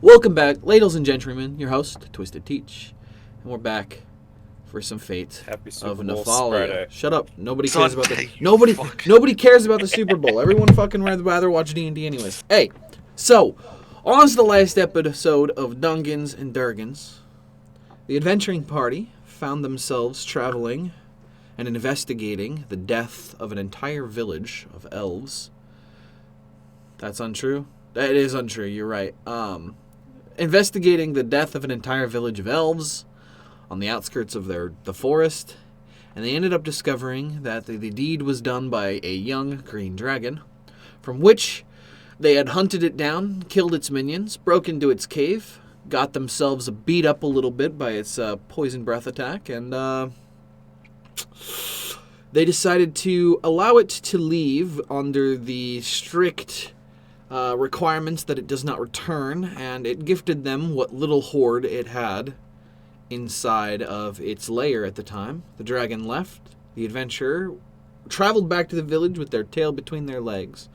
Welcome back, ladies and gentlemen, your host, Twisted Teach. And we're back for some fate Happy of Super Bowl Nephallia. Friday. Shut up. Nobody cares about Sunday, the nobody fuck. nobody cares about the Super Bowl. Everyone fucking rather watch D&D anyways. Hey, so on to the last episode of Dungans and Durgans. The adventuring party found themselves traveling and investigating the death of an entire village of elves. That's untrue? That is untrue, you're right. Investigating the death of an entire village of elves on the outskirts of the forest, and they ended up discovering that the deed was done by a young green dragon, from which they had hunted it down, killed its minions, broke into its cave, got themselves beat up a little bit by its poison breath attack, and they decided to allow it to leave under the strict requirements that it does not return, and it gifted them what little hoard it had inside of its lair at the time. The dragon left. The adventurer traveled back to the village with their tail between their legs,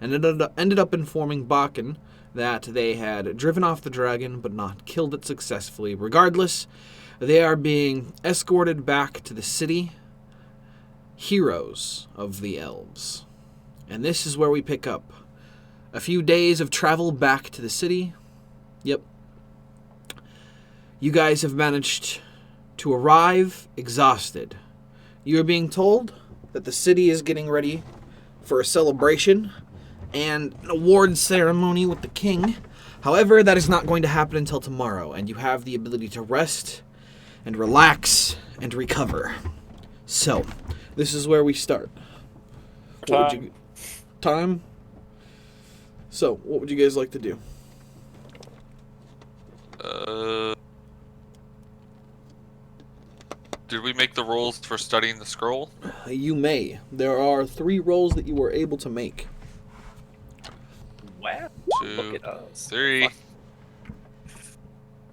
and ended up informing Bakken that they had driven off the dragon but not killed it successfully. Regardless, they are being escorted back to the city, heroes of the elves. And this is where we pick up. A few days of travel back to the city. Yep. You guys have managed to arrive exhausted. You are being told that the city is getting ready for a celebration and an award ceremony with the king. However, that is not going to happen until tomorrow, and you have the ability to rest and relax and recover. So, this is where we start. Time? So, what would you guys like to do? Did we make the rolls for studying the scroll? You may. There are 3 rolls that you were able to make. Wow. 2, Look at us. 3.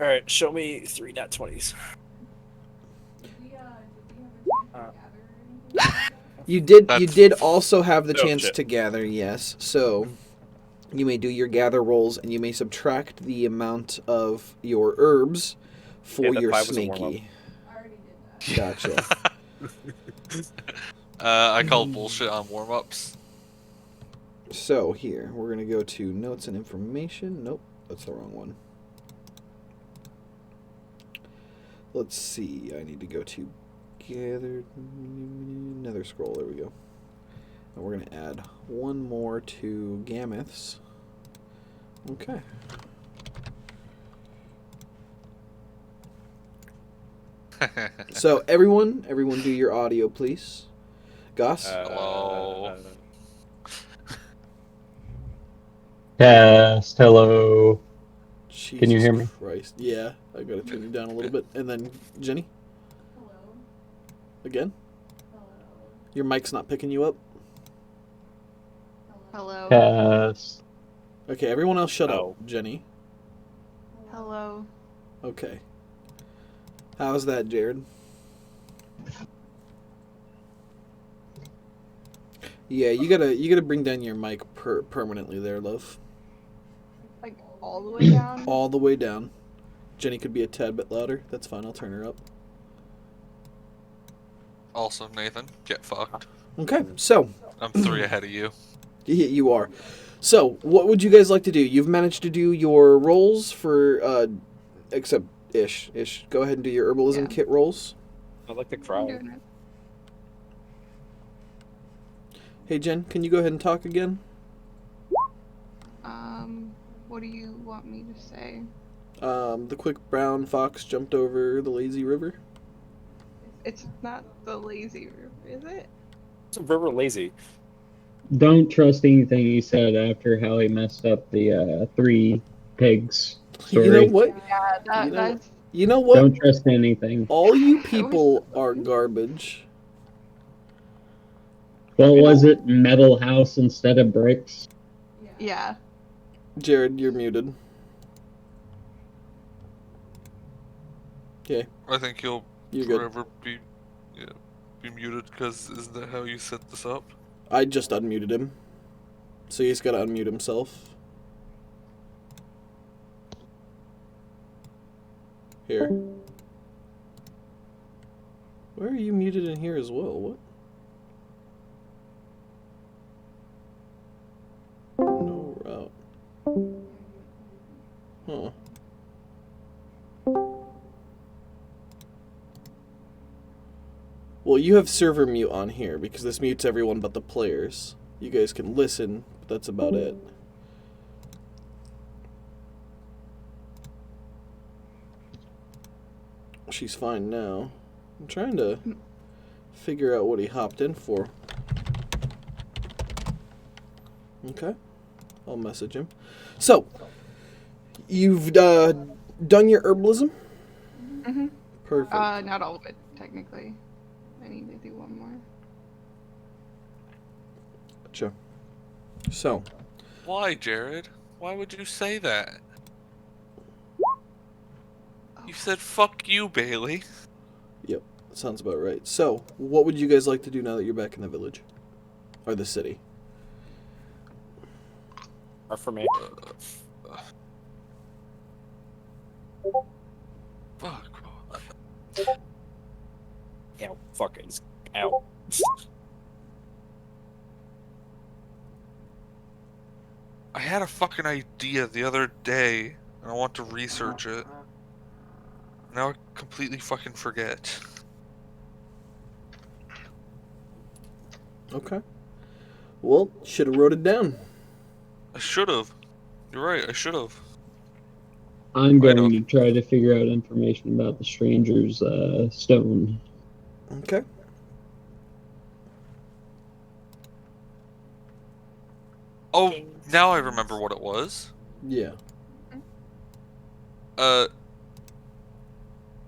Alright, show me 3 nat 20s. You did That's- also have the Oh, chance shit. to gather, yes. So, you may do your gather rolls, and you may subtract the amount of your herbs for Yeah, your 5 was a warm-up. snaky. Gotcha. I call bullshit on warm-ups. So, here, we're going to go to notes and information. Nope, that's the wrong one. Let's see, I need to go to gather, another scroll, there we go. And we're going to add 1 more to Gameth's. Okay. So, everyone do your audio, please. Goss? Hello. Cast, hello. Jesus Can you hear me? Christ. Yeah, I gotta turn you down a little bit. And then, Jenny? Hello. Again? Hello. Your mic's not picking you up? Hello. Cast. Okay, everyone else shut Oh. up. Jenny? Hello. Okay. How's that, Jared? Yeah, you gotta bring down your mic permanently there, love. Like all the way down? All the way down. Jenny could be a tad bit louder. That's fine, I'll turn her up. Also, Nathan, get fucked. Okay, so, I'm 3 ahead of you. you are. So, what would you guys like to do? You've managed to do your rolls for, except Ish. Ish, go ahead and do your herbalism Yeah. kit rolls. I like the I'm crowd. doing it. Hey, Jen, can you go ahead and talk again? What do you want me to say? The quick brown fox jumped over the lazy river. It's not the lazy river, is it? It's a river lazy. Don't trust anything he said after how he messed up the 3 pigs story. You know what? Yeah, You know that's You know what? Don't trust anything. All you people are garbage. Well, was it metal house instead of bricks? yeah. Jared, you're muted. Okay, I think you'll you're good. forever be muted, because isn't that how you set this up? I just unmuted him. So he's got to unmute himself. Here. Why are you muted in here as well? What? No route. Huh. Well, you have server mute on here because this mutes everyone but the players. You guys can listen, but that's about it. She's fine now. I'm trying to figure out what he hopped in for. Okay. I'll message him. So, you've done your herbalism? Mm-hmm. Perfect. Not all of it, technically. I need to do one more. Gotcha. So, Why, Jared? Why would you say that? You said fuck you, Bailey. yep, sounds about right. So, what would you guys like to do now that you're back in the village? Or the city? Or for me. Fuck. Ow. Fucking. Ow. I had a fucking idea the other day, and I want to research it. Now I completely fucking forget. Okay. Well, should have wrote it down. I should have. You're right, I should have. I'm Right going on. to try to figure out information about the stranger's stone. Okay. Oh, now I remember what it was. Yeah.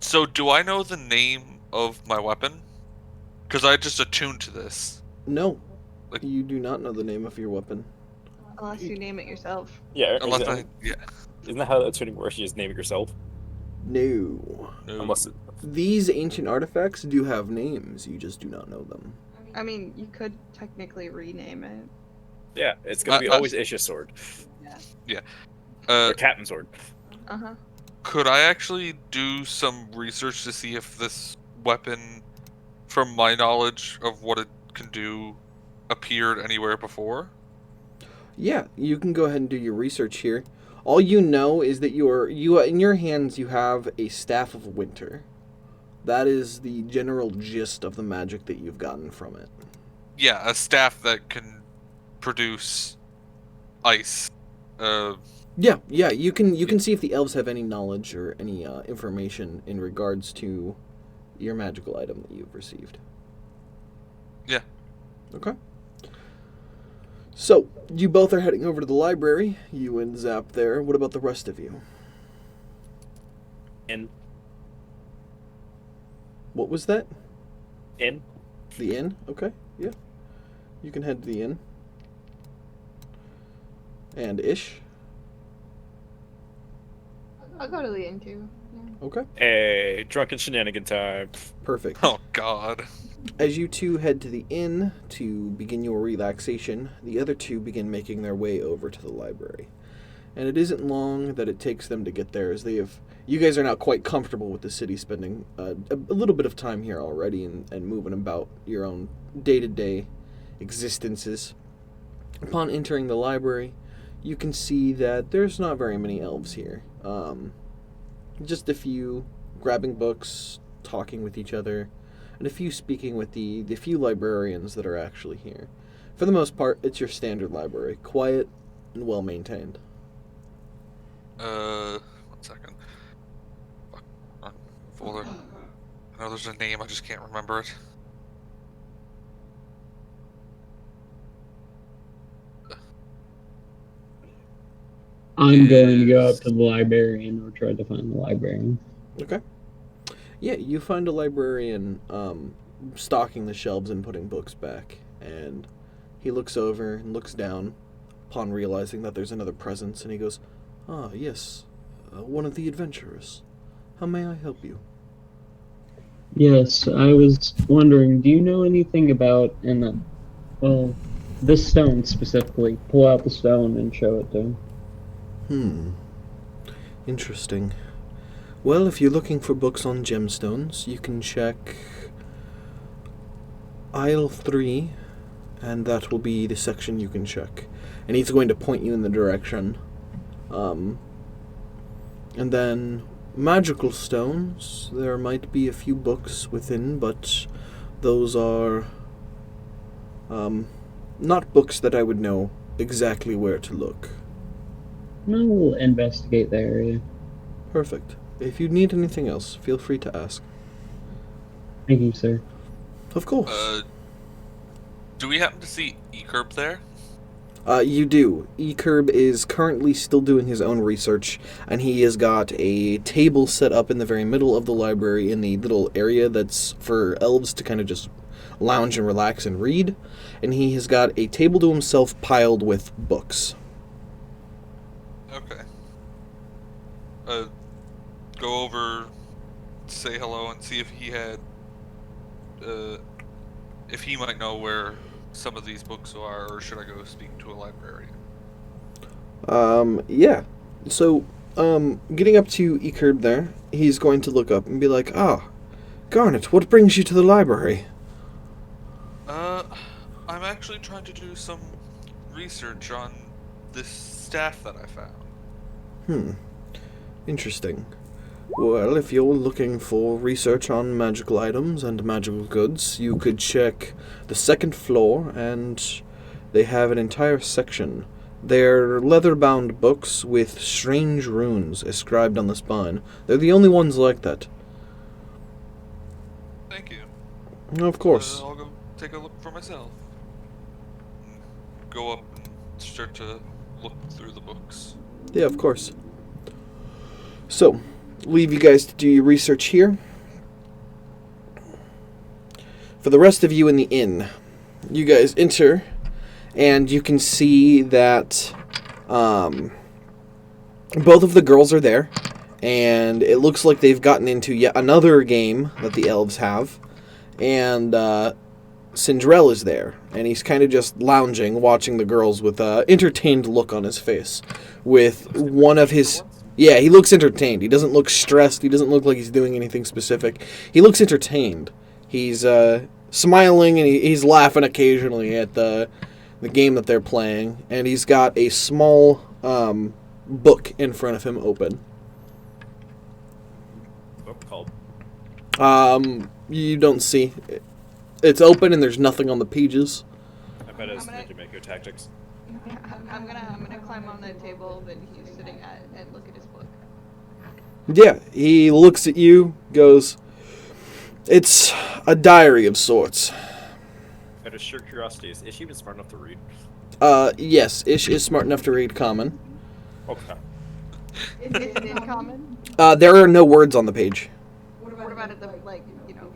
So do I know the name of my weapon? Because I just attuned to this. No. Like- You do not know the name of your weapon. Unless you name it yourself. Yeah. Unless Isn't that how that's tuning works? You just name it yourself. No. No. Unless it. These ancient artifacts do have names, you just do not know them. I mean, you could technically rename it. Yeah, it's gonna be always Isha's sword. Or Captain's sword. Uh-huh. Could I actually do some research to see if this weapon, from my knowledge of what it can do, appeared anywhere before? Yeah, you can go ahead and do your research here. All you know is that you in your hands you have a staff of winter. That is the general gist of the magic that you've gotten from it. Yeah, a staff that can produce ice. Yeah, you can see if the elves have any knowledge or any information in regards to your magical item that you've received. Yeah. Okay. So, you both are heading over to the library. You and Zap there. What about the rest of you? In. What was that? In. The inn? Okay, yeah. You can head to the inn. And Ish? I'll go to the inn too. Yeah. Okay, Hey, drunken shenanigan time. perfect. Oh God. As you two head to the inn to begin your relaxation, the other two begin making their way over to the library. And it isn't long that it takes them to get there, as you guys are now quite comfortable with the city, spending a little bit of time here already and moving about your own day-to-day existences. Upon entering the library, you can see that there's not very many elves here. Just a few grabbing books, talking with each other, and a few speaking with the few librarians that are actually here. For the most part, it's your standard library, quiet and well maintained. 1 second. Fuck. Folder. I know there's a name, I just can't remember it. I'm going to go up to the librarian or try to find the librarian. Okay. Yeah, you find a librarian stocking the shelves and putting books back, and he looks over and looks down upon realizing that there's another presence, and he goes, "Ah, yes, one of the adventurers. How may I help you?" Yes, I was wondering, do you know anything about, this stone specifically? Pull out the stone and show it to him. Interesting. Well, if you're looking for books on gemstones, you can check aisle 3, and that will be the section you can check. And he's going to point you in the direction. And then magical stones, there might be a few books within, but those are not books that I would know exactly where to look. We'll investigate the area. Perfect. If you need anything else, feel free to ask. Thank you, sir. Of course. Do we happen to see Ekerb there? You do. Ekerb is currently still doing his own research, and he has got a table set up in the very middle of the library in the little area that's for elves to kind of just lounge and relax and read. And he has got a table to himself piled with books. Okay. Go over, say hello, and see if he had, if he might know where some of these books are, or should I go speak to a librarian? Yeah. So, getting up to Ekerb there, he's going to look up and be like, Garnet, what brings you to the library? I'm actually trying to do some research on this staff that I found. Interesting. Well, if you're looking for research on magical items and magical goods, you could check the second floor, and they have an entire section. They're leather-bound books with strange runes inscribed on the spine. They're the only ones like that. Thank you. Of course. I'll go take a look for myself. Go up and start to look through the books. Yeah, of course. So, leave you guys to do your research here. For the rest of you in the inn, you guys enter, and you can see that both of the girls are there, and it looks like they've gotten into yet another game that the elves have, and Sindrel is there, and he's kind of just lounging, watching the girls with an entertained look on his face, with one of his... Yeah, he looks entertained. He doesn't look stressed. He doesn't look like he's doing anything specific. He looks entertained. He's smiling, and he's laughing occasionally at the game that they're playing, and he's got a small book in front of him open. Book called? You don't see. It's open, and there's nothing on the pages. I bet it's Ninja Mako Tactics. I'm gonna climb on the table that he's sitting at and look at his book. Yeah, he looks at you, goes, "It's a diary of sorts." Out of sheer curiosity, is she even smart enough to read? Yes, Ish is smart enough to read Common. Okay. Is it in common? There are no words on the page. What about at the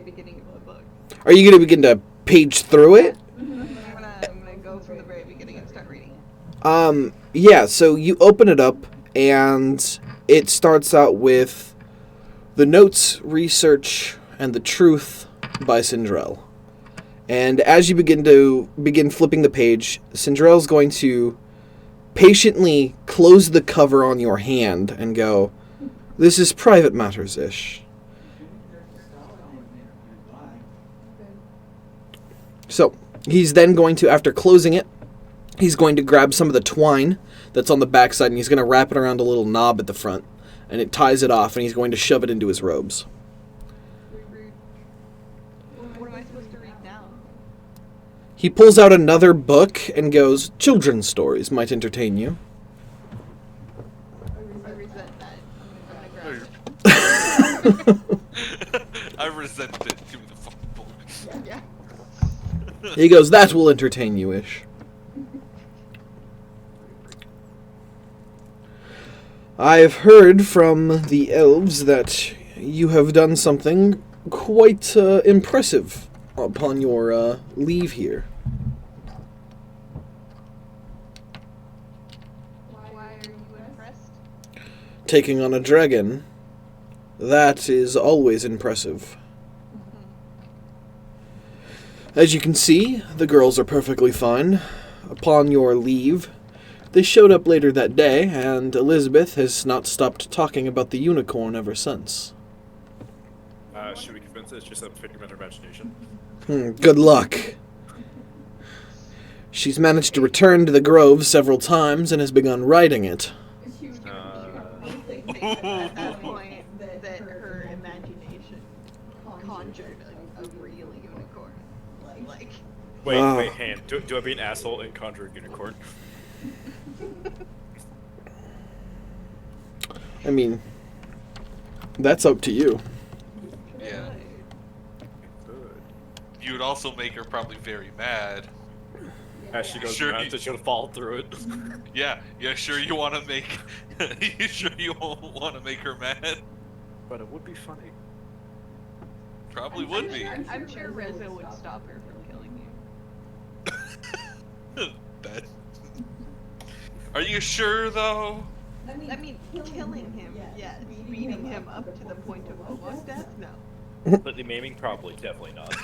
beginning of the book? Are you going to begin to page through it? I'm gonna go from the very beginning and start reading. Yeah, so you open it up, and it starts out with the notes, research, and the truth by Sindrel. And as you begin flipping the page, Sindrel's going to patiently close the cover on your hand and go, "This is private matters, Ish." So, he's then going to, after closing it, he's going to grab some of the twine that's on the backside, and he's going to wrap it around a little knob at the front, and it ties it off, and he's going to shove it into his robes. What am I supposed to read now? He pulls out another book and goes, "Children's stories might entertain you." I resent that. I'm gonna grab it. I resent it. Give me the fucking book. Yeah. He goes, "That will entertain you, Ish." I've heard from the elves that you have done something quite impressive upon your leave here. Why are you impressed? Taking on a dragon, that is always impressive. As you can see, the girls are perfectly fine. Upon your leave, They showed up later that day, and Elizabeth has not stopped talking about the unicorn ever since. Should we convince it it's just a figment of imagination? Good luck. She's managed to return to the grove several times and has begun writing it. At that point, that her imagination conjured a real unicorn. Like, Wait, hand. Do I be an asshole and conjure a unicorn? I mean, that's up to you. Yeah. You would also make her probably very mad. As she goes Sure around, she's gonna fall through it. Yeah, sure you want to make... you sure you want to make her mad? But it would be funny. Probably would be. I'm sure Reza would stop her from killing you. That... Are you sure, though? I mean, killing him, yes. Beating him up to the point of almost death, no. But the maiming, probably, definitely not.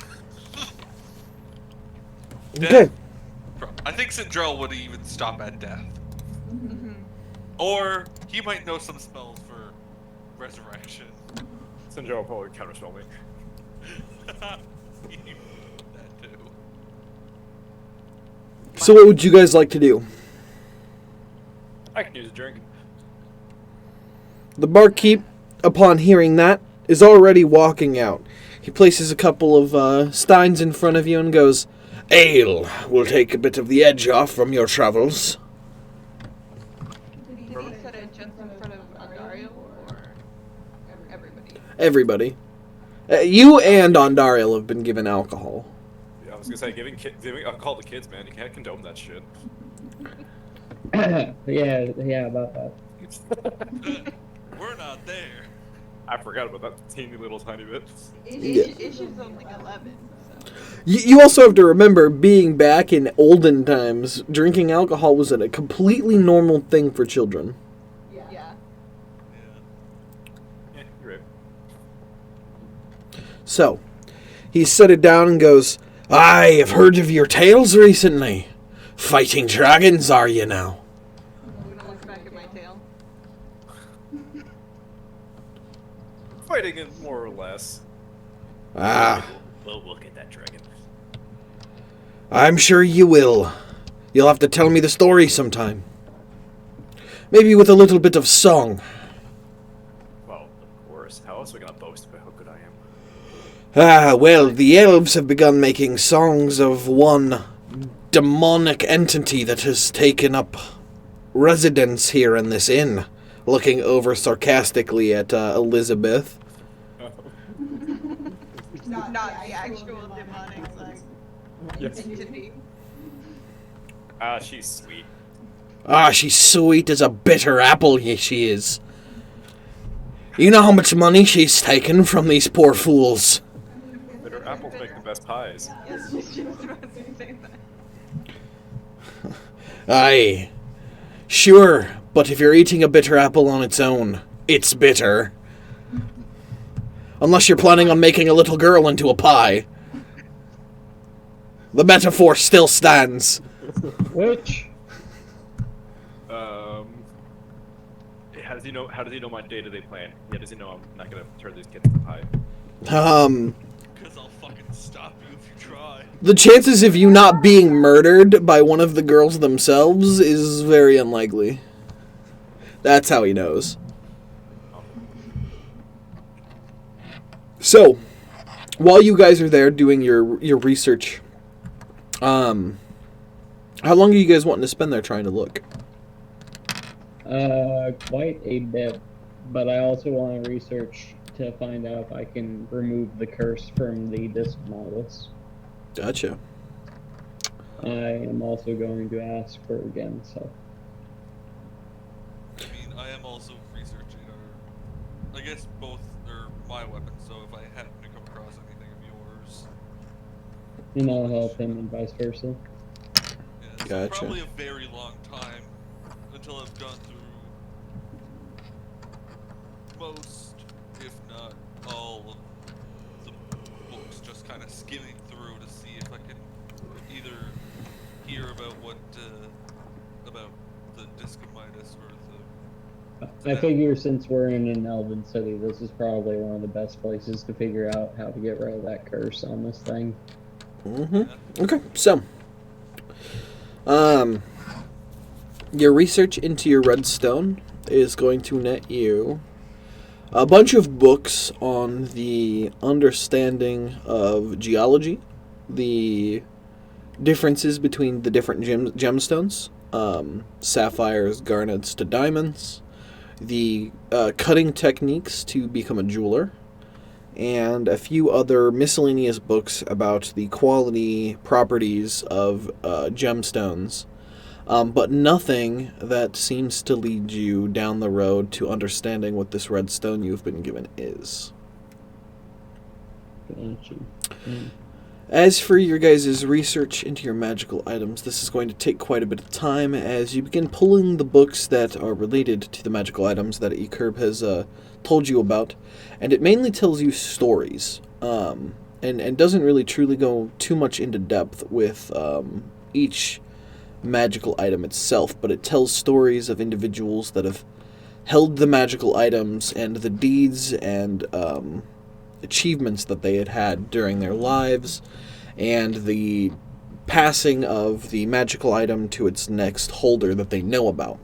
Okay. I think Sindrell would even stop at death. Or he might know some spells for resurrection. Sindra will probably counterspell me. That too. So what would you guys like to do? I can use a drink. The barkeep, upon hearing that, is already walking out. He places a couple of steins in front of you and goes, "Ale will take a bit of the edge off from your travels." Did he set it just in front of Ondario or everybody? Everybody. You and Ondariel have been given alcohol. Yeah, I was gonna say, giving alcohol to kids, man, you can't condone that shit. yeah, about that. We're not there. I forgot about that teeny little tiny bit. Issue's only 11, so... You also have to remember, being back in olden times, drinking alcohol was a completely normal thing for children. Yeah. Yeah, you're right. So, he set it down and goes, "I have heard of your tales recently. Fighting dragons, are you now?" I'm gonna look back at my tail. Fighting it more or less. Ah, We'll look at that dragon. I'm sure you will. You'll have to tell me the story sometime. Maybe with a little bit of song. Well, of course. How else are we gonna boast about how good I am? Ah, well, the elves have begun making songs of one demonic entity that has taken up residence here in this inn. Looking over sarcastically at Elizabeth. Not the actual demonic, like, entity. Ah, she's sweet. Ah, she's sweet as a bitter apple, she is. You know how much money she's taken from these poor fools. Bitter apples make the best pies. Yes, just about to say that. Aye. Sure, but if you're eating a bitter apple on its own, it's bitter. Unless you're planning on making a little girl into a pie. The metaphor still stands. Which? How does he know? How does he know my day-to-day plan? Yeah, does he know I'm not gonna turn these kids into pie? Because I'll fucking stop you if you try. The chances of you not being murdered by one of the girls themselves is very unlikely. That's how he knows. So, while you guys are there doing your research, how long are you guys wanting to spend there trying to look? Quite a bit, but I also want to research to find out if I can remove the curse from the disc models. Gotcha. I am also going to ask her again, so. I mean, I am also researching, or I guess both are my weapons, so if I happen to come across anything of yours. And I'll help him and vice versa. Yeah, it's Gotcha. probably a very long time until I've gone through most, if not all, of the books, just kind of skimming through to see if I can either hear about what about the Discomitis worth of. I figure since we're in an elven city, this is probably one of the best places to figure out how to get rid of that curse on this thing. Mm-hmm. Okay, so, your research into your redstone is going to net you a bunch of books on the understanding of geology, the differences between the different gemstones, sapphires, garnets to diamonds, the cutting techniques to become a jeweler, and a few other miscellaneous books about the quality properties of gemstones, but nothing that seems to lead you down the road to understanding what this redstone you've been given is. As for your guys' research into your magical items, this is going to take quite a bit of time as you begin pulling the books that are related to the magical items that Ekerb has told you about, and it mainly tells you stories, and doesn't really truly go too much into depth with each magical item itself, but it tells stories of individuals that have held the magical items and the deeds and achievements that they had during their lives, and the passing of the magical item to its next holder that they know about.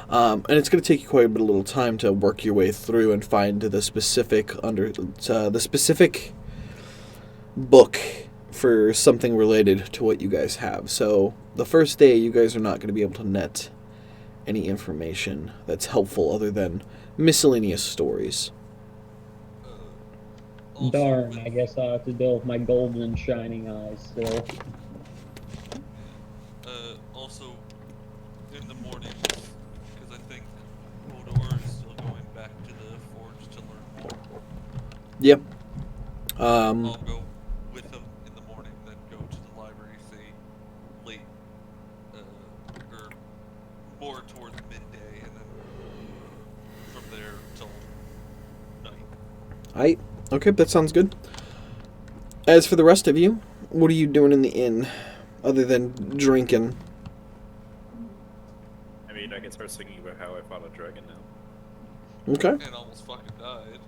And it's going to take you quite a bit of little time to work your way through and find the specific book for something related to what you guys have. So the first day, you guys are not going to be able to net any information that's helpful other than miscellaneous stories. Darn, I guess I'll have to deal with my golden and shining eyes still. Also, in the morning, because I think Hodor is still going back to the forge to learn more. Yep. I'll go with him in the morning, then go to the library, say, late, or more towards midday, and then from there till night. Okay, that sounds good. As for the rest of you, what are you doing in the inn, other than drinking? I mean, I can start thinking about how I fought a dragon now. Okay. And almost fucking died.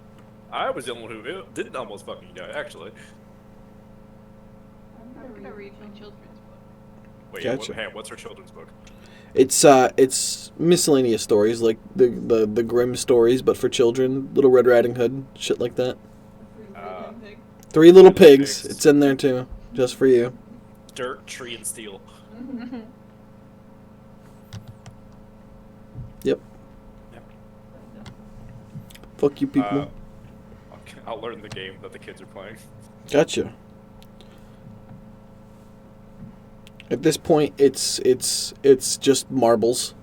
I was the only one who didn't almost fucking die, actually. I'm gonna read my children's book. Wait, Gotcha. what's her children's book? It's miscellaneous stories, like the Grimm stories, but for children. Little Red Riding Hood, shit like that. Three Little Pigs. It's in there too, just for you. Dirt, Tree, and Steel. Yep. Fuck you, people. I'll learn the game that the kids are playing. Gotcha. At this point, it's just marbles.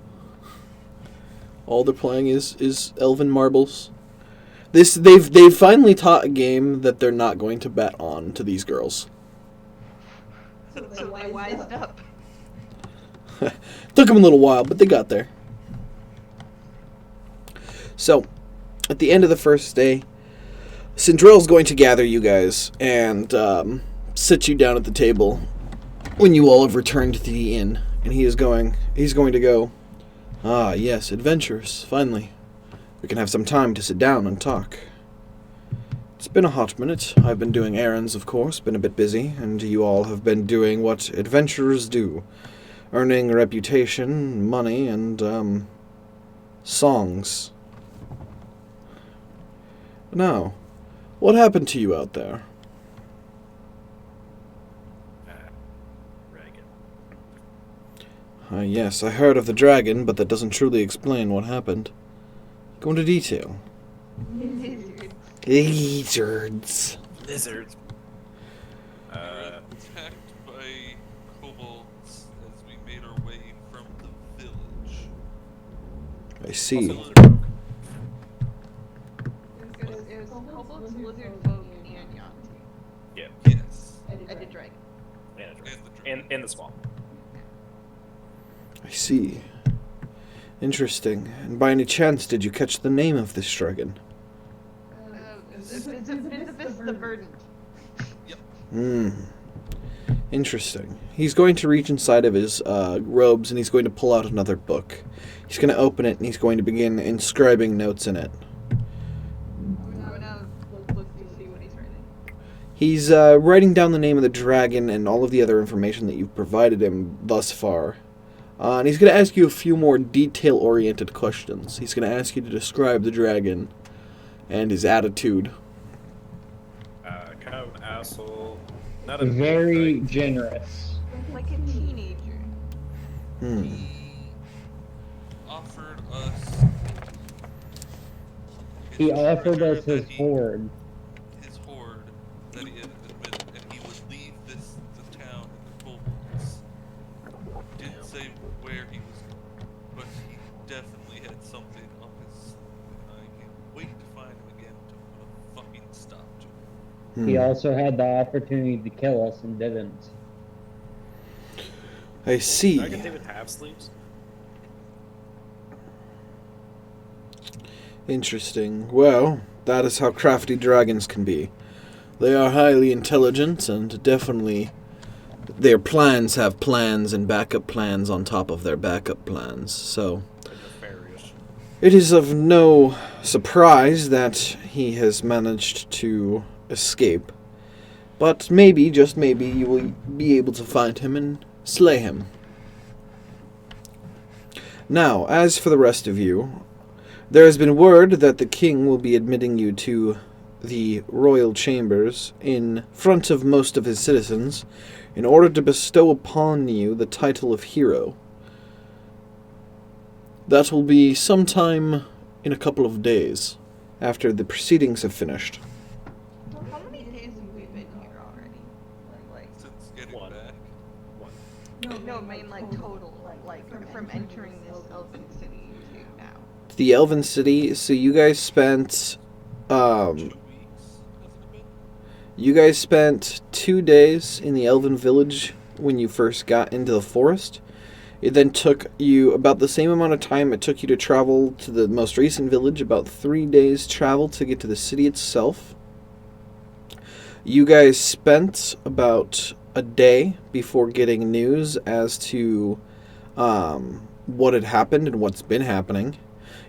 All they're playing is elven marbles. They've finally taught a game that they're not going to bet on to these girls. So I wised up. Took them a little while, but they got there. So, at the end of the first day, Sindrill's going to gather you guys and sit you down at the table when you all have returned to the inn, and he's going to go, "Ah, yes, adventurers, finally. We can have some time to sit down and talk. It's been a hot minute. I've been doing errands, of course, been a bit busy, and you all have been doing what adventurers do, earning reputation, money, and, songs. Now, what happened to you out there?" Dragon. Yes, I heard of the dragon, but that doesn't truly explain what happened. Go into detail. Lizards. Lizards. We were attacked by kobolds as we made our way from the village. I see. Also, lizard folk. It was kobolds, lizard folk, and Yanti. Yeah, Yes. And a dragon. and a dragon. And the dragon. And the swamp. I see. Interesting. And by any chance, did you catch the name of this dragon? It's the verdant. Hmm. Interesting. He's going to reach inside of his robes and he's going to pull out another book. He's going to open it and he's going to begin inscribing notes in it. I'm gonna look to see what he's writing. He's writing down the name of the dragon and all of the other information that you've provided him thus far. And he's going to ask you a few more detail-oriented questions. He's going to ask you to describe the dragon and his attitude. Kind of an asshole. Not a Very generous. Like a teenager. He offered us. He offered us that his hoard. His hoard that he had admitted, and he would leave the town in the cold. Didn't say where he was, but he definitely had something up his sleeve, and I can't wait to find him again to put a fucking stop to it. He also had the opportunity to kill us and didn't. I see. I can David have sleeves. Interesting. Well, that is how crafty dragons can be. They are highly intelligent and definitely their plans have plans and backup plans on top of their backup plans. So Nefarious. it is of no surprise that he has managed to escape. But maybe, just maybe, you will be able to find him and slay him. Now, as for the rest of you, there has been word that the king will be admitting you to the royal chambers in front of most of his citizens in order to bestow upon you the title of hero. That will be sometime in a couple of days, after the proceedings have finished. How many days have we been here already? Like, Since getting One. back, no, I mean like total. Like from entering this elven city to now. The Elven City, so you guys spent 2 weeks, hasn't it been? you guys spent 2 days in the Elven Village when you first got into the forest. It then took you about the same amount of time it took you to travel to the most recent village, about 3 days travel to get to the city itself. You guys spent about a day before getting news as to what had happened and what's been happening.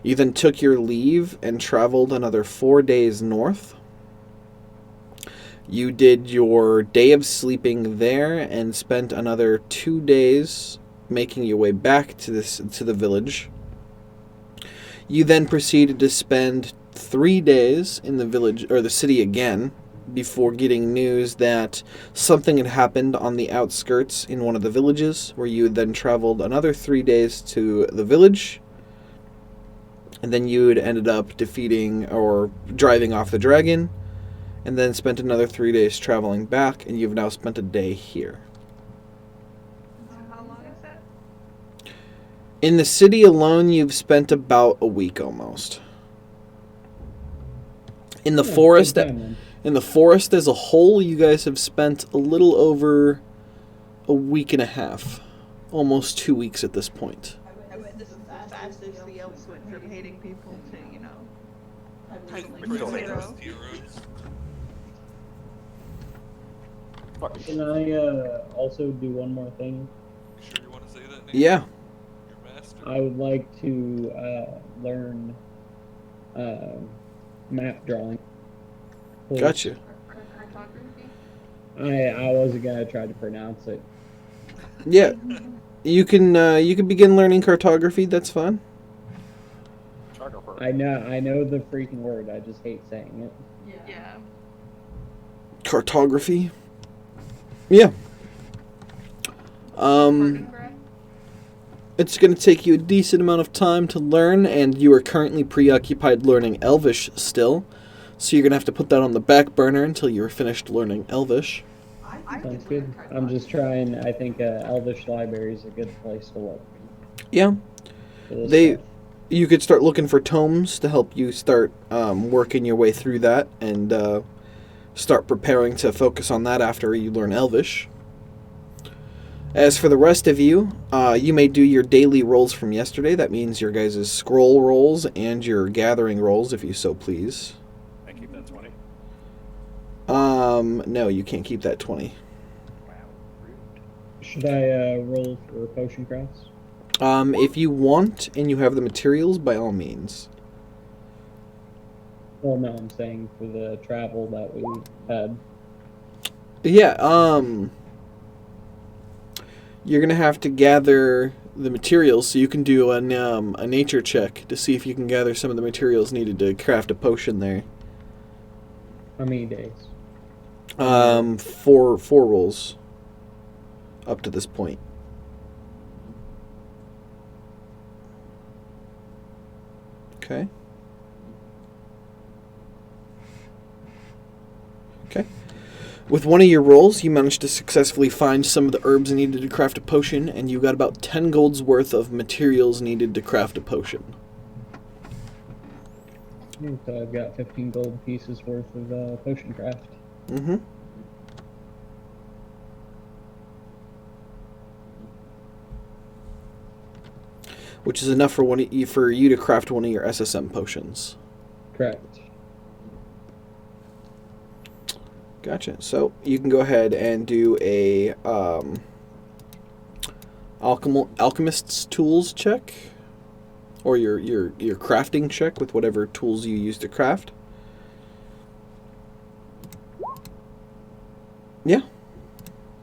You then took your leave and traveled another 4 days north. You did your day of sleeping there and spent another 2 days making your way back to the village. You then proceeded to spend 3 days in the village or the city again before getting news that something had happened on the outskirts in one of the villages, where you then traveled another 3 days to the village. And then you had ended up defeating or driving off the dragon, and then spent another 3 days traveling back, and you've now spent a day here. How long is that? In the city alone, you've spent about a week almost. In the Yeah, forest, good time, then. in the forest as a whole, you guys have spent a little over a week and a half, almost 2 weeks at this point. I bet this is the fastest the elves went from hating people to, you know, titling We're still for haters. hero. Heroes. Fuck. Can I also do one more thing? You sure you want to say that name? Yeah, Your master. I would like to learn map drawing. Please. gotcha. Cartography? I wasn't gonna try to pronounce it. Yeah, you can begin learning cartography. That's fine. Photographer. I know the freaking word. I just hate saying it. Yeah. Cartography. Yeah. Cartograph? It's going to take you a decent amount of time to learn, and you are currently preoccupied learning Elvish still, so you're going to have to put that on the back burner until you're finished learning Elvish. I Sounds could good. learn I'm cartography. just trying. I think Elvish Library is a good place to look. Yeah, For this They- stuff. you could start looking for tomes to help you start working your way through that, and start preparing to focus on that after you learn Elvish. As for the rest of you, you may do your daily rolls from yesterday. That means your guys' scroll rolls and your gathering rolls, if you so please. I keep that 20. No, you can't keep that 20. Wow. Rude. Should I roll for potion crafts? If you want and you have the materials, by all means. Well, no, I'm saying for the travel that we had. Yeah, you're gonna have to gather the materials, so you can do a nature check to see if you can gather some of the materials needed to craft a potion there. How many days? Four rolls up to this point. Okay. Okay. With one of your rolls, you managed to successfully find some of the herbs needed to craft a potion, and you got about 10 gold's worth of materials needed to craft a potion. So I've got 15 gold pieces worth of potion craft. Mm-hmm. Which is enough for you to craft one of your SSM potions. Correct. Gotcha. So you can go ahead and do a alchemist's tools check, or your crafting check with whatever tools you use to craft. Yeah.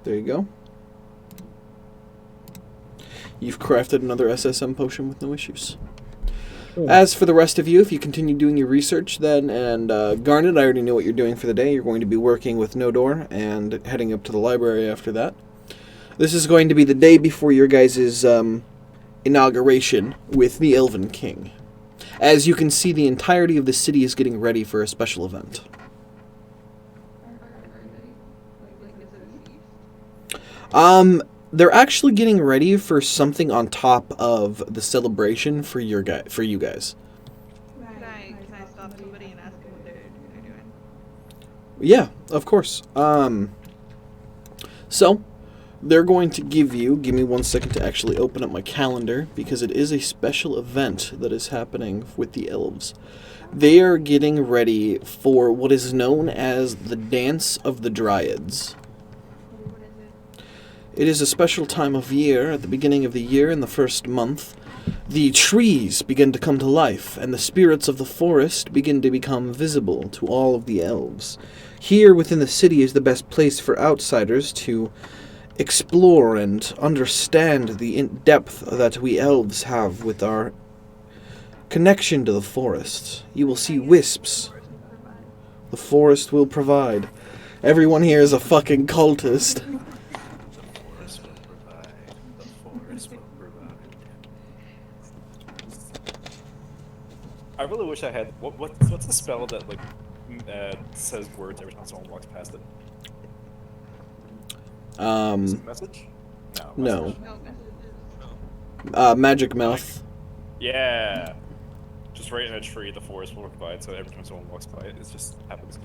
There you go. You've crafted another SSM potion with no issues. Cool. As for the rest of you, if you continue doing your research then, and Garnet, I already know what you're doing for the day. You're going to be working with Nodor and heading up to the library after that. This is going to be the day before your guys' inauguration with the Elven King. As you can see, the entirety of the city is getting ready for a special event. They're actually getting ready for something on top of the celebration for you guys. Can I stop somebody and ask them what they're doing? Yeah, of course. So they're going to give me 1 second to actually open up my calendar, because it is a special event that is happening with the elves. They are getting ready for what is known as the Dance of the Dryads. It is a special time of year. At the beginning of the year, in the first month, the trees begin to come to life, and the spirits of the forest begin to become visible to all of the elves. Here within the city is the best place for outsiders to explore and understand the depth that we elves have with our connection to the forest. You will see wisps. The forest will provide. Everyone here is a fucking cultist. I really wish I had. What's the spell that like says words every time someone walks past it? Is it message? No. Message. Magic mouth. Yeah. Just right in a tree, the forest will provide. So every time someone walks by it, it just happens.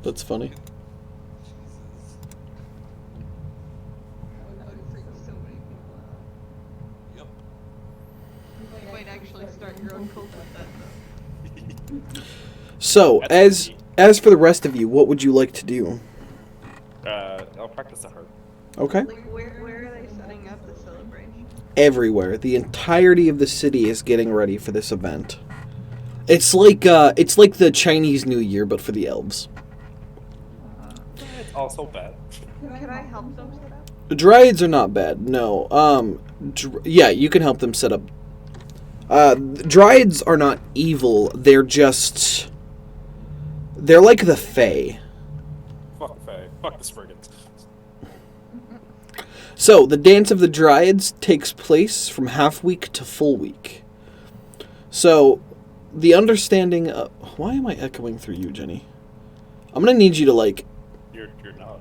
That's funny. Yep. You might actually start your own cult with that. So, That's as for the rest of you, what would you like to do? I'll practice the harp. Okay. Like, where are they setting up the celebration? Everywhere. The entirety of the city is getting ready for this event. It's like the Chinese New Year, but for the elves. It's also bad. Can I help them set up? The Dryads are not bad. No. Yeah, you can help them set up. Dryads are not evil. They're like the Fae. Fuck the Fae. Fuck the Spriggans. So, the Dance of the Dryads takes place from half week to full week. So, the understanding of... Why am I echoing through you, Jenny? I'm gonna need you to, like... You're not.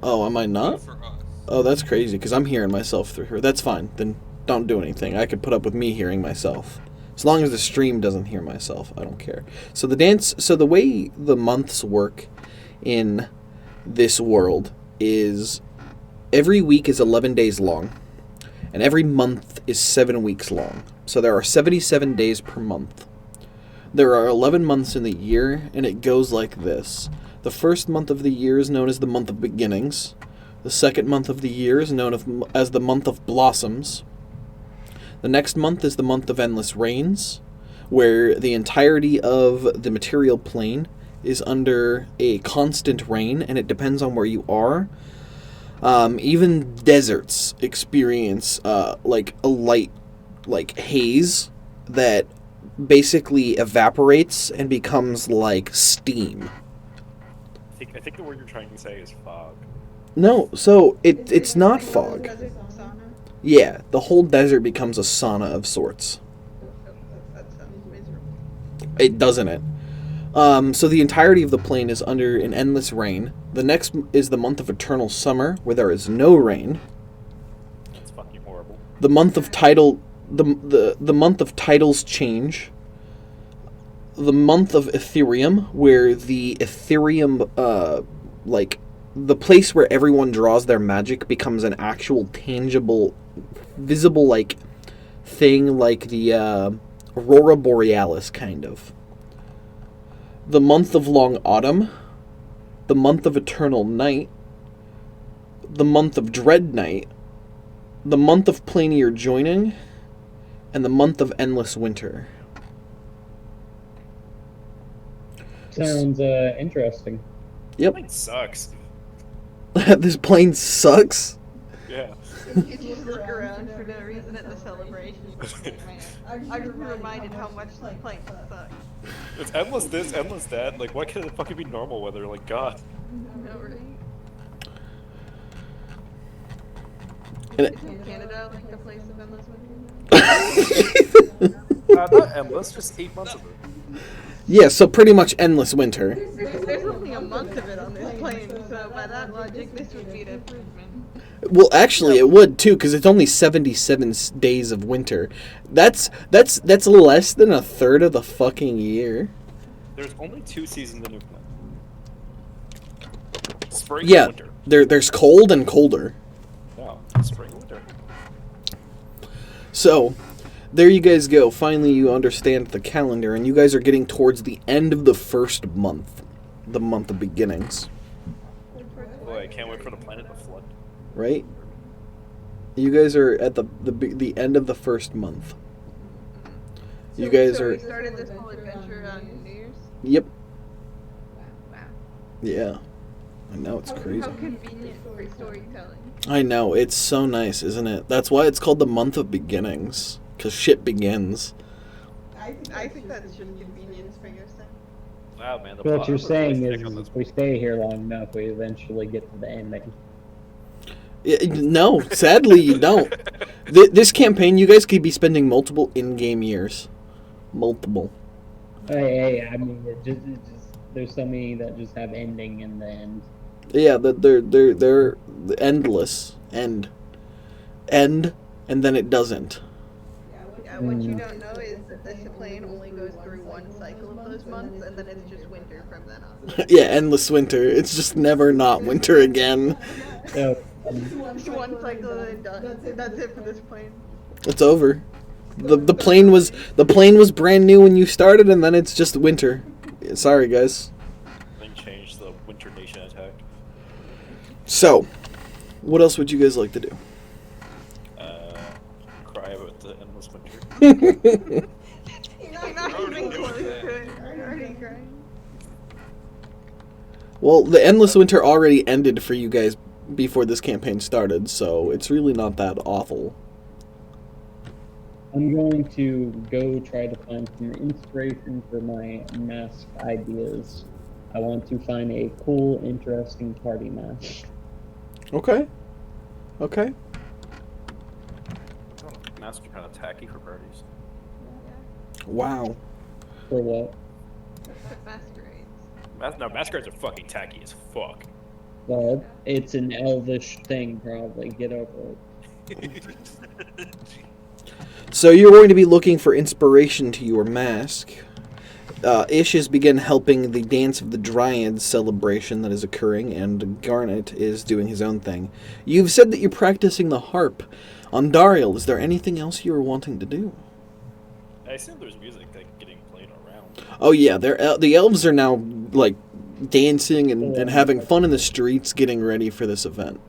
Oh, am I not? For us. Oh, that's crazy, because I'm hearing myself through here. That's fine. Then don't do anything. I could put up with me hearing myself. As long as the stream doesn't hear myself, I don't care. So the way the months work in this world is every week is 11 days long, and every month is 7 weeks long. So there are 77 days per month. There are 11 months in the year, and it goes like this. The first month of the year is known as the month of beginnings. The second month of the year is known as the month of blossoms. The next month is the month of endless rains, where the entirety of the material plane is under a constant rain, and it depends on where you are. Even deserts experience like a light, like haze that basically evaporates and becomes like steam. I think the word you're trying to say is fog. No, so it's not fog. Desert sauna? Yeah, the whole desert becomes a sauna of sorts. That sounds miserable. It doesn't it? So the entirety of the plain is under an endless rain. The next is the month of eternal summer, where there is no rain. That's fucking horrible. The month of tidal, the month of titles change. The month of Ethereum, where the Ethereum, like the place where everyone draws their magic, becomes an actual tangible, visible like thing, like the Aurora Borealis kind of. The month of long autumn, the month of eternal night, the month of dread night, the month of planier joining, and the month of endless winter. Sounds interesting. Yep. It sucks. This plane sucks. Yeah. You just look around for no reason at the celebration. I'm reminded how much the plane sucks. It's endless this, endless that. Like, why can't it fucking be normal weather? Like, God. No, right? And it- Isn't Canada like the place of endless winter? Not endless, just 8 months of it. Yeah, so pretty much endless winter. There's only a month of it on this plane, so by that logic, this would be an improvement. Well, actually, it would too, because it's only 77 days of winter. That's less than a third of the fucking year. There's only 2 seasons in Newfoundland. Spring Yeah, and winter. there's cold and colder. No, spring and winter. So, there you guys go. Finally, you understand the calendar, and you guys are getting towards the end of the first month, the month of beginnings, Boy, I can't wait for the planet to flood. right? You guys are at the end of the first month. You guys so are. we started this whole adventure on New Year's? Yep. Wow. Yeah. I know, it's crazy. How convenient for storytelling. I know, it's so nice, isn't it? That's why it's called the month of beginnings, because shit begins. I think that's just convenience for your son. Wow, man. The What plot you're was really saying thick is, on this if we stay here long enough, we eventually get to the ending. No, sadly you don't. This campaign, you guys could be spending multiple in-game years. Multiple. Hey, I mean, it just there's so many that just have ending in the end. Yeah, they're endless. End, and then it doesn't. Yeah, what you don't know is that this plane only goes through one cycle of those months, and then it's just winter from then on. Yeah, endless winter. It's just never not winter again. So, It's one cycle and done. That's it for this plane. It's over. The plane was brand new when you started, and then it's just winter. Sorry, guys. Then changed, the Winter Nation attacked. So, what else would you guys like to do? Cry about the endless winter. You're not already even doing close that. to it. You're already crying. Well, the endless winter already ended for you guys before this campaign started, so it's really not that awful. I'm going to go try to find some inspiration for my mask ideas. I want to find a cool, interesting party mask. Okay. Okay. Masks are kind of tacky for parties. Wow. For what? Masquerades. No, masquerades are fucking tacky as fuck. Well, it's an elvish thing, probably. Get over it. So you're going to be looking for inspiration to your mask. Ish has begun helping the Dance of the Dryads celebration that is occurring, and Garnet is doing his own thing. You've said that you're practicing the harp. On Dariel, is there anything else you were wanting to do? I assume there's music like getting played around. Oh yeah, the elves are now like dancing and having fun in the streets, getting ready for this event.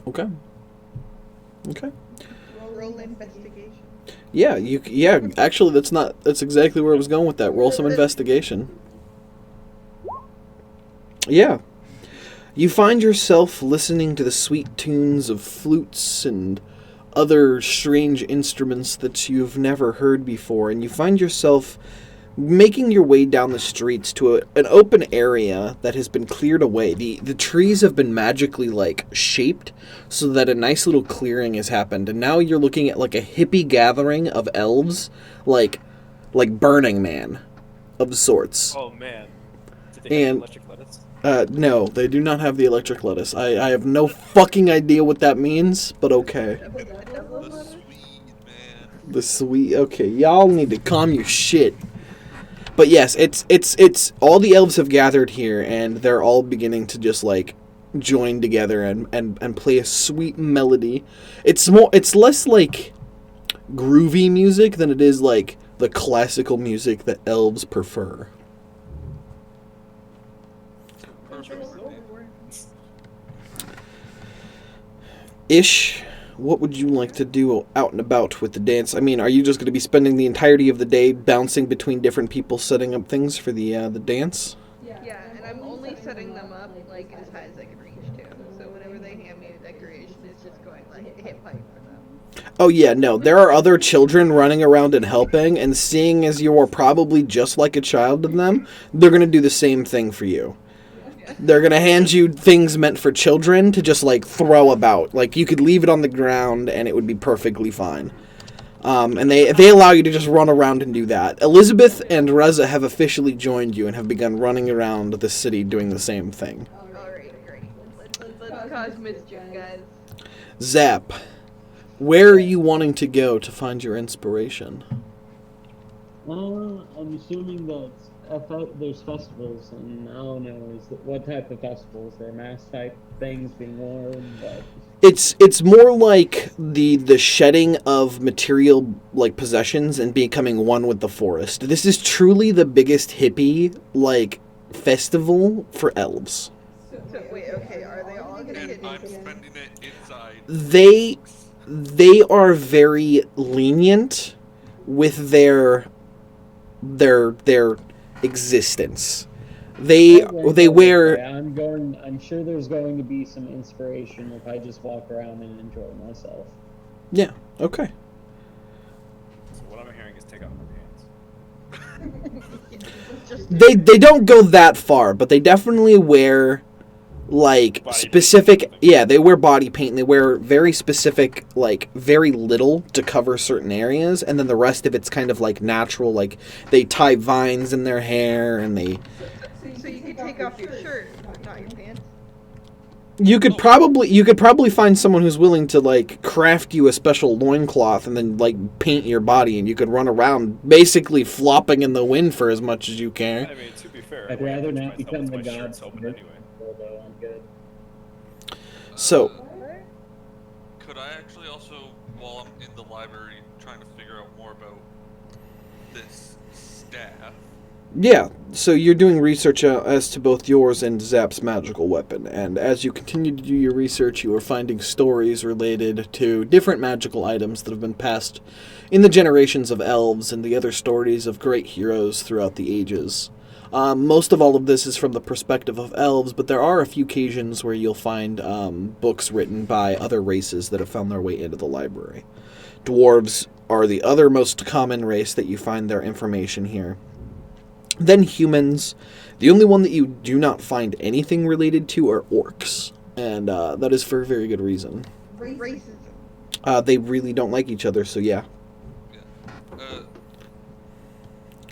Okay. Okay. Roll investigation. Yeah, actually that's exactly where I was going with that. Roll some investigation. Yeah. You find yourself listening to the sweet tunes of flutes and other strange instruments that you've never heard before, and you find yourself making your way down the streets to an open area that has been cleared away. The trees have been magically shaped so that a nice little clearing has happened, and now you're looking at a hippie gathering of elves, like Burning Man of sorts. Oh man. Did they have And electric lettuce? no, they do not have the electric lettuce. I have no fucking idea what that means, but okay. The sweet man. The sweet. Okay, y'all need to calm your shit. But yes, it's all the elves have gathered here, and they're all beginning to just join together and play a sweet melody. It's less groovy music than it is the classical music that elves prefer. Ish, what would you like to do out and about with the dance? I mean, are you just going to be spending the entirety of the day bouncing between different people, setting up things for the dance? Yeah, and I'm only setting them up as high as I can reach too. So whenever they hand me a decoration, it's just going hit pipe for them. Oh yeah, no, there are other children running around and helping, and seeing as you are probably just like a child to them, they're going to do the same thing for you. They're going to hand you things meant for children to just throw about. You could leave it on the ground and it would be perfectly fine. And they allow you to just run around and do that. Elizabeth and Reza have officially joined you and have begun running around the city doing the same thing. Alright, great. Let's cause mischief, guys. Zap, where are you wanting to go to find your inspiration? I'm assuming that there's festivals, and I don't know what type of festivals. They're mass type things being worn, but It's more like the shedding of material possessions and becoming one with the forest. This is truly the biggest hippie festival for elves. So wait, okay, are they all gonna And get I'm spending it inside. They are very lenient with their existence. They wear. I'm sure there's going to be some inspiration if I just walk around and enjoy myself. Yeah. Okay. So what I'm hearing is take off my pants. just They don't go that far, but they definitely wear Body specific. paint. Yeah, they wear body paint. And they wear very specific, very little to cover certain areas, and then the rest of it's kind of natural. They tie vines in their hair, and they. So you could take off your shirt, but not your pants. You could probably find someone who's willing to craft you a special loincloth and then paint your body, and you could run around basically flopping in the wind for as much as you can. I mean, to be fair, I'd I rather wouldn't not touch become myself the with my god. shirts open anyway. Although I'm good. So Could I actually also, while I'm in the library trying to figure out more about this staff, yeah, so you're doing research as to both yours and Zap's magical weapon, and as you continue to do your research, you are finding stories related to different magical items that have been passed in the generations of elves and the other stories of great heroes throughout the ages. Most of all of this is from the perspective of elves, but there are a few occasions where you'll find books written by other races that have found their way into the library. Dwarves are the other most common race that you find their information here. Then humans. The only one that you do not find anything related to are orcs, and that is for a very good reason. Racism. They really don't like each other, so yeah.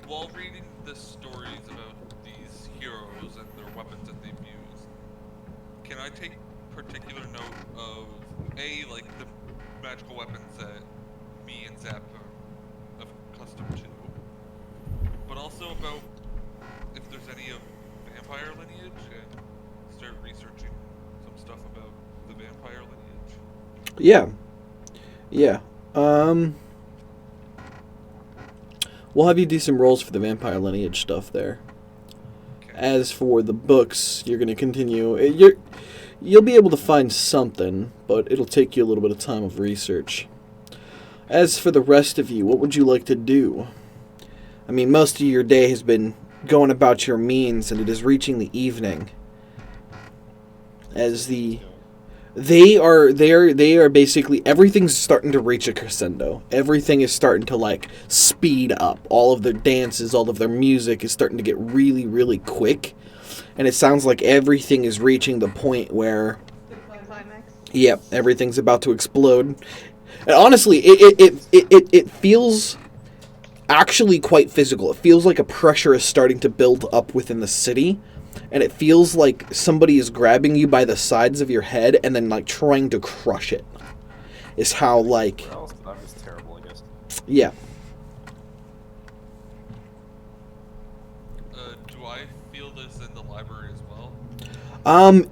while reading the stories about these heroes and their weapons that they've used, can I take particular note of the magical weapons that me and Zap are accustomed to, but also about if there's any of vampire lineage, and start researching some stuff about the vampire lineage? Yeah. We'll have you do some rolls for the vampire lineage stuff there. Okay. As for the books, you're going to continue. You'll be able to find something, but it'll take you a little bit of time of research. As for the rest of you, what would you like to do? I mean, most of your day has been going about your means, and it is reaching the evening. As they are basically, everything's starting to reach a crescendo. Everything is starting to like speed up. All of their dances, all of their music is starting to get really, really quick. And it sounds like everything is reaching the point where, Climax. yep, everything's about to explode. And honestly, it feels actually quite physical. It feels like a pressure is starting to build up within the city. And it feels like somebody is grabbing you by the sides of your head and then like trying to crush it. Is how like, Else, but I'm just terrible, I guess. yeah. Do I feel this in the library as well?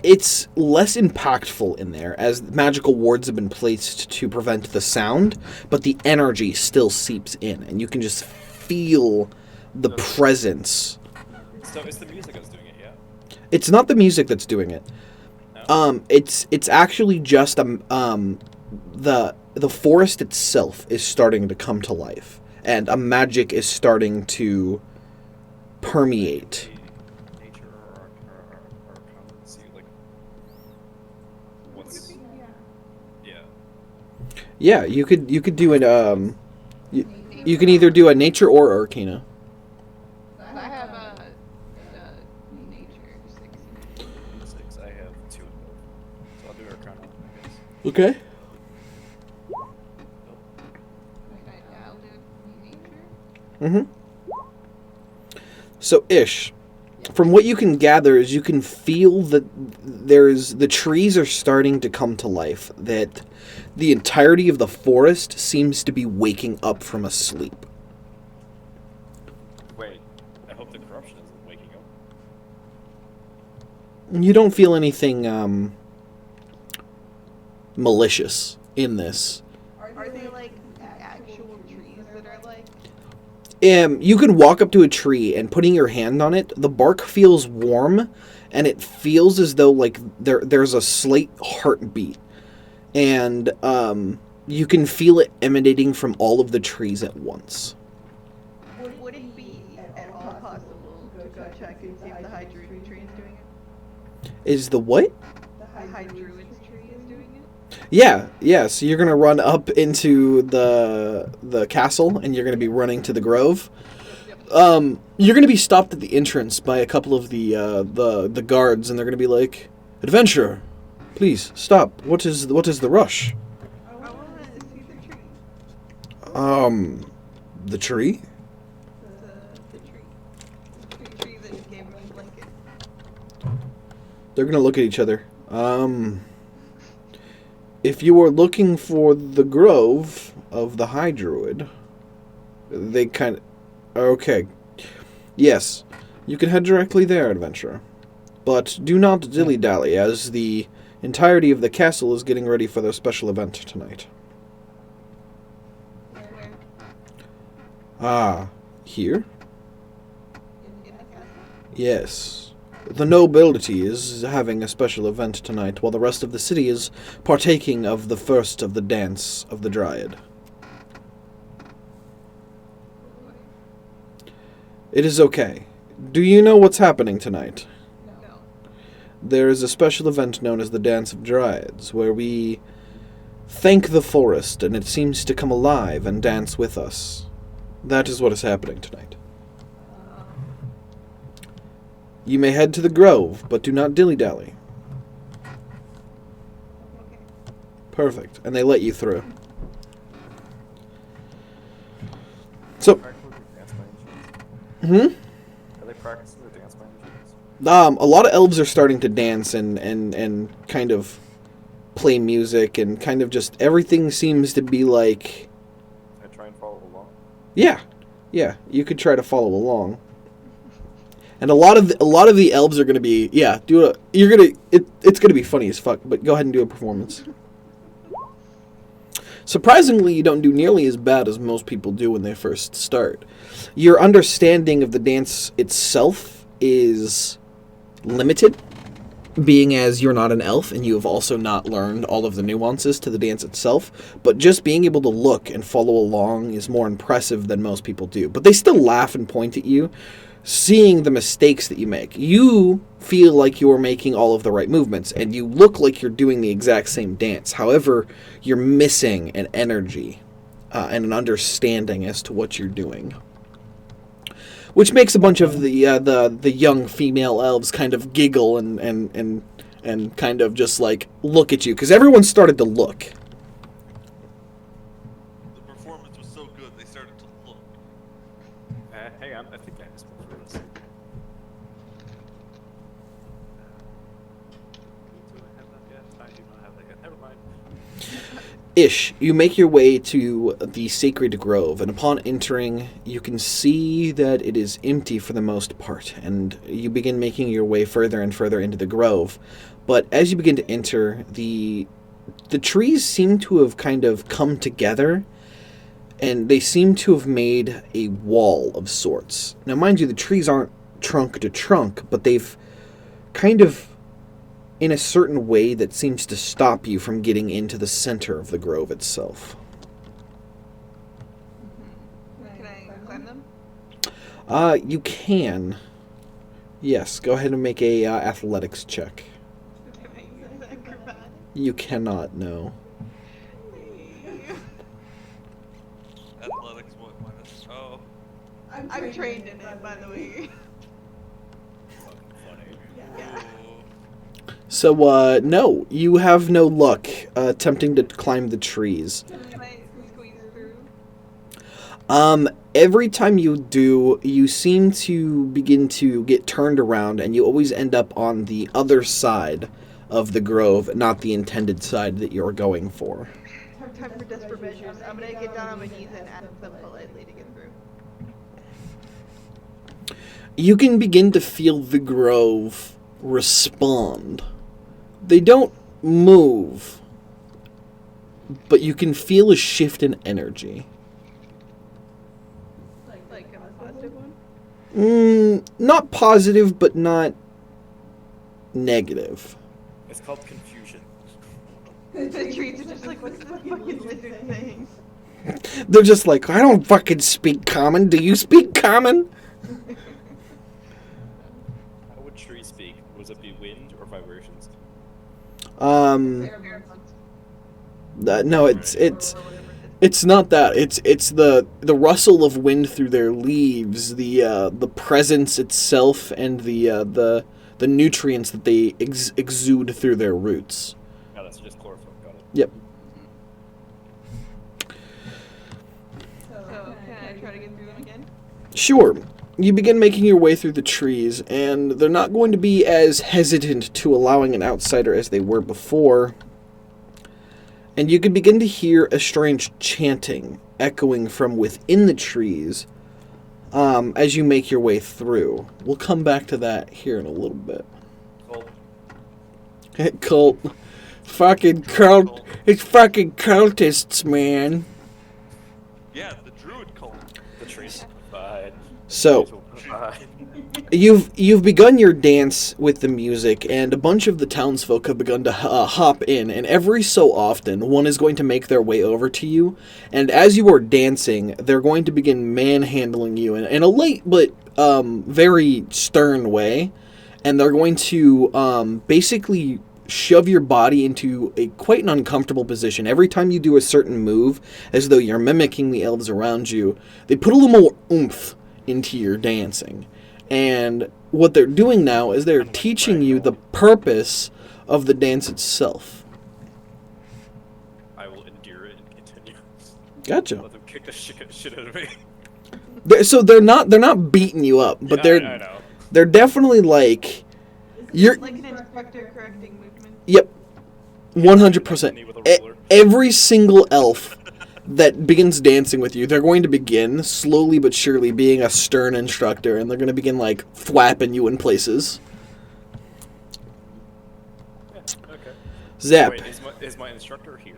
It's less impactful in there, as magical wards have been placed to prevent the sound, but the energy still seeps in, and you can just feel the presence. So it's the music that's doing it, yeah? It's not the music that's doing it. No? It's actually just the forest itself is starting to come to life, and a magic is starting to permeate. Nature or common, see, like, what's... Yeah. Yeah, you could do it. You can either do a nature or arcana. I have a nature 6. 6, I have 2 of both. So I'll do Arcana, I guess. Okay. I'll do nature. Mm-hmm. So, Ish, from what you can gather is you can feel that the trees are starting to come to life, that the entirety of the forest seems to be waking up from a sleep. Wait, I hope the corruption isn't waking up. You don't feel anything malicious in this. Are they like actual trees that are like? You can walk up to a tree and putting your hand on it, the bark feels warm, and it feels as though like there's a slight heartbeat, and you can feel it emanating from all of the trees at once. Would it be at all possible to go check and see if the High Druid tree is doing it? Is the what? The High Druid's tree is doing it? Yeah. So you're gonna run up into the castle, and you're gonna be running to the grove. You're gonna be stopped at the entrance by a couple of the guards, and they're gonna be like, "Adventurer, please stop. What is the rush?" I want to see the tree. The tree? The tree. The tree that gave me a blanket. They're gonna look at each other. If you are looking for the grove of the High Druid, they kind of... Okay. Yes, you can head directly there, adventurer. But do not dilly-dally, as the entirety of the castle is getting ready for their special event tonight. Where? Ah, here? In the castle? Yes. The nobility is having a special event tonight, while the rest of the city is partaking of the first of the dance of the Dryad. It is okay. Do you know what's happening tonight? No. There is a special event known as the Dance of Dryads, where we thank the forest, and it seems to come alive and dance with us. That is what is happening tonight. You may head to the grove, but do not dilly-dally. Okay. Perfect. And they let you through. So, Practicing the dance by any chance? Are they practicing the dance by any chance? a lot of elves are starting to dance and kind of play music, and kind of just everything seems to be like... I try and follow along. Yeah, you could try to follow along. And a lot of the elves are going to be, it's going to be funny as fuck, but go ahead and do a performance. Surprisingly, you don't do nearly as bad as most people do when they first start. Your understanding of the dance itself is limited, being as you're not an elf and you have also not learned all of the nuances to the dance itself, but just being able to look and follow along is more impressive than most people do. But they still laugh and point at you, seeing the mistakes that you make. You feel like you're making all of the right movements, and you look like you're doing the exact same dance. However, you're missing an energy and an understanding as to what you're doing. Which makes a bunch of the young female elves kind of giggle and kind of just like look at you, because everyone started to look. The performance was so good, they started to look. Hang on, I think I just went through this. Do I have that yet? I do not have that yet. Never mind. Ish, you make your way to the sacred grove, and upon entering, you can see that it is empty for the most part, and you begin making your way further and further into the grove. But as you begin to enter, the trees seem to have kind of come together, and they seem to have made a wall of sorts. Now, mind you, the trees aren't trunk to trunk, but they've kind of, in a certain way that seems to stop you from getting into the center of the grove itself. Can I climb them? You can. Yes, go ahead and make a athletics check. Can I use acrobatics? You cannot, no. Athletics, what, minus? Oh. I'm trained in it, by the way. Fucking funny. Yeah. So, no, you have no luck attempting to climb the trees. Can I squeeze through? Every time you do, you seem to begin to get turned around, and you always end up on the other side of the grove, not the intended side that you're going for. Time for desperate measures. I'm gonna get down on my knees and ask them politely to get through. You can begin to feel the grove respond. They don't move, but you can feel a shift in energy. Like a positive one? Not positive, but not negative. It's called confusion. The trees are just like, what's the fucking lizard saying? They're just like, I don't fucking speak common. Do you speak common? How would trees speak? Would it be wind or vibrations? No, it's not that. It's the rustle of wind through their leaves, the presence itself, and the nutrients that they exude through their roots. No, that's just chlorophyll. Got it. Yep. So, can I try to get through them again? Sure. You begin making your way through the trees, and they're not going to be as hesitant to allowing an outsider as they were before. And you can begin to hear a strange chanting echoing from within the trees as you make your way through. We'll come back to that here in a little bit. Cool. Cult. Fucking cult. It's fucking cultists, man. Yeah, the druid cult. The trees provide. So, Trees will provide. you've begun your dance with the music, and a bunch of the townsfolk have begun to hop in, and every so often, one is going to make their way over to you, and as you are dancing, they're going to begin manhandling you in a light but very stern way, and they're going to basically shove your body into quite an uncomfortable position. Every time you do a certain move, as though you're mimicking the elves around you, they put a little more oomph into your dancing. And what they're doing now is they're teaching you the purpose of the dance itself. I will endure it and continue. Gotcha. Let them kick the shit out of me. So they're not beating you up, but I know. they're definitely like you're. Like an instructor correcting movement. Yep, 100%. With a ruler. Every single elf that begins dancing with you, they're going to begin slowly but surely being a stern instructor, and they're going to begin like thwapping you in places. Yeah, okay. Zap. Wait, is my instructor here?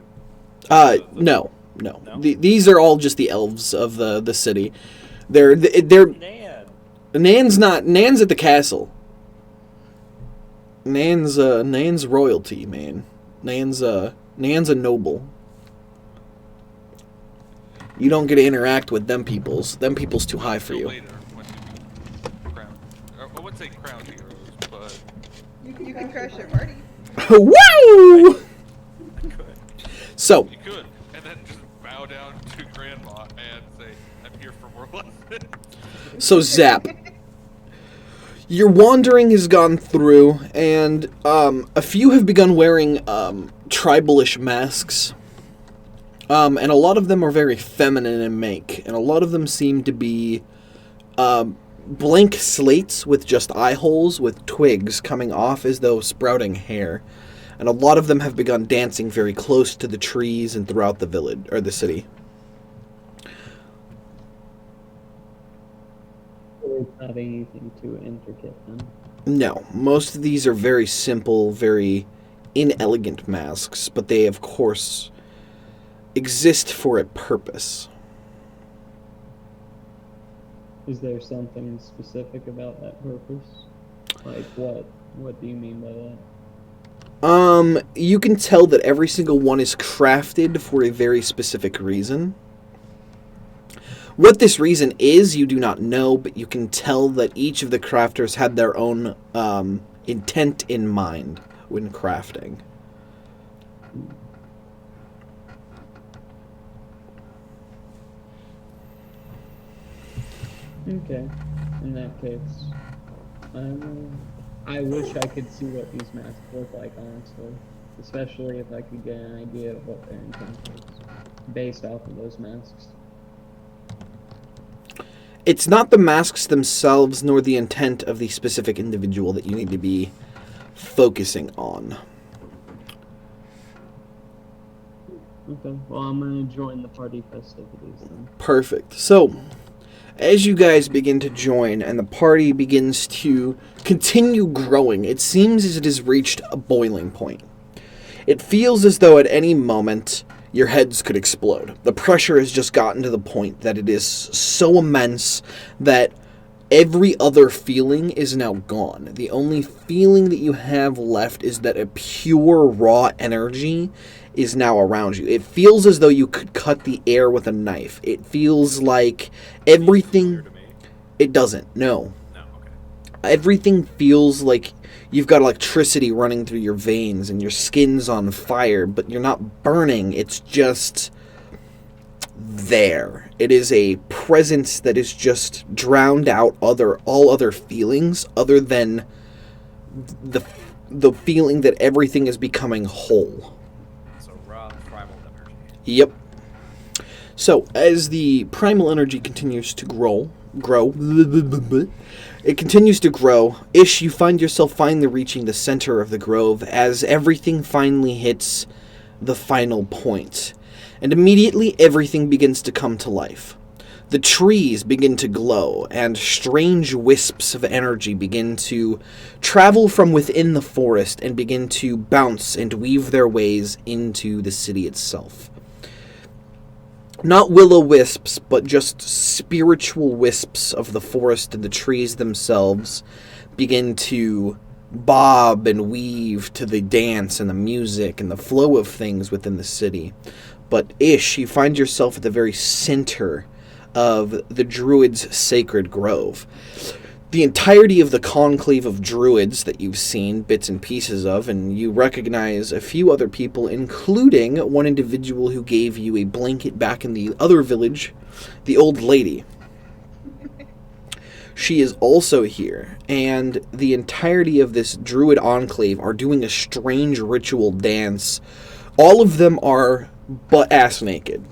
No. No? These are all just the elves of the city. They're Nan. Nan's at the castle. Nan's royalty, man. Nan's a noble. You don't get to interact with them peoples. Them people's too high for you. Later, when you crown, I wouldn't say crown heroes, but You can crash their party. Wow! So, you could, and then just bow down to Grandma and say, "I'm here for more lessons." so Zap. Your wandering has gone through, and a few have begun wearing tribalish masks. And a lot of them are very feminine in make, and a lot of them seem to be blank slates with just eye holes with twigs coming off as though sprouting hair. And a lot of them have begun dancing very close to the trees and throughout the village, or the city. It's not anything too intricate then. No, most of these are very simple, very inelegant masks, but they, of course, exist for a purpose. Is there something specific about that purpose? Like what? What do you mean by that? You can tell that every single one is crafted for a very specific reason. What this reason is, you do not know, but you can tell that each of the crafters had their own intent in mind when crafting. Okay. In that case, I wish I could see what these masks look like, honestly. Especially if I could get an idea of what their intent is, based off of those masks. It's not the masks themselves, nor the intent of the specific individual that you need to be focusing on. Okay, well, I'm gonna join the party festivities then. Perfect. So, as you guys begin to join and the party begins to continue growing, it seems as it has reached a boiling point. It feels as though at any moment your heads could explode. The pressure has just gotten to the point that it is so immense that every other feeling is now gone. The only feeling that you have left is that a pure raw energy is now around you. It feels as though you could cut the air with a knife. It feels like everything... It doesn't, no. No, okay. Everything feels like you've got electricity running through your veins and your skin's on fire, but you're not burning. It's just there. It is a presence that is just drowned out all other feelings other than the feeling that everything is becoming whole. So raw primal energy. Yep. So, as the primal energy continues to grow, it continues to grow. Ish, you find yourself finally reaching the center of the grove as everything finally hits the final point. And immediately everything begins to come to life. The trees begin to glow, and strange wisps of energy begin to travel from within the forest and begin to bounce and weave their ways into the city itself. Not will-o-wisps, but just spiritual wisps of the forest and the trees themselves begin to bob and weave to the dance and the music and the flow of things within the city. But Ish, you find yourself at the very center of the Druids' sacred grove. The entirety of the conclave of Druids that you've seen bits and pieces of, and you recognize a few other people, including one individual who gave you a blanket back in the other village, the old lady. She is also here, and the entirety of this Druid enclave are doing a strange ritual dance. All of them are butt-ass naked.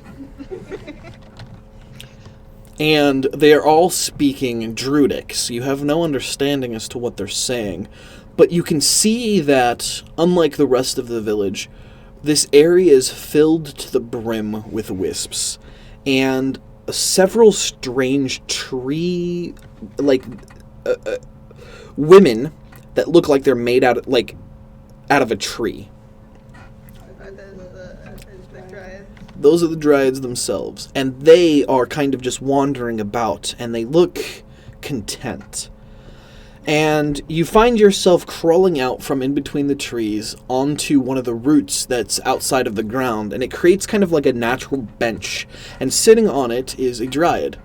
And they are all speaking Druidic, so you have no understanding as to what they're saying. But you can see that, unlike the rest of the village, this area is filled to the brim with wisps. And several strange women that look like they're made out of a tree. Are those the dryads? Those are the Dryads themselves, and they are kind of just wandering about, and they look content. And you find yourself crawling out from in between the trees onto one of the roots that's outside of the ground, and it creates kind of like a natural bench. And sitting on it is a dryad.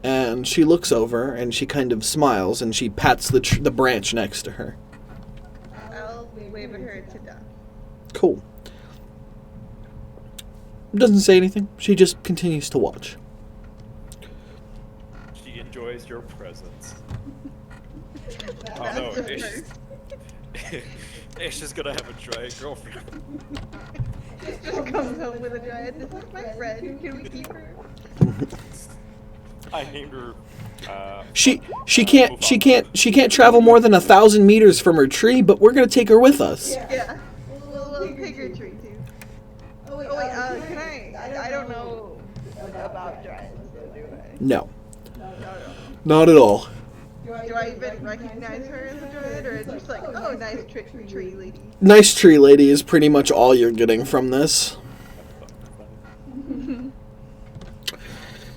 And she looks over, and she kind of smiles, and she pats the branch next to her. I'll wave at her to duck. Cool. Doesn't say anything. She just continues to watch. She enjoys your presence. Oh That's no, the Ish, first. Ish is gonna have a dryad girlfriend. Just comes home with a dryad. This is my friend. Can we keep her? I named her. She can't travel more than 1,000 meters from her tree, but we're gonna take her with us. Yeah. We'll take her tree too. Oh wait, can I don't know about dryads, do I? No, not at all. Do I even recognize her as a dryad, or is it just like, oh, nice tree lady? Nice tree lady is pretty much all you're getting from this.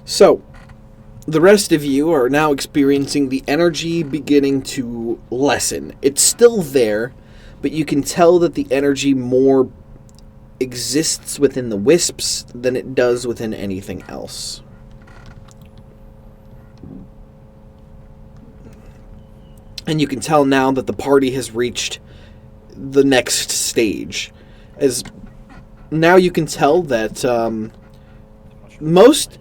So, the rest of you are now experiencing the energy beginning to lessen. It's still there, but you can tell that the energy more exists within the wisps than it does within anything else. And you can tell now that the party has reached the next stage. As now you can tell that most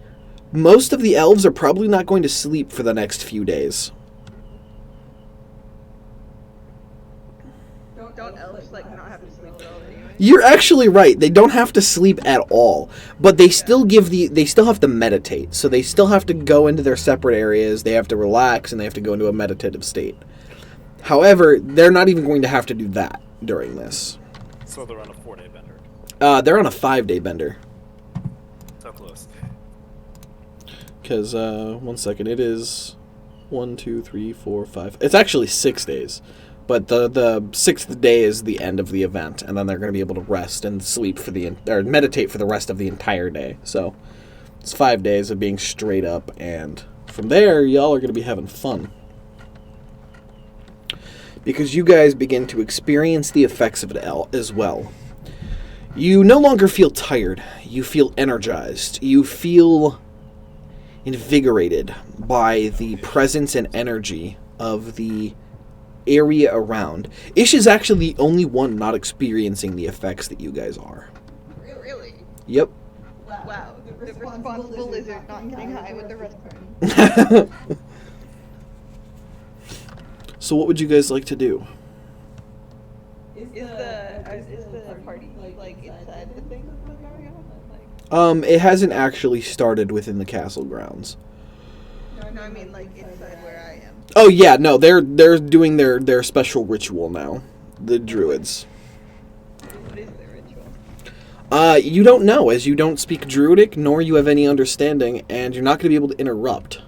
of the elves are probably not going to sleep for the next few days. Don't elves like not have to sleep at all anyway? You're actually right. They don't have to sleep at all, but they still have to meditate. So they still have to go into their separate areas. They have to relax and they have to go into a meditative state. However, they're not even going to have to do that during this. So they're on a 4-day bender. They're on a 5-day bender. So close. Because, 1 second, it is 1, 2, 3, 4, 5. It's actually 6 days. But the 6th day is the end of the event, and then they're going to be able to rest and sleep or meditate for the rest of the entire day. So, it's 5 days of being straight up, and from there, y'all are going to be having fun. Because you guys begin to experience the effects of it as well. You no longer feel tired. You feel energized. You feel invigorated by the presence and energy of the area around. Ish is actually the only one not experiencing the effects that you guys are. Really? Yep. Wow. The responsible lizard not getting high with the rest of them. So what would you guys like to do? Is the party like inside the thing that's going on? Like, It hasn't actually started within the castle grounds. no, I mean like inside where I am. Oh yeah, no, they're doing their special ritual now. The druids. What is the ritual? You don't know, as you don't speak druidic, nor you have any understanding, and you're not going to be able to interrupt.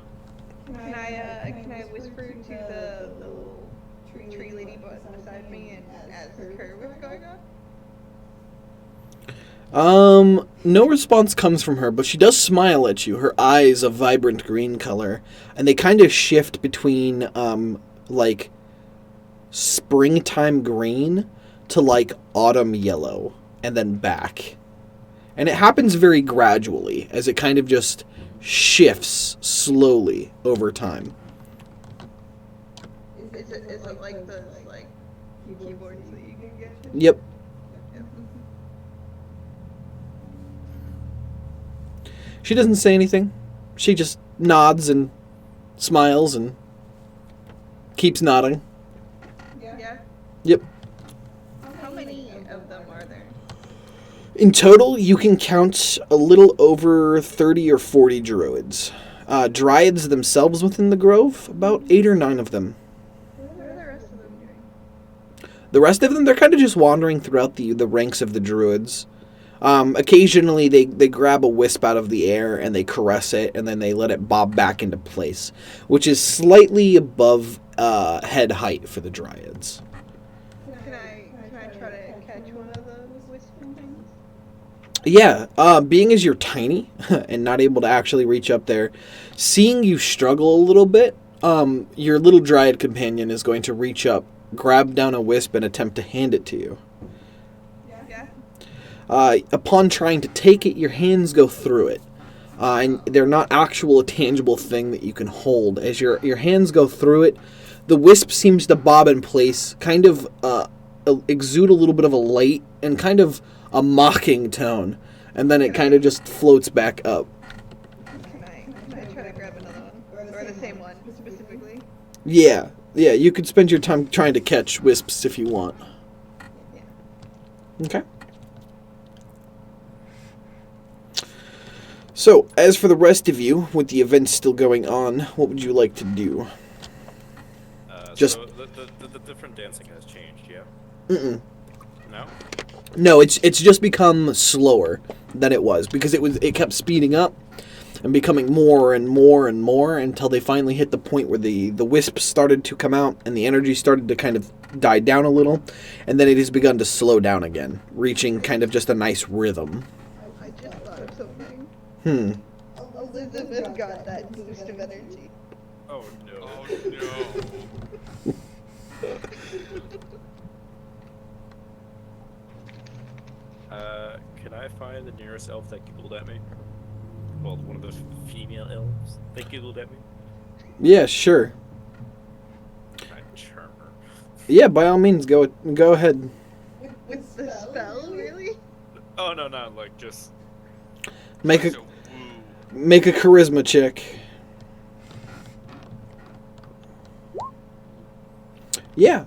Can I whisper to the little tree lady beside me and ask her what's going on? No response comes from her, but she does smile at you, her eyes a vibrant green color, and they kind of shift between, like, springtime green to, like, autumn yellow, and then back. And it happens very gradually, as it kind of just shifts slowly over time. Is it like those like keyboards that you can get? Yep. She doesn't say anything. She just nods and smiles and keeps nodding. Yeah. Yep. How many of them are there? In total, you can count a little over 30 or 40 druids. Dryads themselves within the grove, about 8 or 9 of them. What are the rest of them doing? The rest of them, they're kind of just wandering throughout the ranks of the druids. Occasionally, they grab a wisp out of the air and they caress it, and then they let it bob back into place, which is slightly above head height for the dryads. Can I try to catch one of those whispering things? Yeah, being as you're tiny and not able to actually reach up there, seeing you struggle a little bit, Your little dryad companion is going to reach up, grab down a wisp, and attempt to hand it to you. Yeah. Upon trying to take it, your hands go through it. And they're not actual tangible thing that you can hold. As your hands go through it, the wisp seems to bob in place, kind of exude a little bit of a light and kind of a mocking tone, and then it kind of just floats back up. Can I try to grab another one? Or the same one, specifically? Yeah, you could spend your time trying to catch wisps if you want. Yeah. Okay. So, as for the rest of you, with the events still going on, what would you like to do? Just- So the different dancing has changed, yeah? Mm-mm. No? No, it's just become slower than it was, because it kept speeding up and becoming more and more and more until they finally hit the point where the wisps started to come out and the energy started to kind of die down a little, and then it has begun to slow down again, reaching kind of just a nice rhythm. I just thought of something. Elizabeth got that boost of energy. Oh no. Oh no. Can I find the nearest elf that giggled at me? Well, one of those female elves that giggled at me? Yeah, sure. I charm her. Yeah, by all means, go ahead. With the spell, really? Oh no, not like just. Make So, a woo. make a charisma check. Yeah.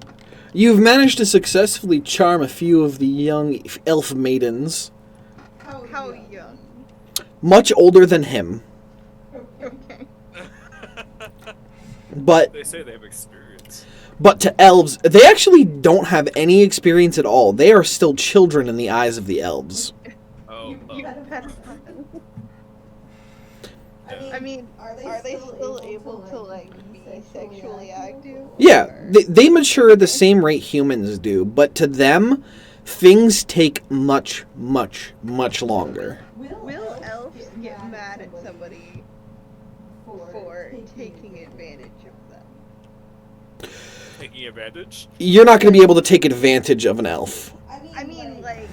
You've managed to successfully charm a few of the young elf maidens, How young? much older than him, Okay. but They say they have experience. to elves, they actually don't have any experience at all. They are still children in the eyes of the elves. Oh, You oh. that's fun. I mean, are they still able to, like, be sexually active? Yeah, Or- they mature at the same rate humans do, but to them, things take much, much, much longer. Will elves get mad at somebody for taking advantage of them? Taking advantage? You're not going to be able to take advantage of an elf. I mean, like,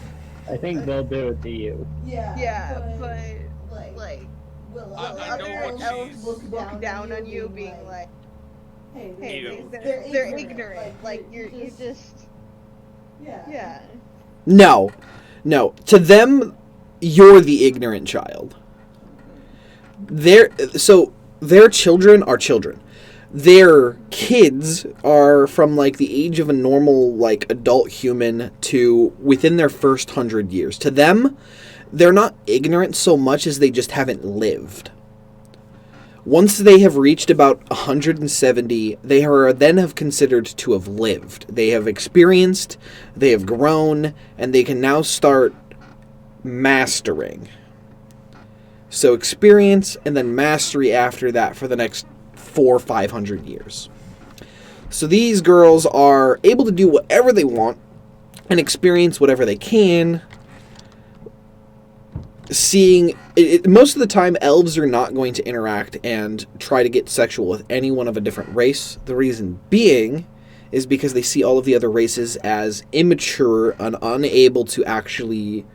I think they'll do it to you. yeah, but, like, will I know other what elves she's- look down on you being like, hey, Ew. they're ignorant. Like, you just, yeah. No. To them, you're the ignorant child. Their children are children. Their kids are from, like, the age of a normal, like, adult human to within their first 100 years. To them, they're not ignorant so much as they just haven't lived. Once they have reached about 170, they are then have considered to have lived. They have experienced, they have grown, and they can now start mastering. So experience and then mastery after that for the next 400 or 500 years. So these girls are able to do whatever they want and experience whatever they can. Most of the time, elves are not going to interact and try to get sexual with anyone of a different race. The reason being is because they see all of the other races as immature and unable to actually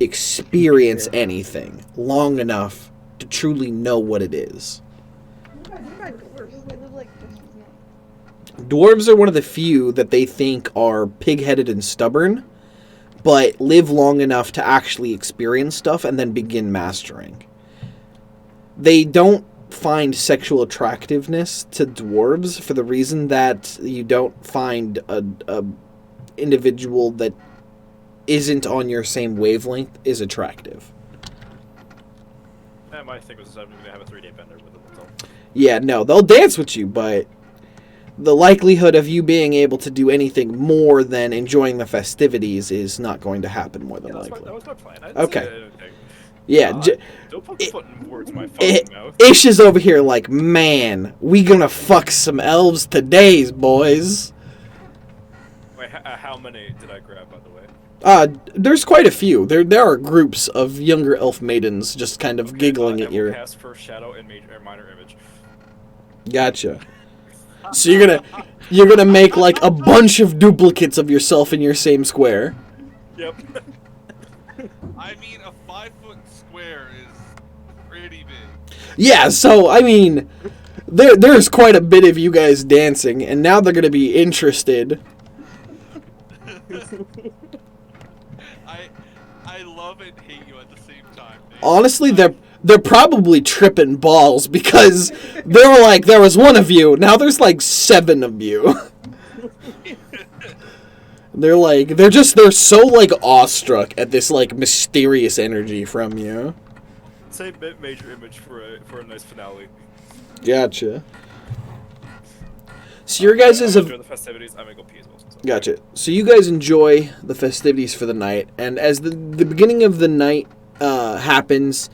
experience anything long enough to truly know what it is. What about dwarves? They live like this. Dwarves are one of the few that they think are pig-headed and stubborn, but live long enough to actually experience stuff and then begin mastering. They don't find sexual attractiveness to dwarves for the reason that you don't find a individual that isn't on your same wavelength is attractive. My thing was I'm going to have a 3-day bender with them. That's all. Yeah, no, they'll dance with you, but the likelihood of you being able to do anything more than enjoying the festivities is not going to happen more than Yeah, likely. that was my plan. I didn't Okay. say anything. Yeah, Don't put words in my fucking mouth. Ish is over here like, man, we gonna fuck some elves today, boys. Wait, how many did I grab, by the way? There's quite a few. There are groups of younger elf maidens just kind of giggling at I will your... cast First Shadow and Minor Image. Gotcha. So you're gonna make like a bunch of duplicates of yourself in your same square. Yep. I mean, a 5-foot square is pretty big. Yeah, so I mean, there's quite a bit of you guys dancing, and now they're gonna be interested. I love and hate you at the same time. Dave. Honestly, they're probably tripping balls because they were like, there was one of you, now there's like 7 of you. They're so like awestruck at this like mysterious energy from you. Same major image for a nice finale. Gotcha. So your guys is during the festivities, I'm gonna go pee as well. So. Gotcha. So you guys enjoy the festivities for the night, and as the beginning of the night happens,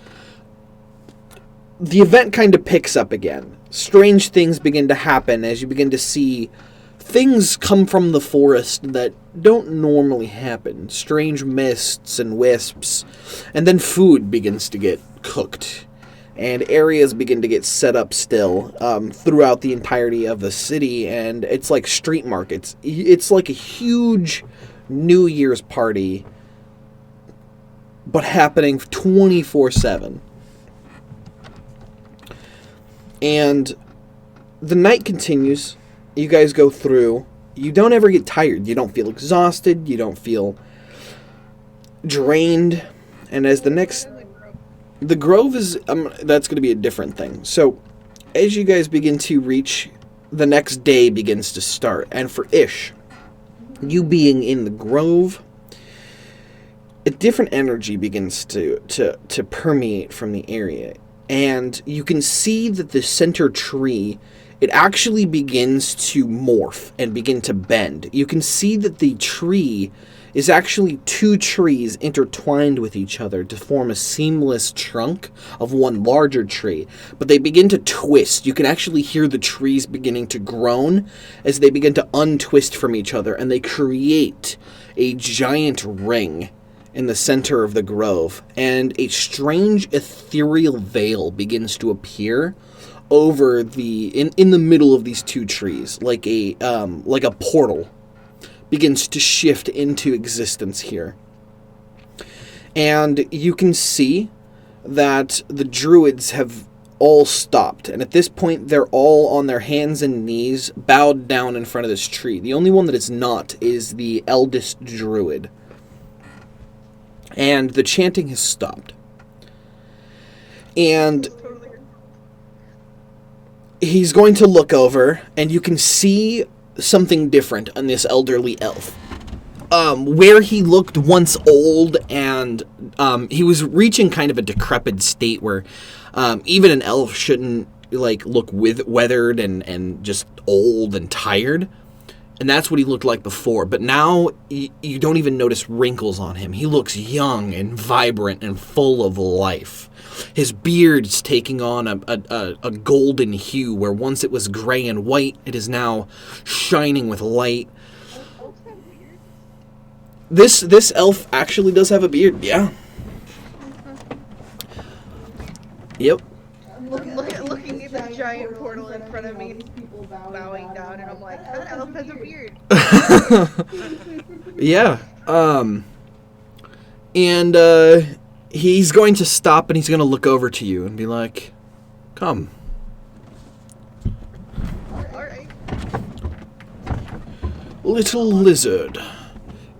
the event kind of picks up again. Strange things begin to happen as you begin to see things come from the forest that don't normally happen. Strange mists and wisps, and then food begins to get cooked. And areas begin to get set up still throughout the entirety of the city, and it's like street markets. It's like a huge New Year's party, but happening 24/7. And the night continues. You guys go through. You don't ever get tired. You don't feel exhausted. You don't feel drained. And as the Grove is, that's going to be a different thing. So, as you guys begin to reach, the next day begins to start. And for Ish, you being in the Grove, a different energy begins to permeate from the area. And you can see that the center tree, it actually begins to morph and begin to bend. You can see that the tree is actually 2 trees intertwined with each other to form a seamless trunk of one larger tree. But they begin to twist. You can actually hear the trees beginning to groan as they begin to untwist from each other, and they create a giant ring in the center of the grove. And a strange ethereal veil begins to appear over in the middle of these 2 trees, like a portal begins to shift into existence here. And you can see that the druids have all stopped, and at this point they're all on their hands and knees, bowed down in front of this tree. The only one that is not is the eldest druid. And the chanting has stopped. And he's going to look over, and you can see something different on this elderly elf. Where he looked once old, and he was reaching kind of a decrepit state where even an elf shouldn't look weathered and just old and tired. And that's what he looked like before. But now you don't even notice wrinkles on him. He looks young and vibrant and full of life. His beard's taking on a golden hue, where once it was gray and white, it is now shining with light. This elf actually does have a beard, yeah. Yep. Looking at the giant portal in front of me, people bowing down, and I'm like, that elf has a beard. Yeah. And he's going to stop, and he's going to look over to you and be like, "Come." Alright. Little lizard.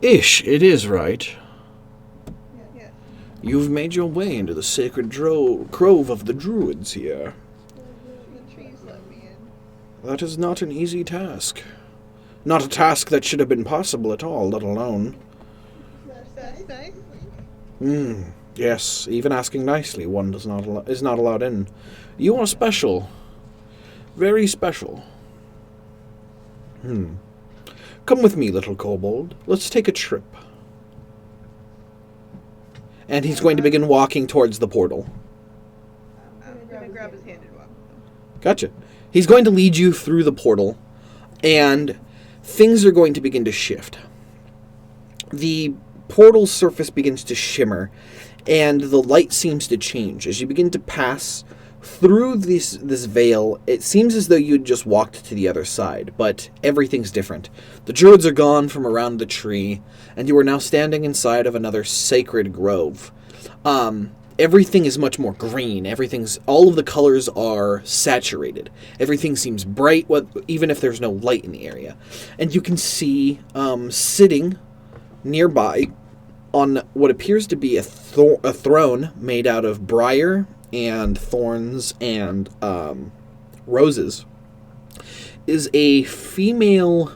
Ish, it is right. Yeah. You've made your way into the sacred grove of the druids here. The trees let me in. That is not an easy task. Not a task that should have been possible at all, let alone. That's nice. Yes, even asking nicely, one is not allowed in. You are special. Very special. Come with me, little kobold. Let's take a trip. And he's going to begin walking towards the portal. I'm gonna grab his hand and walk. Gotcha. He's going to lead you through the portal, and things are going to begin to shift. The portal surface begins to shimmer, and the light seems to change as you begin to pass Through this veil, it seems as though you'd just walked to the other side, but everything's different. The druids are gone from around the tree, and you are now standing inside of another sacred grove. Everything is much more green. All of the colors are saturated. Everything seems bright, even if there's no light in the area. And you can see sitting nearby on what appears to be a throne made out of briar and thorns and roses is a female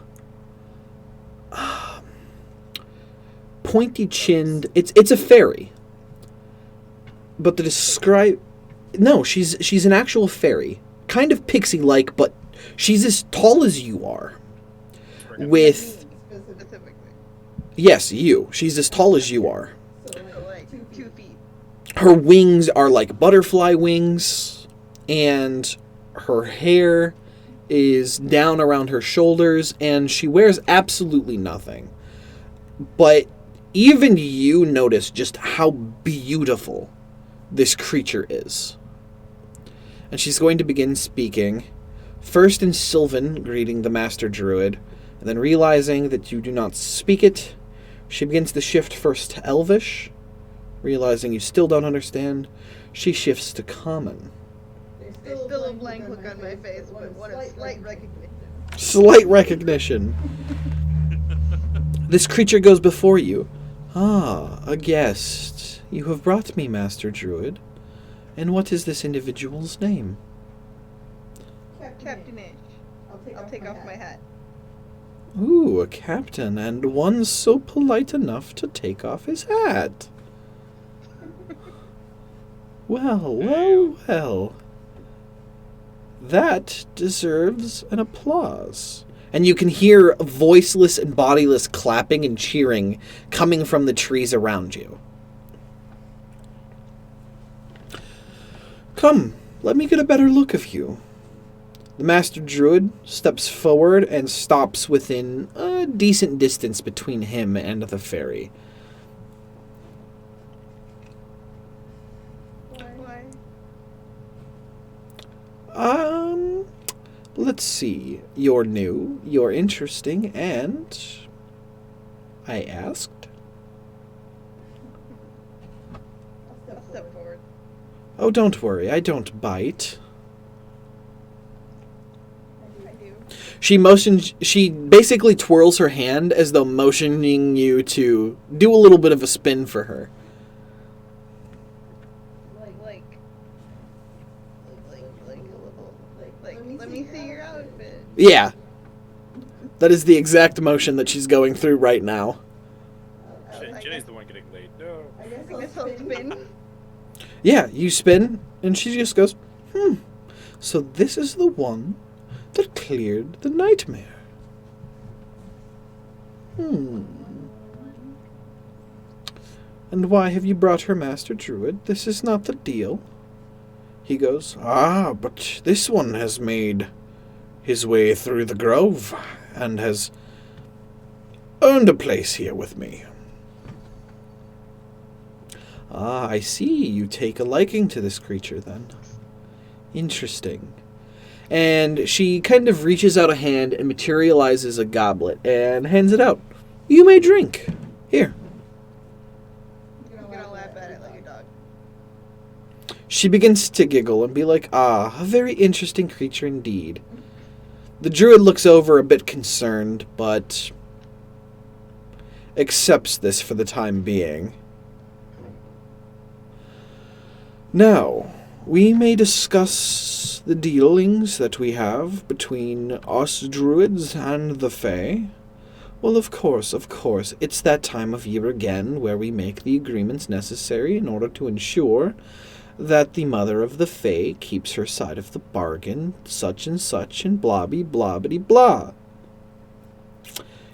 pointy-chinned. It's a fairy. But she's an actual fairy. Kind of pixie-like, but she's as tall as you are. With... Specifically. Yes, you. She's as tall as you are. So like 2 feet. Her wings are like butterfly wings, and her hair is down around her shoulders, and she wears absolutely nothing. But even you notice just how beautiful this creature is. And she's going to begin speaking, first in Sylvan, greeting the Master Druid, and then realizing that you do not speak it, she begins to shift first to Elvish. Realizing you still don't understand, she shifts to Common. There's still a blank look on my face, but what a slight recognition. Slight recognition. This creature goes before you. Ah, a guest. You have brought me, Master Druid. And what is this individual's name? Captain H. I'll take off my hat. Ooh, a captain, and one so polite enough to take off his hat. Well. That deserves an applause. And you can hear voiceless and bodiless clapping and cheering coming from the trees around you. Come, let me get a better look of you. The Master Druid steps forward and stops within a decent distance between him and the fairy. Why? Let's see. You're new, you're interesting, and... I asked? I'll step forward. Oh, don't worry, I don't bite. I do. She basically twirls her hand as though motioning you to do a little bit of a spin for her. Let me see your outfit. Yeah. That is the exact motion that she's going through right now. Jenny's the one getting laid. No. I guess I'll spin. Yeah, you spin, and she just goes, So this is the one that cleared the nightmare. And why have you brought her, Master Druid? This is not the deal. He goes, but this one has made his way through the grove and has earned a place here with me. I see. You take a liking to this creature, then. Interesting. And she kind of reaches out a hand and materializes a goblet and hands it out. You may drink. Here. You're gonna laugh at it like a dog. She begins to giggle and be like, a very interesting creature indeed. The druid looks over a bit concerned, but accepts this for the time being. Now, we may discuss the dealings that we have between us druids and the Fae. Well, of course, it's that time of year again where we make the agreements necessary in order to ensure that the mother of the Fae keeps her side of the bargain, such and blobby blobbity blah.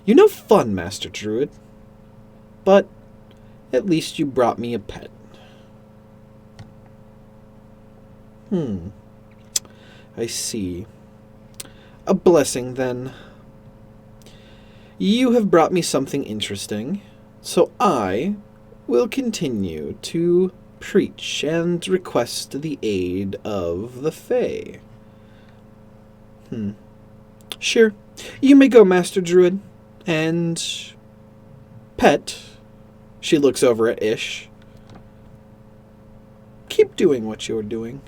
You're no fun, Master Druid. But at least you brought me a pet. I see. A blessing, then. You have brought me something interesting, so I will continue to preach and request the aid of the Fae. Sure. You may go, Master Druid. And... Pet. She looks over at Ish. Keep doing what you're doing.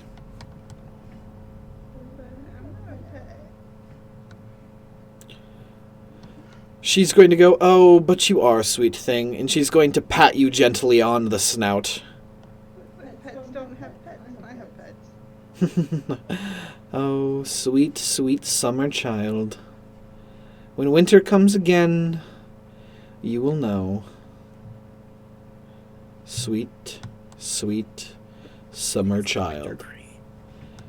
She's going to go, oh, but you are a sweet thing, and she's going to pat you gently on the snout. Pets don't have pets, and I have pets. Oh, sweet, sweet summer child. When winter comes again, you will know. Sweet, sweet summer child.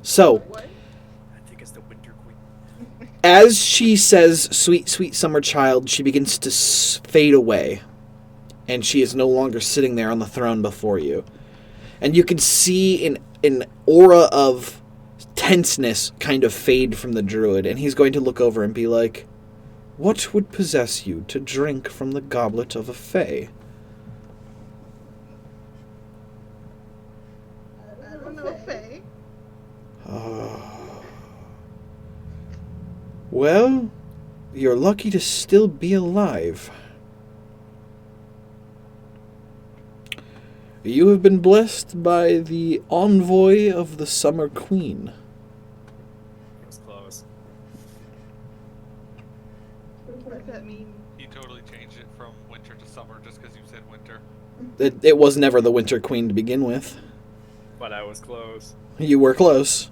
So, What? I think it's the Winter Queen. as she says, sweet, sweet summer child, she begins to fade away. And she is no longer sitting there on the throne before you. And you can see an aura of tenseness kind of fade from the druid. And he's going to look over and be like, what would possess you to drink from the goblet of a fae? I don't know, Faye. Well, you're lucky to still be alive. You have been blessed by the envoy of the Summer Queen. It was close. What does that mean? He totally changed it from winter to summer just because you said winter. It was never the Winter Queen to begin with. But I was close. You were close.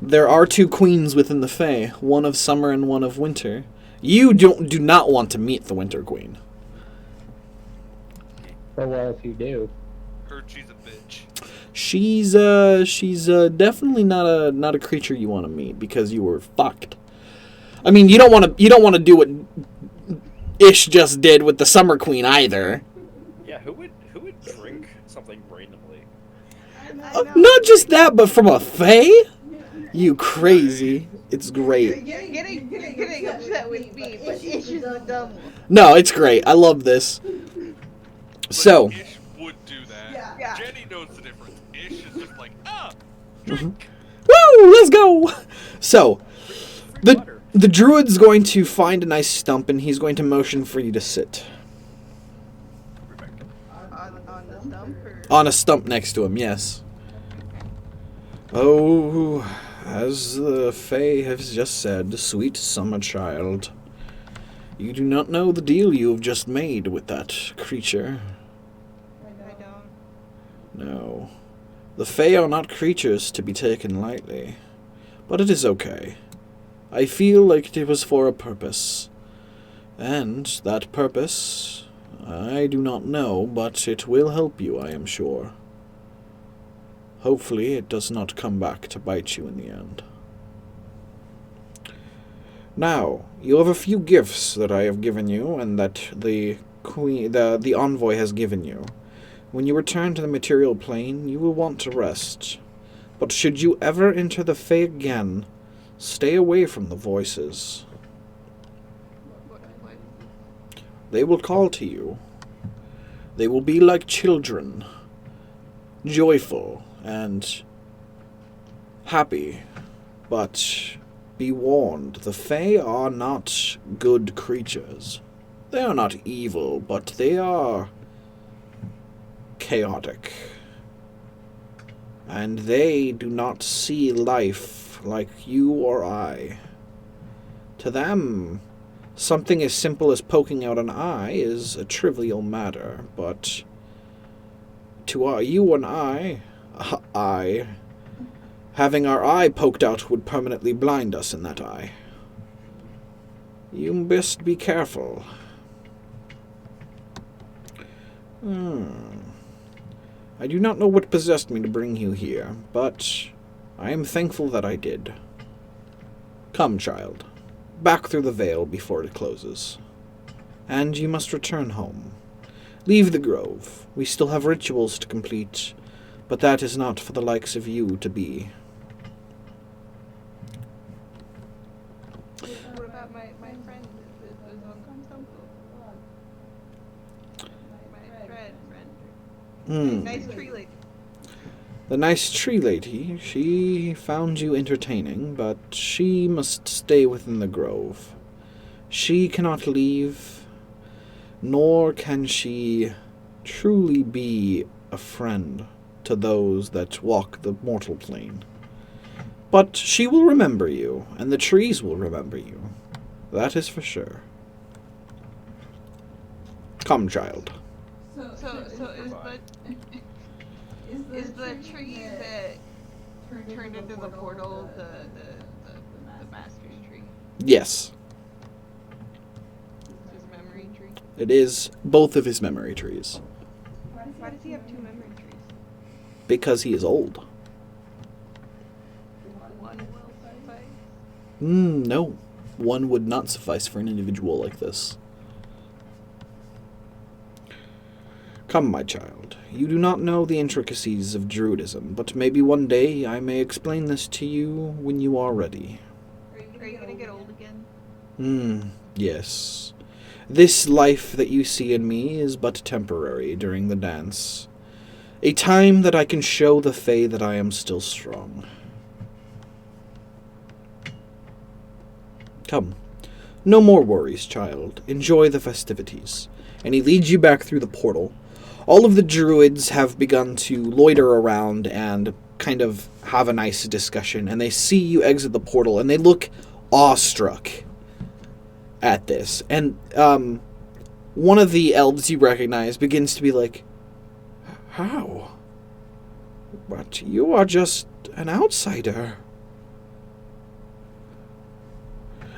There are two queens within the Fae, one of summer and one of winter. You do not want to meet the Winter Queen. Oh, well, if you do. Heard she's a bitch. She's definitely not a creature you want to meet because you were fucked. I mean, you don't want to do what Ish just did with the Summer Queen either. Yeah, who would drink something randomly? I know. Not just that, but from a Fae? You crazy. It's great. You're getting upset with me, but Ish is the dumb one. No, it's great. I love this. But So, Ish would do that. Yeah. Jenny knows the difference. Ish is just like, woo, let's go. So, Free water. the druid's going to find a nice stump and he's going to motion for you to sit. Rebecca. On the stump, or? On a stump next to him, yes. Oh, as the Fae has just said, sweet summer child, you do not know the deal you have just made with that creature. I don't. No. The Fae are not creatures to be taken lightly. But it is okay. I feel like it was for a purpose. And that purpose, I do not know, but it will help you, I am sure. Hopefully it does not come back to bite you in the end. Now, you have a few gifts that I have given you, and that the envoy has given you. When you return to the material plane, you will want to rest. But should you ever enter the Fae again, stay away from the voices. What? They will call to you. They will be like children, joyful and happy. But be warned, the Fae are not good creatures. They are not evil, but they are chaotic. And they do not see life like you or I. To them, something as simple as poking out an eye is a trivial matter, but to you and I, having our eye poked out would permanently blind us in that eye. You best be careful. I do not know what possessed me to bring you here, but I am thankful that I did. Come, child. Back through the veil before it closes. And you must return home. Leave the grove. We still have rituals to complete, but that is not for the likes of you to be. What about my friend? Is uncomfortable. My friend. Hmm. Nice tree lady. The nice tree lady, she found you entertaining, but she must stay within the grove. She cannot leave, nor can she truly be a friend to those that walk the mortal plane. But she will remember you, and the trees will remember you. That is for sure. Come, child. So is the tree that turned into the portal the master's tree? Yes, His memory tree? it is both of his memory trees. Why does he have two memory trees? Because he is old. One will suffice. No. One would not suffice for an individual like this. Come, my child. You do not know the intricacies of Druidism, but maybe one day I may explain this to you when you are ready. Are you gonna get old again? Yes. This life that you see in me is but temporary during the dance. A time that I can show the Fae that I am still strong. Come. No more worries, child. Enjoy the festivities. And he leads you back through the portal. All of the druids have begun to loiter around and kind of have a nice discussion, and they see you exit the portal, and they look awestruck at this. And one of the elves you recognize begins to be like, how? But you are just an outsider.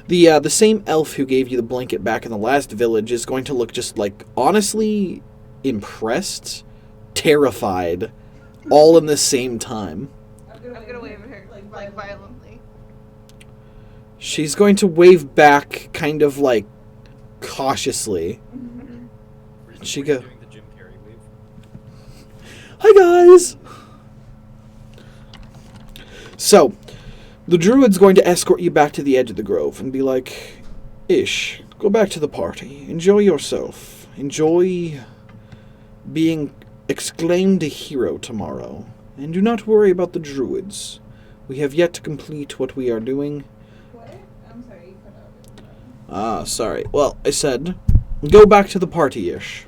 The same elf who gave you the blanket back in the last village is going to look just like, honestly, impressed, terrified, all in the same time. I'm gonna wave at her, like violently. She's going to wave back, kind of like, cautiously. She Were you go, doing the Jim Carrey wave? hi guys! So, the druid's going to escort you back to the edge of the grove and be like, Ish, go back to the party. Enjoy yourself. Enjoy being exclaimed a hero tomorrow. And do not worry about the druids. We have yet to complete what we are doing. What? I'm sorry, you cut out. Ah, sorry. Well, I said, go back to the party, Ish.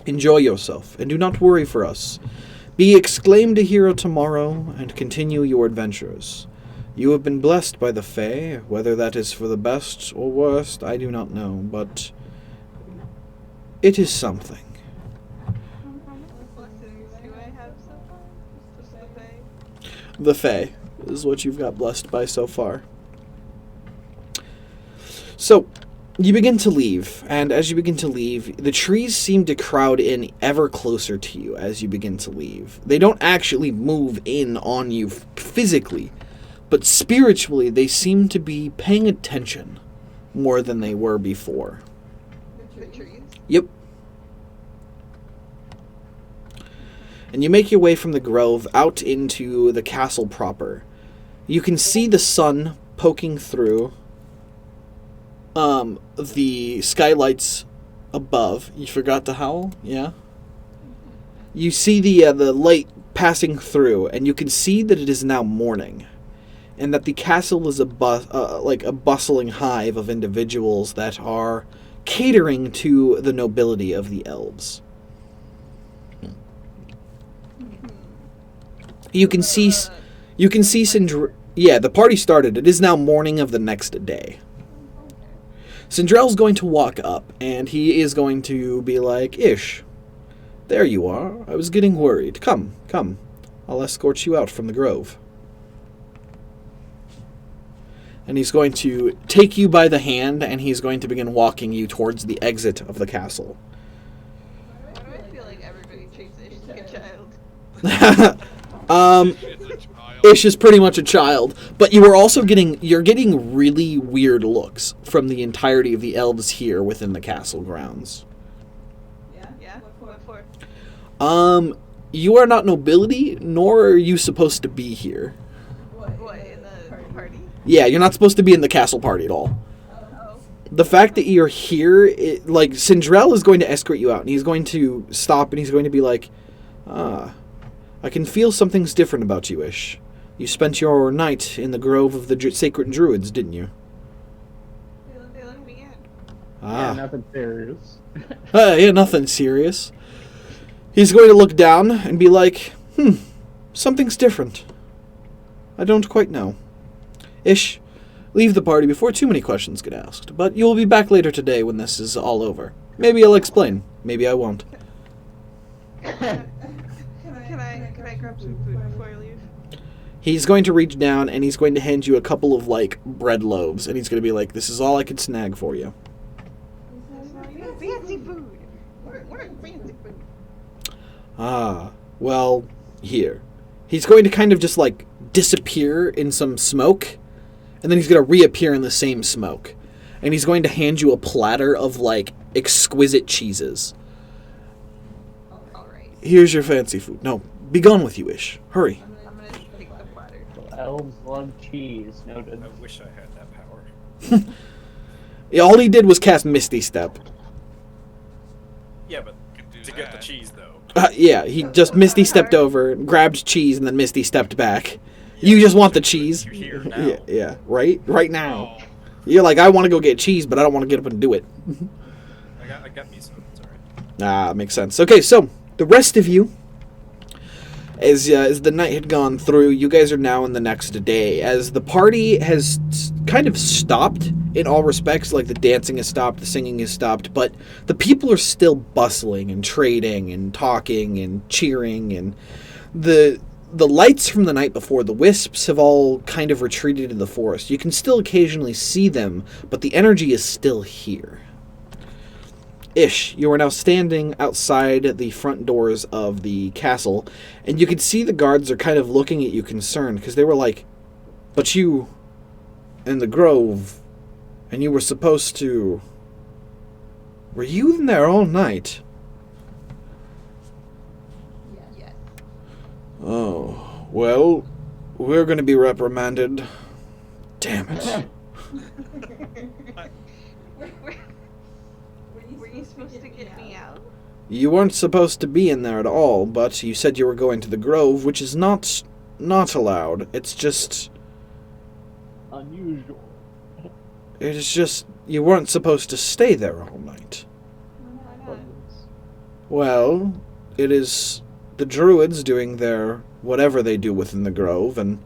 Enjoy yourself, and do not worry for us. Be exclaimed a hero tomorrow, and continue your adventures. You have been blessed by the Fae, whether that is for the best or worst, I do not know, but it is something. What blessings do I have so far? Just the Fae. The Fae is what you've got blessed by so far. So, you begin to leave, and as you begin to leave, the trees seem to crowd in ever closer to you as you begin to leave. They don't actually move in on you physically, but spiritually they seem to be paying attention more than they were before. The trees. Yep. And you make your way from the grove out into the castle proper. You can see the sun poking through the skylights above. You forgot to howl? Yeah? You see the light passing through, and you can see that it is now morning, and that the castle is like a bustling hive of individuals that are catering to the nobility of the elves. You can see yeah, the party started. It is now morning of the next day. Sindrell's going to walk up, and he is going to be like, Ish, there you are. I was getting worried. Come. I'll escort you out from the grove. And he's going to take you by the hand, and he's going to begin walking you towards the exit of the castle. Why do I feel like everybody treats Ish like a child? Ish is pretty much a child, but you're getting really weird looks from the entirety of the elves here within the castle grounds. Yeah? What for? You are not nobility, nor are you supposed to be here. What, in the party? Yeah, you're not supposed to be in the castle party at all. Oh. The fact that you're here, Sindrell is going to escort you out, and he's going to stop, and he's going to be like, I can feel something's different about you, Ish. You spent your night in the grove of the sacred druids, didn't you? They let me in. Yeah, Ah. nothing serious. Yeah, nothing serious. He's going to look down and be like, something's different. I don't quite know. Ish, leave the party before too many questions get asked, but you'll be back later today when this is all over. Maybe I'll explain. Maybe I won't. Can I grab some food before I leave? He's going to reach down and he's going to hand you a couple of, bread loaves, and he's going to be like, this is all I can snag for you. Fancy food. What are fancy food? Ah, well, here. He's going to kind of just, disappear in some smoke, and then he's going to reappear in the same smoke. And he's going to hand you a platter of, exquisite cheeses. Alright. Here's your fancy food. No, be gone with you, Ish. Hurry. I'm gonna take the platter. Elves love cheese. Noted. I wish I had that power. Yeah, all he did was cast Misty Step. Yeah, but Can do to get the that. cheese though. Yeah, he just Misty stepped over, grabbed cheese, and then Misty stepped back. You just want the cheese. You're here now. Yeah, right? Right now. Oh, You're like, I want to go get cheese, but I don't want to get up and do it. I got me some. It's alright. Ah, makes sense. Okay, so the rest of you, as the night had gone through, you guys are now in the next day. As the party has kind of stopped in all respects, the dancing has stopped, the singing has stopped, but the people are still bustling and trading and talking and cheering, and the lights from the night before, the wisps, have all kind of retreated in the forest. You can still occasionally see them, but the energy is still here. Ish, you are now standing outside the front doors of the castle, and you can see the guards are kind of looking at you concerned, because they were like, but you, in the grove, and you were supposed to... Were you in there all night? Yes. Oh, well, we're going to be reprimanded. Damn it. Were you supposed to get me out? You weren't supposed to be in there at all, but you said you were going to the grove, which is not allowed. It's just... Unusual. It is just... You weren't supposed to stay there all night. Why not? Well, it is the druids doing their whatever they do within the grove, and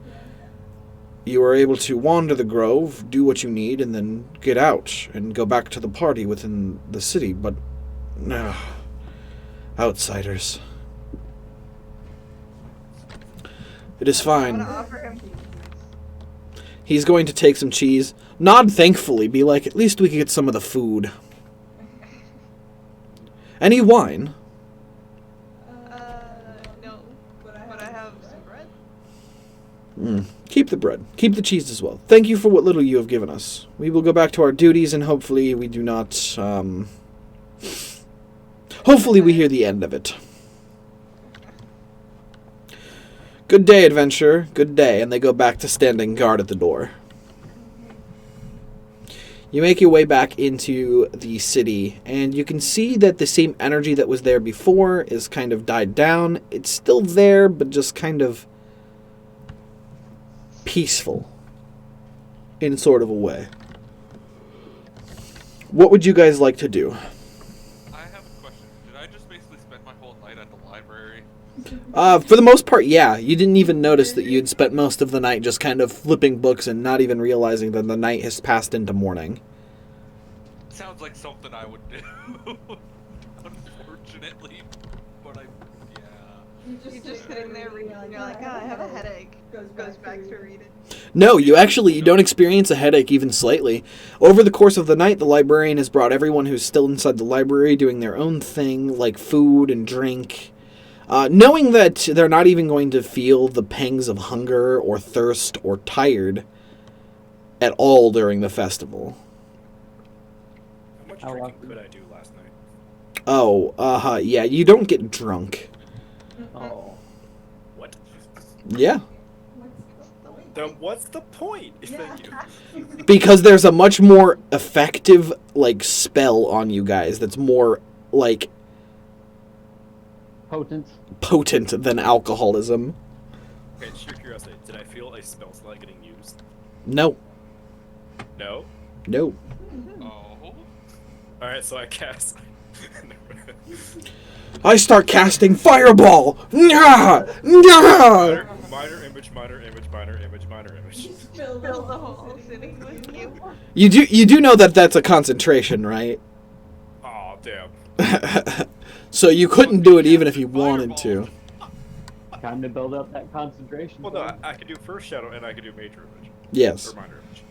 you are able to wander the grove, do what you need, and then get out and go back to the party within the city, but... outsiders. It is I fine. wanna offer him. He's going to take some cheese, nod thankfully, be like, at least we could get some of the food. Any wine? No. But I have some bread. Keep the bread. Keep the cheese as well. Thank you for what little you have given us. We will go back to our duties, and hopefully we do not, hopefully we hear the end of it. Good day, adventurer. Good day. And they go back to standing guard at the door. You make your way back into the city, and you can see that the same energy that was there before is kind of died down. It's still there, but just kind of peaceful in sort of a way. What would you guys like to do? I have a question. Did I just basically spend my whole night at the library? For the most part, yeah. You didn't even notice that you'd spent most of the night just kind of flipping books and not even realizing that the night has passed into morning. Sounds like something I would do. Unfortunately, but yeah. You're just sitting there reading, and you're like, I have a headache. Goes back to reading. No, you don't experience a headache even slightly. Over the course of the night, the librarian has brought everyone who's still inside the library doing their own thing, like food and drink. Knowing that they're not even going to feel the pangs of hunger or thirst or tired at all during the festival. How much I drinking like could I do last night? Oh, yeah, you don't get drunk. Oh. What? Yeah. Then what's the point? Thank you. Because there's a much more effective, spell on you guys that's more, Potent. than alcoholism. Okay, sheer curiosity. Did I feel a spell slot getting used? No. No? No. Oh. Alright, so I cast. I start casting Fireball! Nyah! Nyah! Minor image, minor image, minor image, minor image. Fill Fill the whole city with you. You do know that that's a concentration, right? Aw, damn. So you couldn't do it even if you wanted to. Time to build up that concentration. Well, no, I could do first shadow and I could do major image. Yes. Or minor image.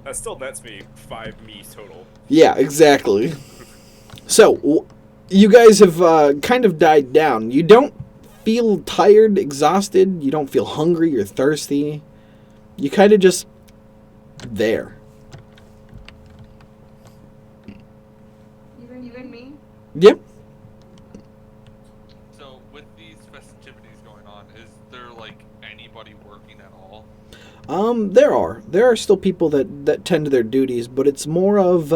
That still nets me 5 Mies total. Yeah, exactly. So, you guys have kind of died down. You don't feel tired, exhausted. You don't feel hungry or thirsty. You kind of just there. Even me? Yep. So with these festivities going on, is there like anybody working at all? There are still people that tend to their duties, but it's more of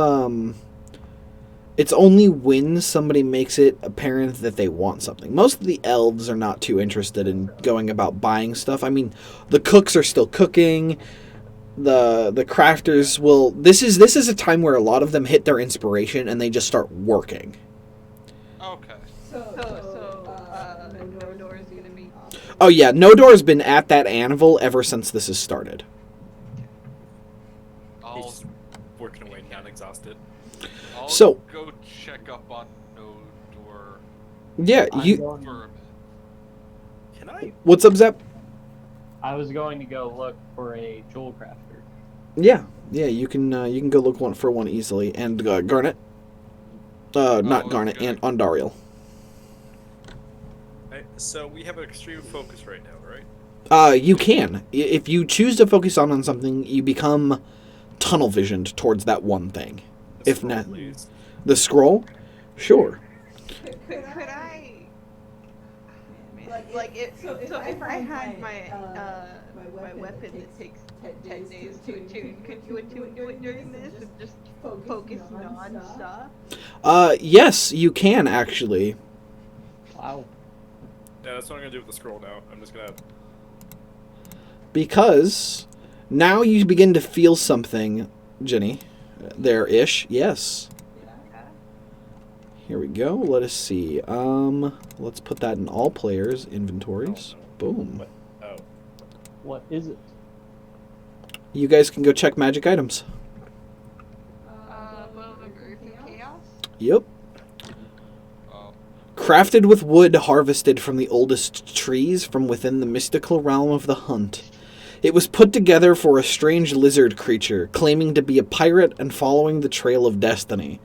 it's only when somebody makes it apparent that they want something. Most of the elves are not too interested in going about buying stuff. I mean, the cooks are still cooking. The crafters will. This is a time where a lot of them hit their inspiration and they just start working. Okay. Nodor is gonna be. Oh yeah, Nodor's been at that anvil ever since this has started. I'll, He's working away, not exhausted. I'll So- go check up on Nodor Yeah, I'm you. going- for a bit. Can I? What's up, Zep? I was going to go look for a jewel crafter. Yeah, you can go look for one easily, and Garnet. Not Oh, Garnet, okay. and Ondariel. So we have an extreme focus right now, right? You can. If you choose to focus on something, you become tunnel visioned towards that one thing. The If scroll, not- please. The scroll? Sure. Could I? Like if I had my my weapon that takes 10 days to attune, could you attune to it during this and just focus non-stop? Yes, you can actually. Wow. Yeah, that's what I'm gonna do with the scroll now. I'm just gonna. Because now you begin to feel something, Jenny. There-ish, yes. Here we go. Let us see. Let's put that in all players' inventories. Boom. What? Oh. What is it? You guys can go check magic items. Well, the Earth of Chaos? Yep. Um, Crafted with wood harvested from the oldest trees from within the mystical realm of the hunt. It was put together for a strange lizard creature, claiming to be a pirate and following the trail of destiny.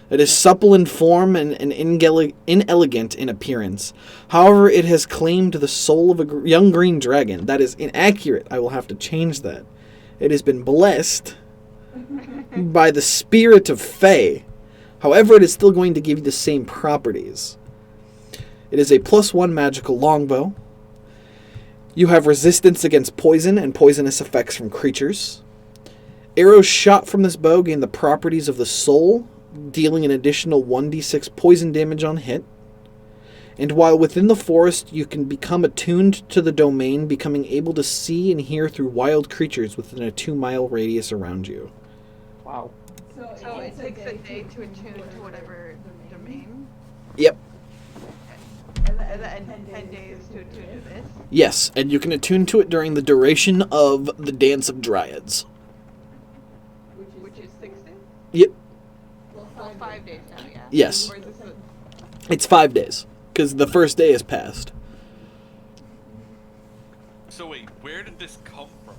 It is supple in form and inelegant in appearance. However, it has claimed the soul of a young green dragon. That is inaccurate. I will have to change that. It has been blessed by the spirit of Fae. However, it is still going to give you the same properties. It is a +1 magical longbow. You have resistance against poison and poisonous effects from creatures. Arrows shot from this bow gain the properties of the soul, dealing an additional 1d6 poison damage on hit. And while within the forest, you can become attuned to the domain, becoming able to see and hear through wild creatures within a 2-mile radius around you. Wow. So it takes a day to attune to whatever domain, Yep. and then 10 days to attune to this. Yes, and you can attune to it during the duration of the Dance of Dryads. Which is 6 days? Yep. Well, 5 days now, yeah. Yes. Or is this It's 5 days, because the first day is passed. so wait, where did this come from,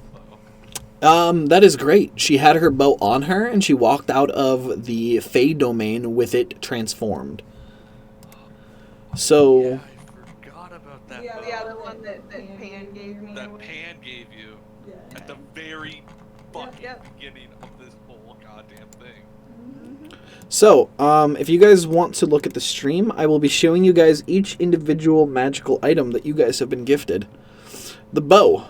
though? That is great. She had her bow on her, and she walked out of the Fey domain with it transformed. So, Yeah, I forgot about that. bow yeah, the one that Pan gave me. that Pan gave you at the very fucking Yep. beginning of this whole goddamn thing. so, if you guys want to look at the stream, I will be showing you guys each individual magical item that you guys have been gifted. The bow.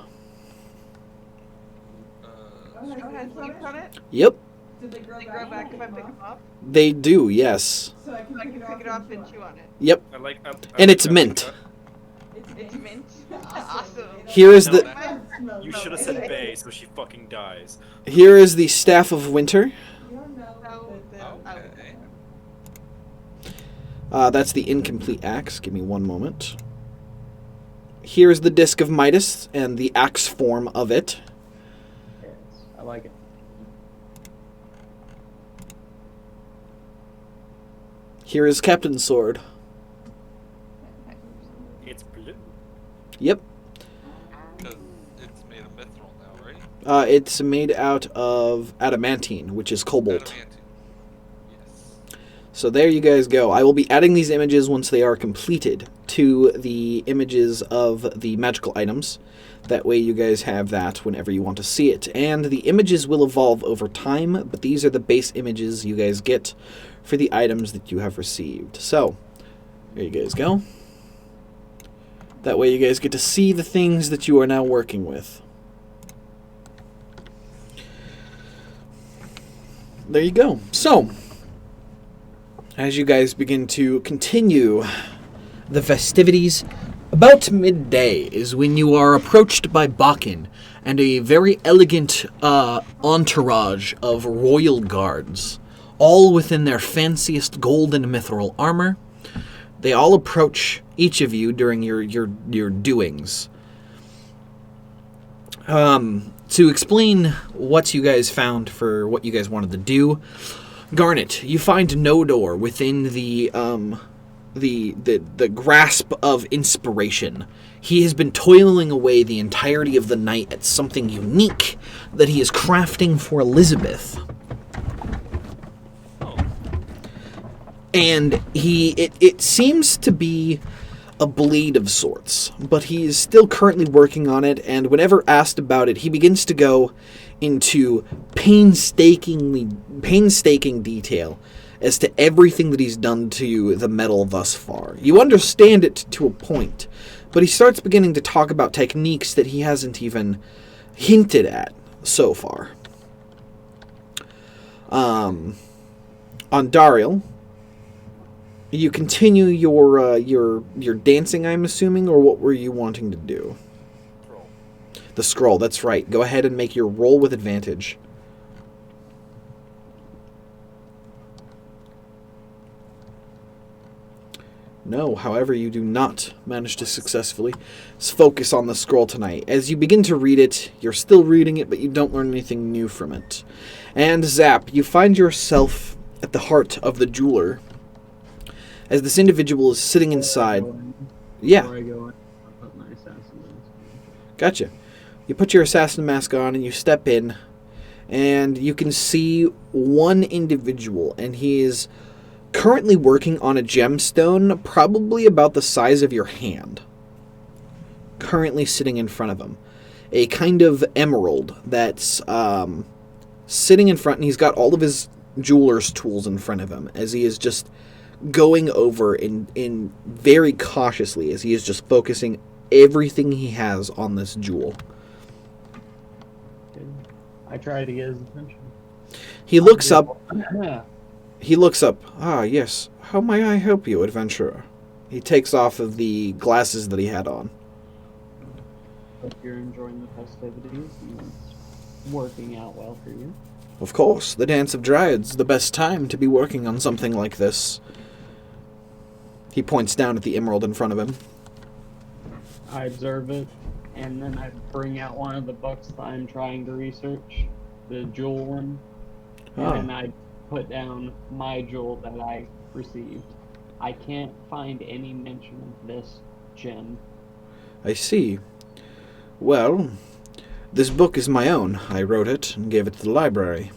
Oh, has leaves on it? Yep. Do they They grow back if I pick them up? They do, yes. So I can I pick can it pick it up and chew on it. Yep. I like. I And like it's that, mint. It's mint. Awesome. Here is No, the You should have said Bay, so she fucking dies. here is the staff of winter. Okay. That's the incomplete axe. Give me one moment. Here is the disc of Midas and the axe form of it. Yes, I like it. Here is Captain's sword. It's blue. Yep. Because it's made of mithril now, right? It's made out of adamantine, which is cobalt. Adamantine. Yes. So there you guys go. I will be adding these images once they are completed to the images of the magical items. That way you guys have that whenever you want to see it. And the images will evolve over time, but these are the base images you guys get for the items that you have received. So, there you guys go. That way you guys get to see the things that you are now working with. There you go. So, as you guys begin to continue the festivities, about midday is when you are approached by Bakken and a very elegant entourage of royal guards, all within their fanciest gold and mithril armor. They all approach each of you during your doings. To explain what you guys found for what you guys wanted to do, Garnet, you find no door within the grasp of inspiration. He has been toiling away the entirety of the night at something unique that he is crafting for Elizabeth. And it seems to be a blade of sorts, but he is still currently working on it, and whenever asked about it, he begins to go into painstaking detail as to everything that he's done to the metal thus far. You understand it to a point, but he starts beginning to talk about techniques that he hasn't even hinted at so far. On Dariel, you continue your dancing, I'm assuming, or what were you wanting to do? Scroll. The scroll, that's right. Go ahead and make your roll with advantage. No, however, you do not manage to successfully focus on the scroll tonight. As you begin to read it, you're still reading it, but you don't learn anything new from it. And Zap, you find yourself at the heart of the jeweler, as this individual is sitting inside. Yeah, Before I go in, I'll put my assassin mask on. gotcha. You put your assassin mask on and you step in, and you can see one individual, and he is currently working on a gemstone probably about the size of your hand, currently sitting in front of him. A kind of emerald that's sitting in front, and he's got all of his jeweler's tools in front of him as he is just going over in very cautiously, as he is just focusing everything he has on this jewel. Okay. I try to get his attention. He looks up. Yeah. He looks up. Ah, yes. How may I help you, adventurer? He takes off of the glasses that he had on. Hope you're enjoying the festivities and it's working out well for you. Of course, the Dance of Dryads, the best time to be working on something like this. He points down at the emerald in front of him. I observe it, and then I bring out one of the books that I'm trying to research, the jewel one, Ah. and I put down my jewel that I received. I can't find any mention of this gem. I see. Well, this book is my own. I wrote it and gave it to the library.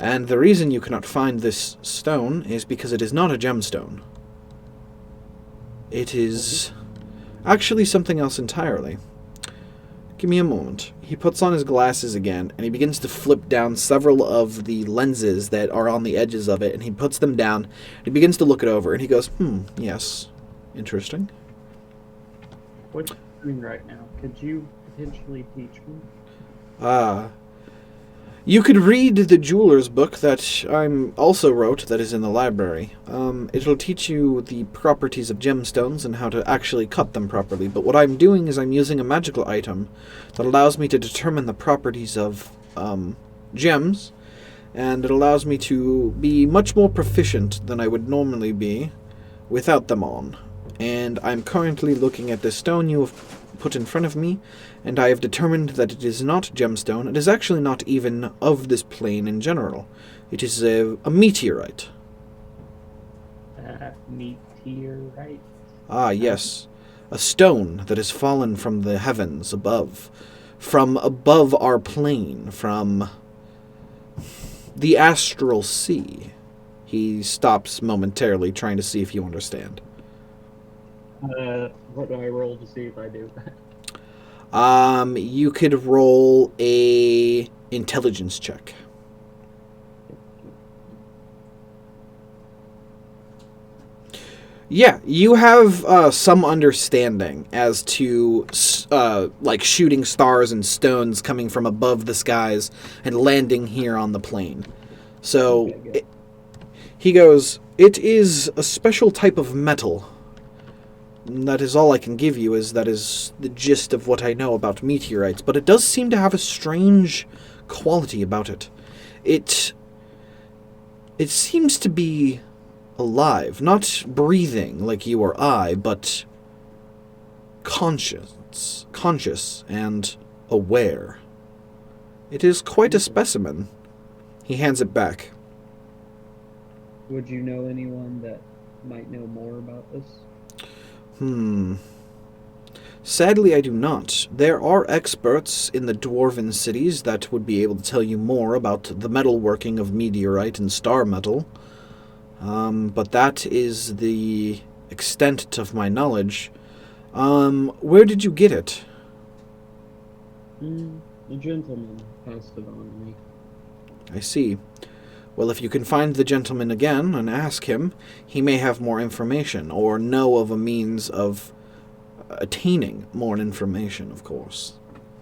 And the reason you cannot find this stone is because it is not a gemstone. It is actually something else entirely. Give me a moment. He puts on his glasses again, and he begins to flip down several of the lenses that are on the edges of it, and he puts them down, and he begins to look it over, and he goes, yes, interesting. What you're doing right now? Could you potentially teach me? You could read the jeweler's book that I'm also wrote that is in the library. It'll teach you the properties of gemstones and how to actually cut them properly. But what I'm doing is I'm using a magical item that allows me to determine the properties of gems, and it allows me to be much more proficient than I would normally be without them on. And I'm currently looking at this stone you have put in front of me, and I have determined that it is not gemstone. It is actually not even of this plane in general. It is a meteorite. Meteorite? Ah, yes. A stone that has fallen from the heavens above. From above our plane. From the astral sea. He stops momentarily, trying to see if you understand. What do I roll to see if I do? You could roll a intelligence check. Yeah, you have some understanding as to like shooting stars and stones coming from above the skies and landing here on the plane. So Okay, he goes, "It is a special type of metal. That is all I can give you, as that is the gist of what I know about meteorites, but it does seem to have a strange quality about it. It seems to be alive, not breathing like you or I, but conscious and aware. It is quite a specimen." He hands it back. Would you know anyone that might know more about this? Sadly, I do not. There are experts in the dwarven cities that would be able to tell you more about the metalworking of meteorite and star metal. But that is the extent of my knowledge. Where did you get it? The gentleman passed it on to me. I see. Well, if you can find the gentleman again and ask him, he may have more information, or know of a means of attaining more information, of course.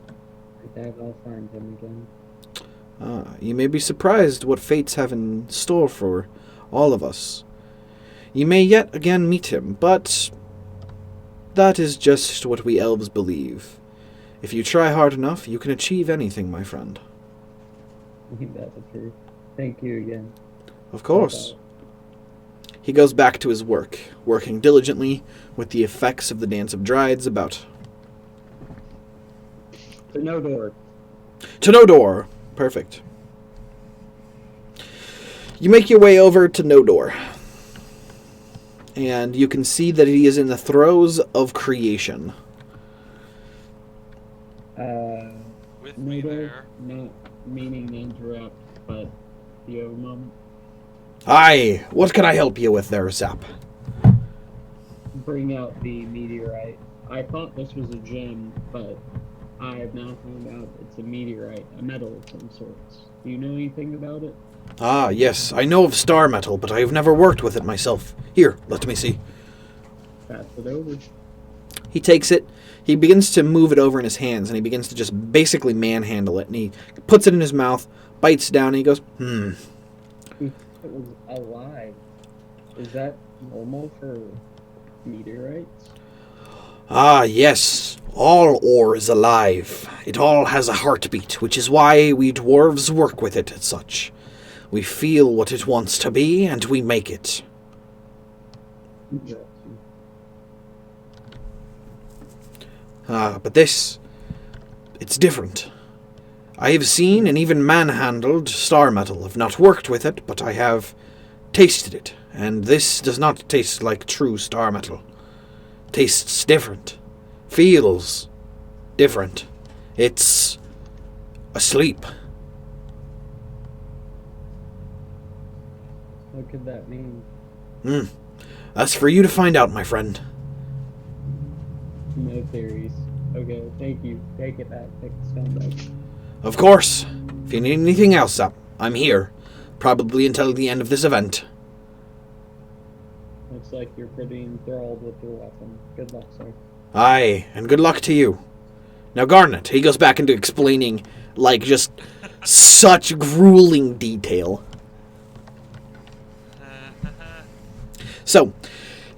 I doubt I'll find him again. You may be surprised what fates have in store for all of us. You may yet again meet him, but that is just what we elves believe. If you try hard enough, you can achieve anything, my friend. That's true. Thank you again. Of course. He goes back to his work, working diligently with the effects of the Dance of Dryades about. To no door. To no door. Perfect. You make your way over to No Door. And you can see that he is in the throes of creation. With No me door, there. not meaning to interrupt, but do you have a moment? Aye, what can I help you with there, Sap? Bring out the meteorite. I thought this was a gem, but I have now found out it's a meteorite, a metal of some sorts. Do you know anything about it? Ah, yes, I know of star metal, but I have never worked with it myself. Here, let me see. Pass it over. He takes it, he begins to move it over in his hands, and he begins to just basically manhandle it, and he puts it in his mouth, bites down, and he goes, It was alive. Is that normal for meteorites? Ah, yes, all ore is alive. It all has a heartbeat, which is why we dwarves work with it as such. We feel what it wants to be, and we make it. Interesting. But this, it's different. I have seen and even manhandled star metal. I've not worked with it, but I have tasted it, and this does not taste like true star metal. Tastes different. Feels different. It's asleep. What could that mean? That's for you to find out, my friend. No theories. Okay, thank you. Take it back. Take the stone back. Of course. If you need anything else up, I'm here. Probably until the end of this event. Looks like you're pretty enthralled with your weapon. Good luck, sir. Aye, and good luck to you. Now, Garnet, he goes back into explaining, like, just Such grueling detail. So,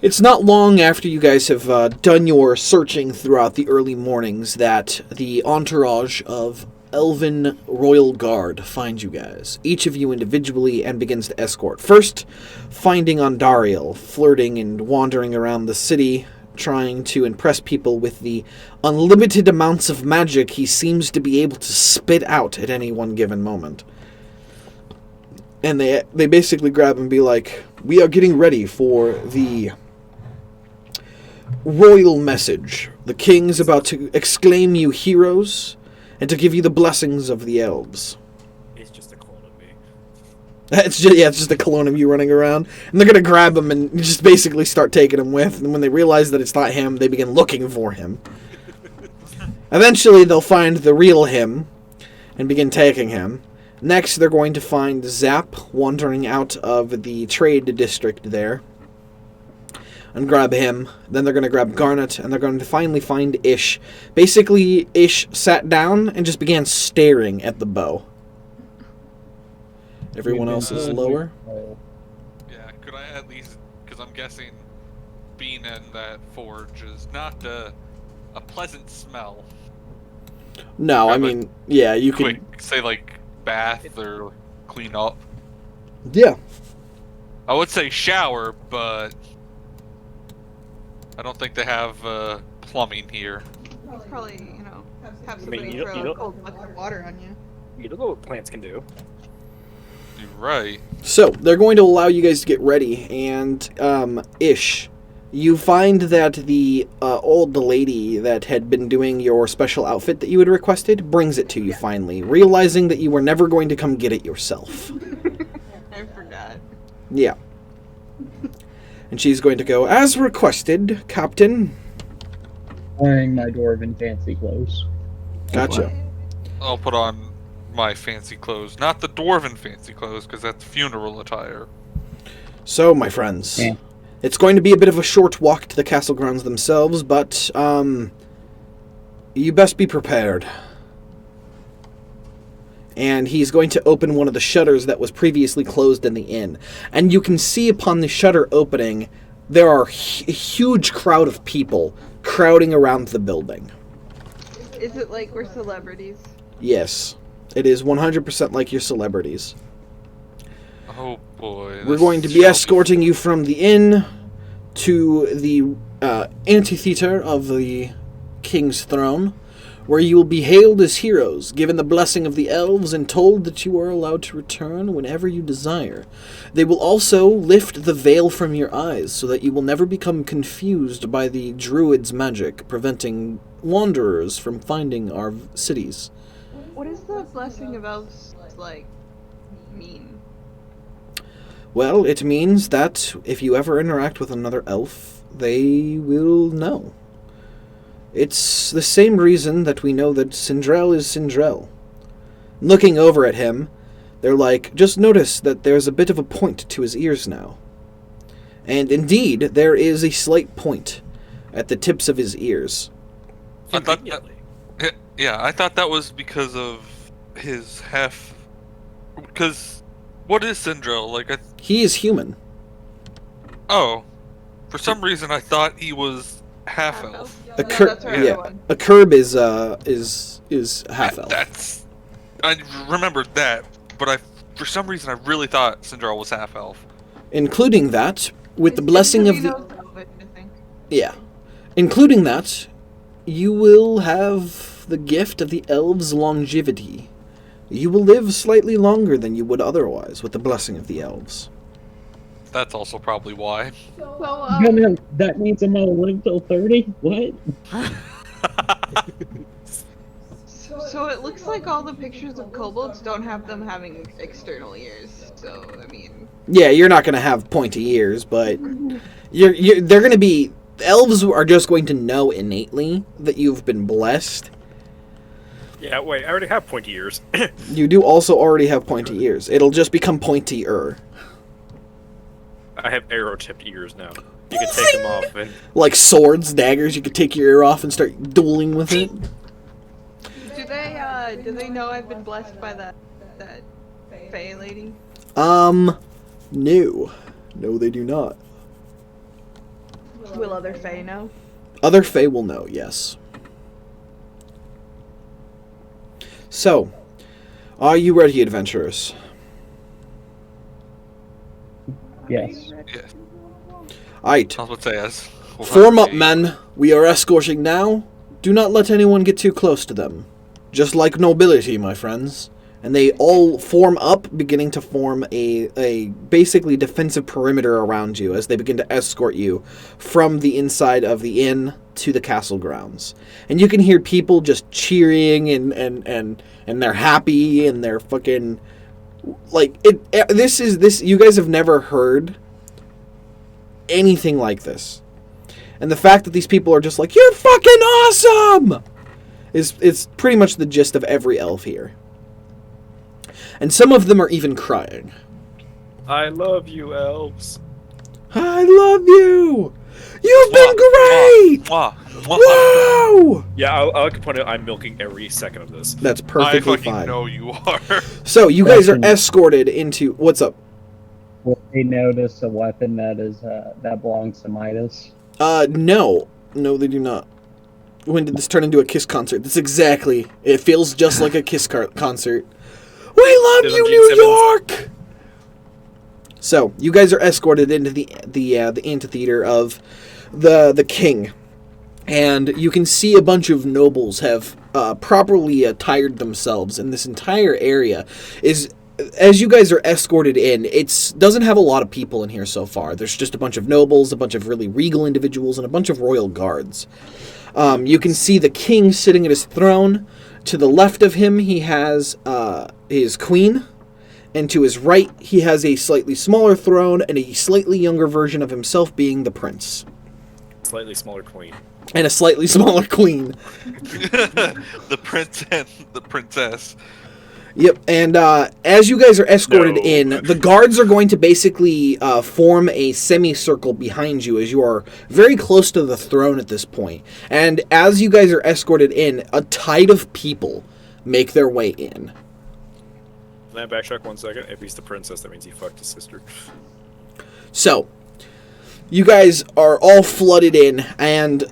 it's not long after you guys have done your searching throughout the early mornings that the entourage of Elven Royal Guard finds you guys, each of you individually, and begins to escort. First, finding Ondariel, flirting and wandering around the city, trying to impress people with the unlimited amounts of magic he seems to be able to spit out at any one given moment. And they basically grab him and be like, "We are getting ready for the royal message. The king is about to exclaim you heroes and to give you the blessings of the elves." He's just a clone of me. It's just a clone of you running around. And they're going to grab him and just basically start taking him with. And when they realize that it's not him, they begin looking for him. Eventually, they'll find the real him and begin taking him. Next, they're going to find Zap wandering out of the trade district there and grab him. Then they're going to grab Garnet, and they're going to finally find Ish. Basically, Ish sat down and just began staring at the bow. Everyone else is lower. Yeah, could I at least, because I'm guessing being in that forge is not a pleasant smell. No, I mean, yeah, you could... Quick, say like bath or clean up. Yeah. I would say shower, but I don't think they have plumbing here. Probably, you know, have I mean, somebody you throw don't- a cold bucket of water on you. You don't know what plants can do. You're right. So, they're going to allow you guys to get ready, and, Ish, you find that the old lady that had been doing your special outfit that you had requested brings it to you finally, realizing that you were never going to come get it yourself. I forgot. Yeah. And she's going to go, "As requested, Captain." Wearing my dwarven fancy clothes. Gotcha. I'll put on my fancy clothes, not the dwarven fancy clothes, because that's funeral attire. So, my friends, Yeah. it's going to be a bit of a short walk to the castle grounds themselves, but, you best be prepared. And he's going to open one of the shutters that was previously closed in the inn. And you can see upon the shutter opening, there are a huge crowd of people crowding around the building. Is it like we're celebrities? Yes, it is 100% like your celebrities. Oh boy. We're going to be escorting you from the inn to the amphitheater of the king's throne, where you will be hailed as heroes, given the blessing of the elves, and told that you are allowed to return whenever you desire. They will also lift the veil from your eyes, so that you will never become confused by the druid's magic, preventing wanderers from finding our cities. What does the blessing of elves, like, mean? Well, it means that if you ever interact with another elf, they will know. It's the same reason that we know that Sindrel is Sindrel. Looking over at him, they're like, "Just notice that there's a bit of a point to his ears now." And indeed, there is a slight point at the tips of his ears. I thought that, Conveniently. yeah, I thought that was because of his half. Because what is Sindrel? Like, He is human. for some reason I thought he was half elf. A No, cur- that's our yeah, other one. a curb is half elf. That's. I remembered that, but for some reason I really thought Sindrel was half elf. Including that, with the It's blessing because of he the knows Elvish, I think. yeah, including that, you will have the gift of the elves' longevity. You will live slightly longer than you would otherwise with the blessing of the elves. That's also probably why. So, That means I'm gonna live till 30? What? so it looks like all the pictures of kobolds don't have them having external ears. So, I mean, Yeah, you're not going to have pointy ears, but they're going to be... Elves are just going to know innately that you've been blessed. Yeah, wait, I already have pointy ears. You do also already have pointy ears. It'll just become pointier. I have arrow-tipped ears now. You can take them off and... Like swords, daggers, you could take your ear off and start dueling with it. do they know I've been blessed by that that Fae lady? No. No, they do not. Will other Fae know? Other Fae will know, yes. So, are you ready, adventurers? Yes. Yeah. Aight. I was about to say, yes. We'll Form have up, to be- men. We are escorting now. Do not let anyone get too close to them. Just like nobility, my friends. And they all form up, beginning to form a basically defensive perimeter around you as they begin to escort you from the inside of the inn to the castle grounds. And you can hear people just cheering and they're happy and they're fucking like this you guys have never heard anything like this. And the fact that these people are just like, "You're fucking awesome!" is pretty much the gist of every elf here. And some of them are even crying. I love you, elves. I love you! You've been great! Mwah, mwah, mwah. Wow! Yeah, I like to point out I'm milking every second of this. That's I perfectly fucking fine. know you are. So, you guys are Question. escorted into... What's up? Will they notice a weapon that is that belongs to Midas? No. No, they do not. When did this turn into a Kiss concert? That's exactly... It feels just like a Kiss concert. We love Isn't you, Gene New Simmons? York! So, you guys are escorted into the amphitheater of the king. And you can see a bunch of nobles have properly attired themselves, and this entire area is... As you guys are escorted in, it doesn't have a lot of people in here so far. There's just a bunch of nobles, a bunch of really regal individuals, and a bunch of royal guards. You can see the king sitting at his throne. To the left of him, he has his queen. And to his right, he has a slightly smaller throne and a slightly younger version of himself being the prince. Slightly smaller queen. And a slightly smaller queen. The prince and the princess. Yep, and as you guys are escorted No. in, the guards are going to basically form a semicircle behind you as you are very close to the throne at this point. And as you guys are escorted in, a tide of people make their way in. Can I backtrack 1 second? If he's the princess, that means he fucked his sister. So, you guys are all flooded in, and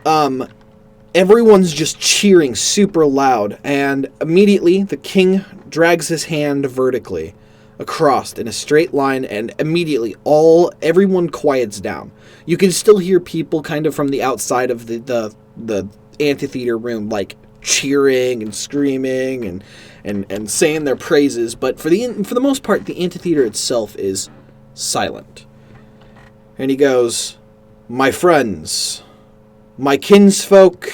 everyone's just cheering super loud, and immediately the king drags his hand vertically across in a straight line, and immediately everyone quiets down. You can still hear people kind of from the outside of the amphitheater room, like cheering and screaming and saying their praises, but for the most part, the amphitheater itself is silent. And he goes, "My friends, my kinsfolk,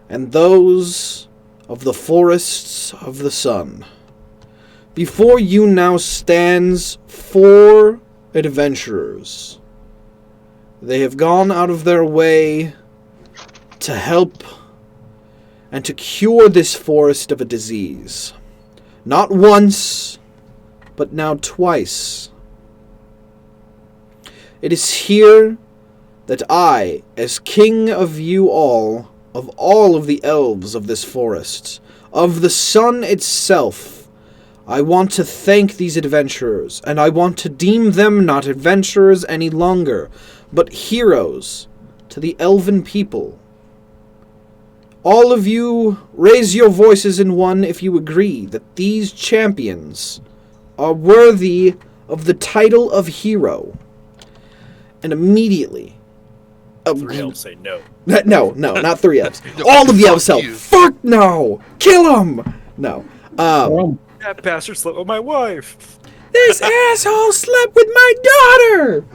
and those of the forests of the sun. Before you now stands 4 adventurers. They have gone out of their way to help and to cure this forest of a disease. Not once, but now twice. It is here that I, as king of you all of the elves of this forest, of the sun itself, I want to thank these adventurers, and I want to deem them not adventurers any longer, but heroes to the elven people. All of you, raise your voices in one if you agree that these champions are worthy of the title of hero." And immediately... 3 elves say no. No, not 3 elves. No, All of the fuck elves say, you. "Fuck no! Kill him!" No. That bastard slept with my wife. This asshole slept with my daughter!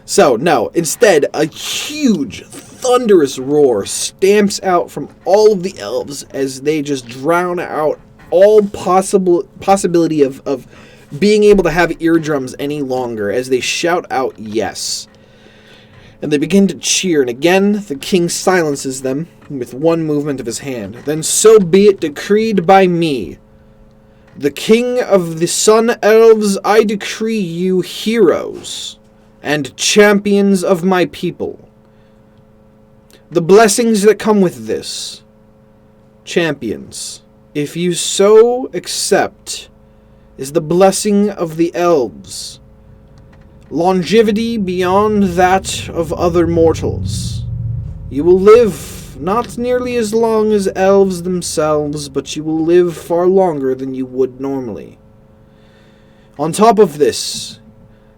So, no. Instead, a huge, thunderous roar stamps out from all of the elves as they just drown out all possibility of being able to have eardrums any longer as they shout out yes. And they begin to cheer, and again the king silences them with one movement of his hand. "Then so be it decreed by me. The king of the sun elves, I decree you heroes and champions of my people. The blessings that come with this. Champions, if you so accept is the blessing of the elves. Longevity beyond that of other mortals. You will live not nearly as long as elves themselves, but you will live far longer than you would normally. On top of this,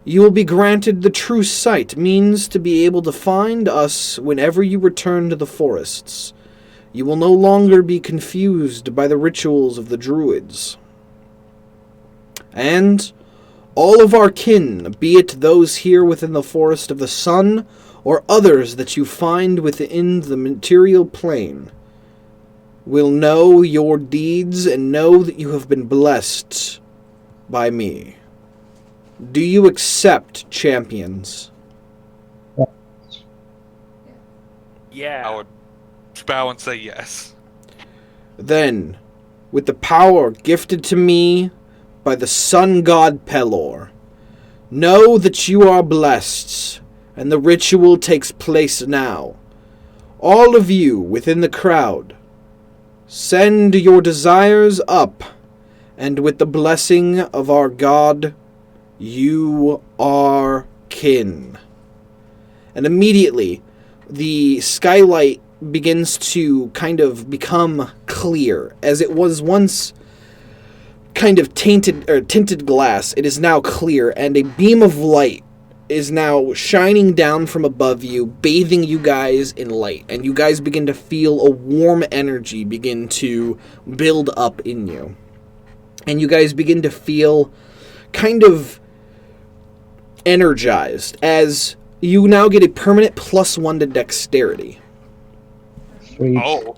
you will be granted the true sight, means to be able to find us whenever you return to the forests. You will no longer be confused by the rituals of the druids. And all of our kin, be it those here within the Forest of the Sun, or others that you find within the material plane, will know your deeds and know that you have been blessed by me. Do you accept, champions? Yeah. I would bow and say yes. Then, with the power gifted to me by the sun god Pelor, know that you are blessed, and the ritual takes place now. All of you within the crowd, send your desires up, and with the blessing of our god, you are kin. And immediately, the skylight begins to kind of become clear. As it was once kind of tinted glass, it is now clear, and a beam of light is now shining down from above you, bathing you guys in light, and you guys begin to feel a warm energy begin to build up in you. And you guys begin to feel kind of energized, as you now get a permanent +1 to dexterity. Sweet. Oh.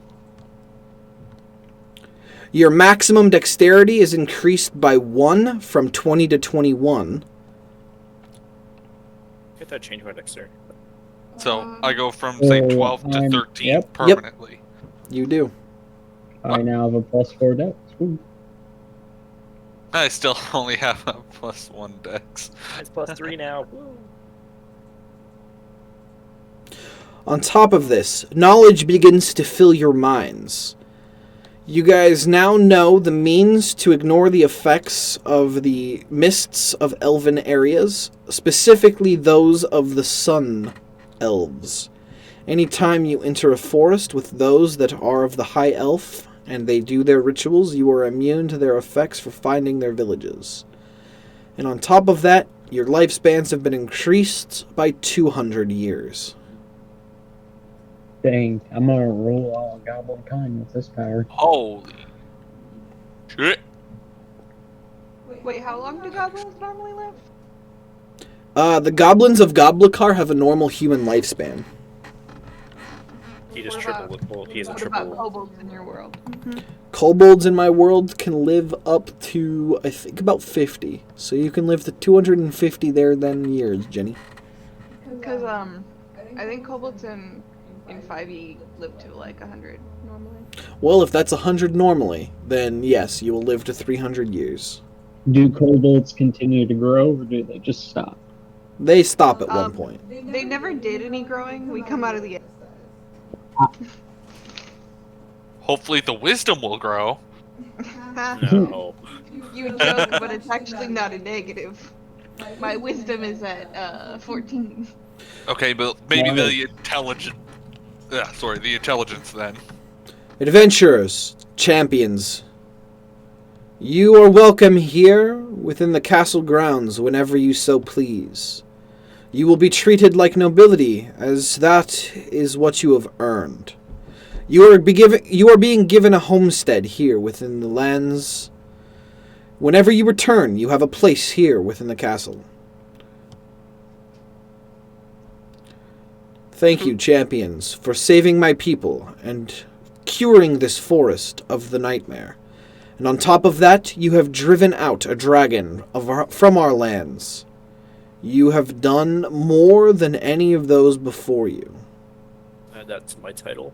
Your maximum dexterity is increased by 1 from 20 to 21. Get that change my dexterity. So I go from, say, 12 to I'm- 13 yep. permanently. You do. I now have a +4 dex. Woo. I still only have a +1 dex. It's +3 now. Woo. On top of this, knowledge begins to fill your minds. You guys now know the means to ignore the effects of the mists of elven areas, specifically those of the sun elves. Anytime you enter a forest with those that are of the high elf, and they do their rituals, you are immune to their effects for finding their villages. And on top of that, your lifespans have been increased by 200 years. Dang, I'm gonna roll all goblin kind with this power. Holy shit. Wait, how long do goblins normally live? The goblins of Goblikar have a normal human lifespan. He just What tripled about- it. Well, he has a What about triple. kobolds in your world? Kobolds in my world can live up to, I think, about 50. So you can live to 250 there then years, Jenny. Because I think kobolds in 5e live to like 100 normally. Well, if that's 100 normally, then yes, you will live to 300 years. Do kobolds continue to grow, or do they just stop? They stop at one point. They never did any growing. We come out of the Hopefully the wisdom will grow. No. You joke, but it's actually not a negative. My wisdom is at 14. Okay, but maybe Wow. the intelligence... the intelligence then. Adventurers, champions, you are welcome here within the castle grounds whenever you so please. You will be treated like nobility, as that is what you have earned. You are being given a homestead here within the lands. Whenever you return, you have a place here within the castle. Thank you, champions, for saving my people and curing this forest of the nightmare. And on top of that, you have driven out a dragon from our lands. You have done more than any of those before you. That's my title.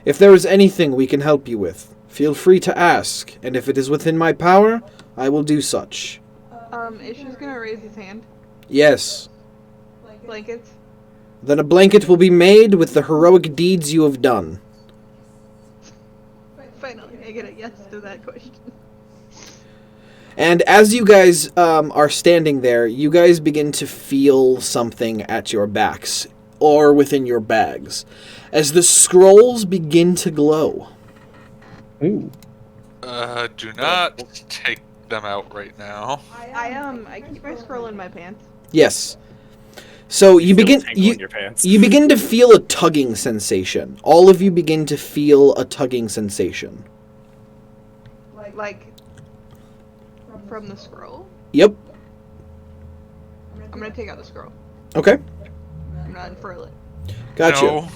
If there is anything we can help you with, feel free to ask, and if it is within my power, I will do such. Isha's gonna raise his hand. Yes, Blankets. then a blanket will be made with the heroic deeds you have done. Finally, I get a yes to that question. And as you guys are standing there, you guys begin to feel something at your backs or within your bags as the scrolls begin to glow. Ooh. Do not take them out right now. I keep my scroll in my pants. Yes. So you Feel a begin tingle in your pants. you begin to feel a tugging sensation. All of you begin to feel a tugging sensation. Like from the scroll. Yep. I'm gonna take out the scroll. Okay. I'm gonna unfurl it. Gotcha. No.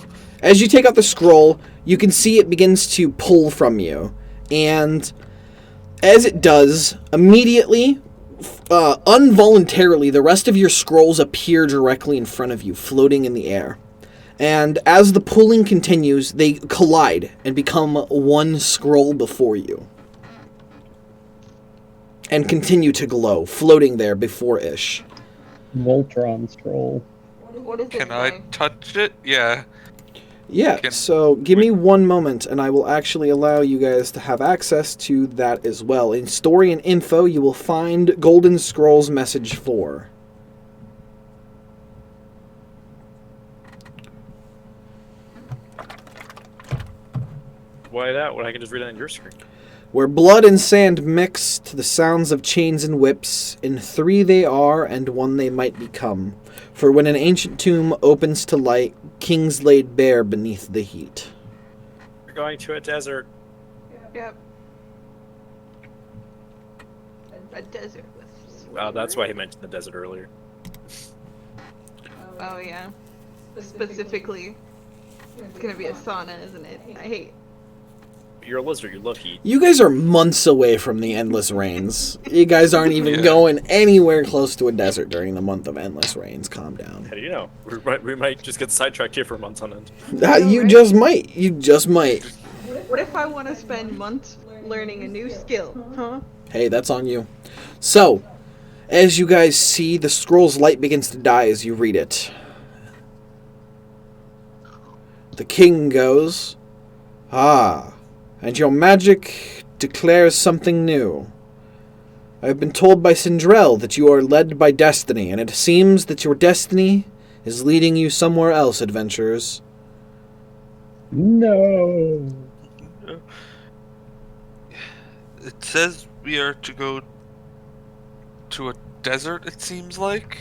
As you take out the scroll, you can see it begins to pull from you. And as it does, immediately, involuntarily, the rest of your scrolls appear directly in front of you, floating in the air. And as the pulling continues, they collide and become one scroll before you. And continue to glow, floating there before Ish. Voltron scroll. What is Can it I say? touch it? Yeah. Yeah, Can so give me one moment, and I will actually allow you guys to have access to that as well. In Story and Info, you will find Golden Scrolls Message 4. Why that? When I can just read it on your screen. Where blood and sand mix to the sounds of chains and whips, in 3 they are, and 1 they might become. For when an ancient tomb opens to light, kings laid bare beneath the heat. You're going to a desert. Yep. A desert with. Wow, that's why he mentioned the desert earlier. Oh yeah. Specifically, it's gonna be a sauna, isn't it? I hate. You're a lizard. You love heat. You guys are months away from the Endless Rains. You guys aren't even Yeah. going anywhere close to a desert during the month of Endless Rains. Calm down. How do you know? We might just get sidetracked here for months on end. You right? just might. You just might. What if I want to spend months learning a new skill? Huh? Hey, that's on you. So, as you guys see, the scroll's light begins to die as you read it. The king goes, "Ah, and your magic declares something new. I have been told by Sindrel that you are led by destiny, and it seems that your destiny is leading you somewhere else, adventurers." No. It says we are to go to a desert, it seems like.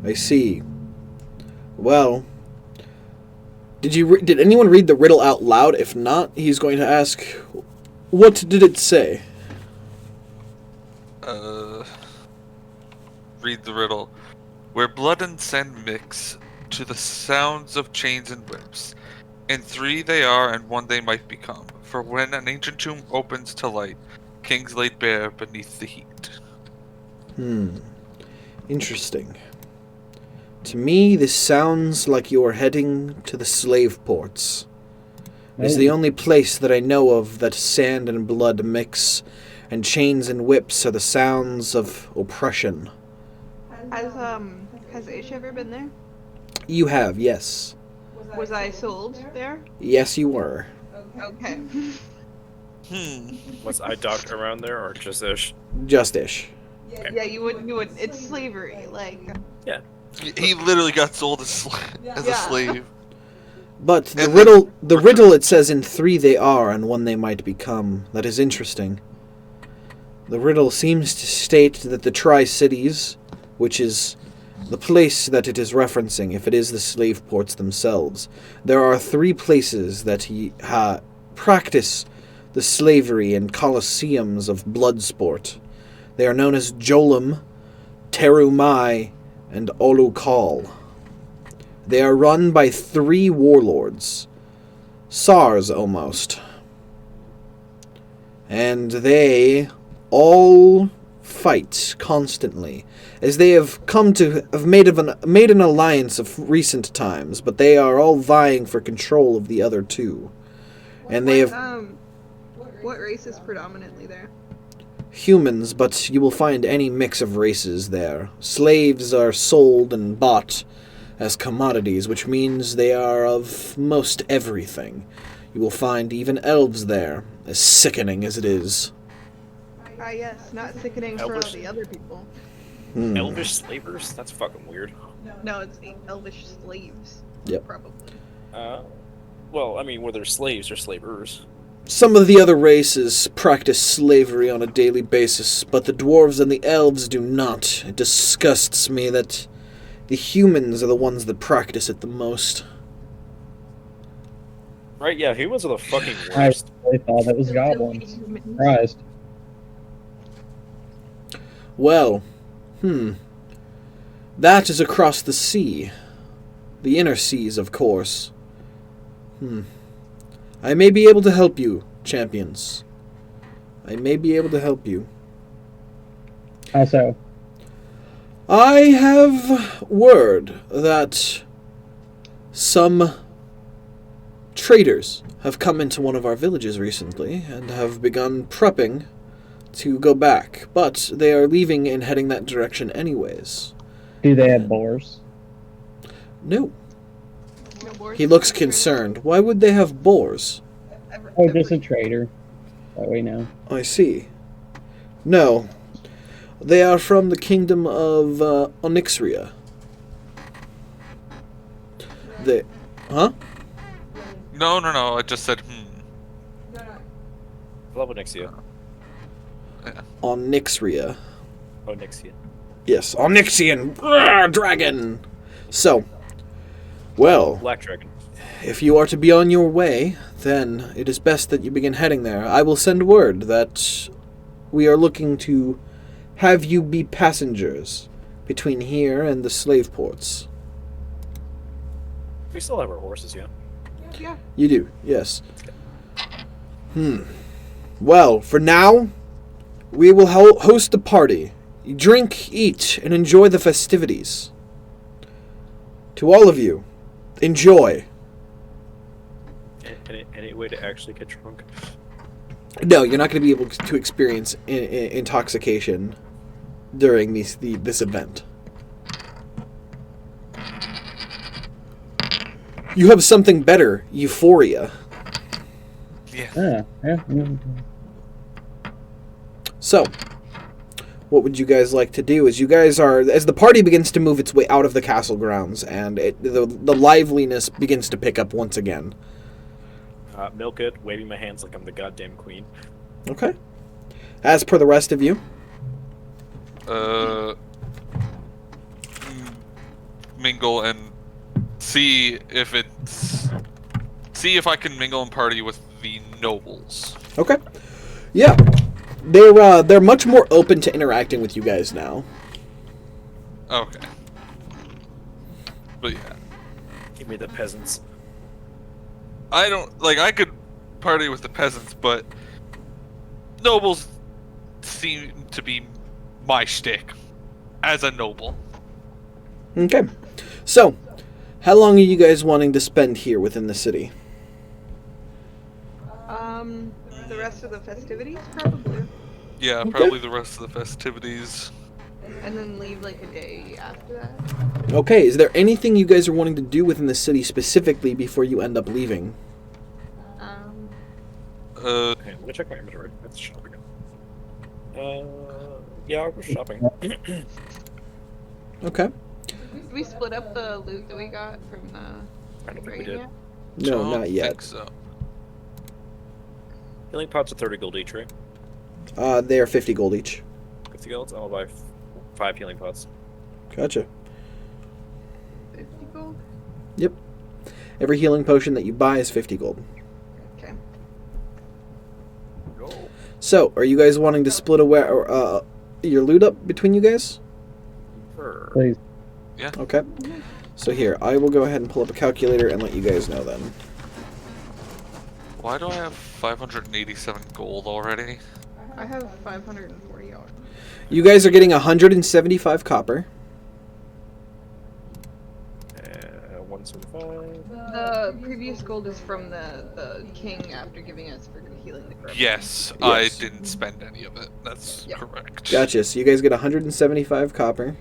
I see. Well, did anyone read the riddle out loud? If not, he's going to ask, what did it say? Read the riddle. Where blood and sand mix to the sounds of chains and whips. In 3 they are, and 1 they might become. For when an ancient tomb opens to light, kings laid bare beneath the heat. Interesting. To me, this sounds like you are heading to the slave ports. It's the only place that I know of that sand and blood mix, and chains and whips are the sounds of oppression. Has Ish ever been there? You have, yes. Was I sold there? Yes, you were. Okay. Was I docked around there or just ish? Just-ish. Yeah, you would. It's slavery, like. Yeah. He literally got sold as a Yeah. slave. But the And riddle, then- the riddle, it says in 3 they are, and 1 they might become. That is interesting. The riddle seems to state that the Tri-Cities, which is the place that it is referencing, if it is the slave ports themselves, there are 3 places that practice the slavery and colosseums of blood sport. They are known as Jolum, Terumai, and Olukal. They are run by 3 warlords. SARS, almost. And they all fight constantly, as they have come to have made an alliance of recent times, but they are all vying for control of the other 2. And they have What race is predominantly there? humans, but you will find any mix of races there. Slaves are sold and bought as commodities, which means they are of most everything. You will find even elves there, as sickening as it is. Ah, yes, not sickening for all Elvish? the other people. Elvish slavers? That's fucking weird. No, it's the elvish slaves. Yep. Probably. Well, I mean, whether they're slaves or slavers. Some of the other races practice slavery on a daily basis, but the dwarves and the elves do not. It disgusts me that the humans are the ones that practice it the most. Right, yeah, humans are the fucking I worst. really thought it was goblins. Surprised. Well, that is across the sea. The inner seas, of course. I may be able to help you, champions. I may be able to help you. How so? I have word that some traders have come into one of our villages recently and have begun prepping to go back, but they are leaving and heading that direction anyways. Do they have boars? No. No boars? He looks concerned. Why would they have boars? Oh, just a trader. That way now. I see. No. They are from the kingdom of Onyxria. They... Huh? No. I just said, Love Onyxia. Onyxria. Onyxia. Yes, Onyxian dragon! So, well, Black dragon. if you are to be on your way, then it is best that you begin heading there. I will send word that we are looking to have you be passengers between here and the slave ports. We still have our horses, yeah. Yeah. You do, yes. Well, for now, we will host a party. You drink, eat, and enjoy the festivities. To all of you, enjoy. Any way to actually get drunk? No, you're not going to be able to experience intoxication during this event. You have something better, euphoria. yeah. Yeah. So, what would you guys like to do? As the party begins to move its way out of the castle grounds, and the liveliness begins to pick up once again. Milk it, waving my hands like I'm the goddamn queen. Okay. As per the rest of you, Mingle and see if I can mingle and party with the nobles. okay. Yeah, they're much more open to interacting with you guys now. Okay. But yeah. Give me the peasants. I could party with the peasants, but nobles seem to be my shtick as a noble. Okay. So, how long are you guys wanting to spend here within the city? The rest of the festivities, probably. Yeah, Okay. probably the rest of the festivities. And then leave like a day after that. Okay, is there anything you guys are wanting to do within the city specifically before you end up leaving? Okay, let me check my inventory. That's shopping. Yeah, I'll go shopping. Okay. Did we split up the loot that we got from the I don't think we raid did. yet? No, Don't not yet. think so. Healing pots are 30 gold each, right? They are 50 gold each. 50 gold? I'll buy 5 healing pots. Gotcha. 50 gold? Yep. Every healing potion that you buy is 50 gold. Okay. Go. So, are you guys wanting to split away your loot up between you guys? Sure. Please. Okay. So here, I will go ahead and pull up a calculator and let you guys know then. Why do I have 587 gold already? I have 540 yards. You guys are getting 175 copper. 175. The previous gold is from the king after giving us for healing the corruption. Yes, I Yes. didn't spend any of it. That's Yep. correct. Gotcha. So you guys get 175 copper.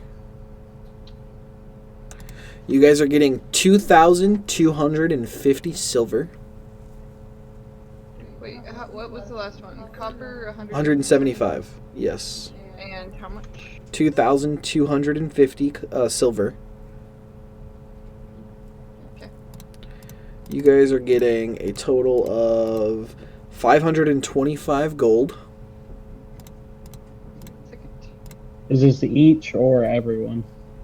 You guys are getting 2,250 silver. what was the last one? Copper, 175. Yes. And how much? 2,250 silver. Okay. You guys are getting a total of 525 gold. Second. Is this each or everyone?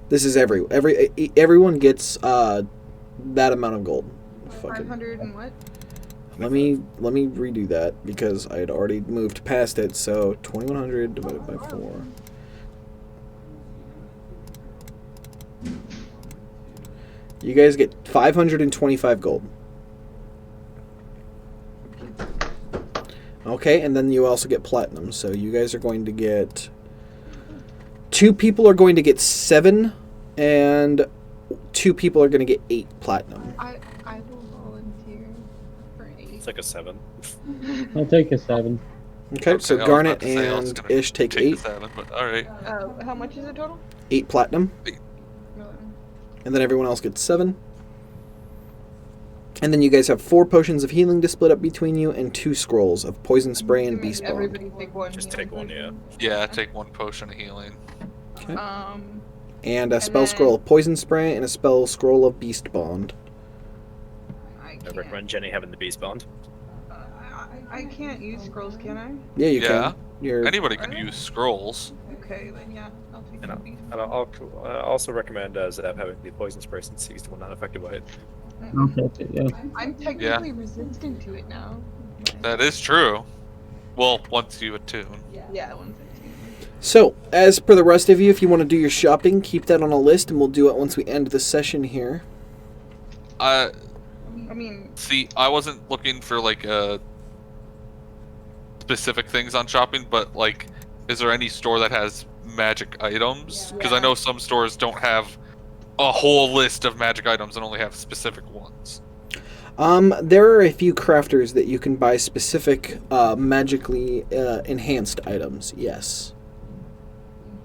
This is everyone gets that amount of gold. Fucking. 500 and what? Let me redo that because I had already moved past it. So 2,100 divided by 4. You guys get 525 gold. Okay, and then you also get platinum. So you guys are going to get... 2 people are going to get 7, and 2 people are going to get 8 platinum. I will volunteer for 8. It's like a 7. I'll take a 7. Okay, so I was Garnet about to say I was and gonna Ish take the 8. 7, but alright. How much is it total? 8 platinum. And then everyone else gets 7. And then you guys have 4 potions of healing to split up between you, and 2 scrolls of poison spray and beast bond. Everybody take one. Just take one, yeah. Yeah, take 1 potion of healing. Okay. And And a spell scroll of poison spray and a spell scroll of beast bond. I recommend Jenny having the beast bond. I can't use scrolls, can I? Yeah, you Yeah. can. You're Anybody can use scrolls. Okay, then yeah, I'll take And the beast. I'll also recommend Zap having the poison spray since he's the one not affected by it. I'll take it, yeah. I'm technically resistant to it now. That is true. Well, once you attune. Yeah, 115. So, as per the rest of you, if you want to do your shopping, keep that on a list, and we'll do it once we end the session here. I mean, See, I wasn't looking for like specific things on shopping, but like, is there any store that has magic items? Because I know some stores don't have a whole list of magic items and only have specific ones. There are a few crafters that you can buy specific magically enhanced items. Yes,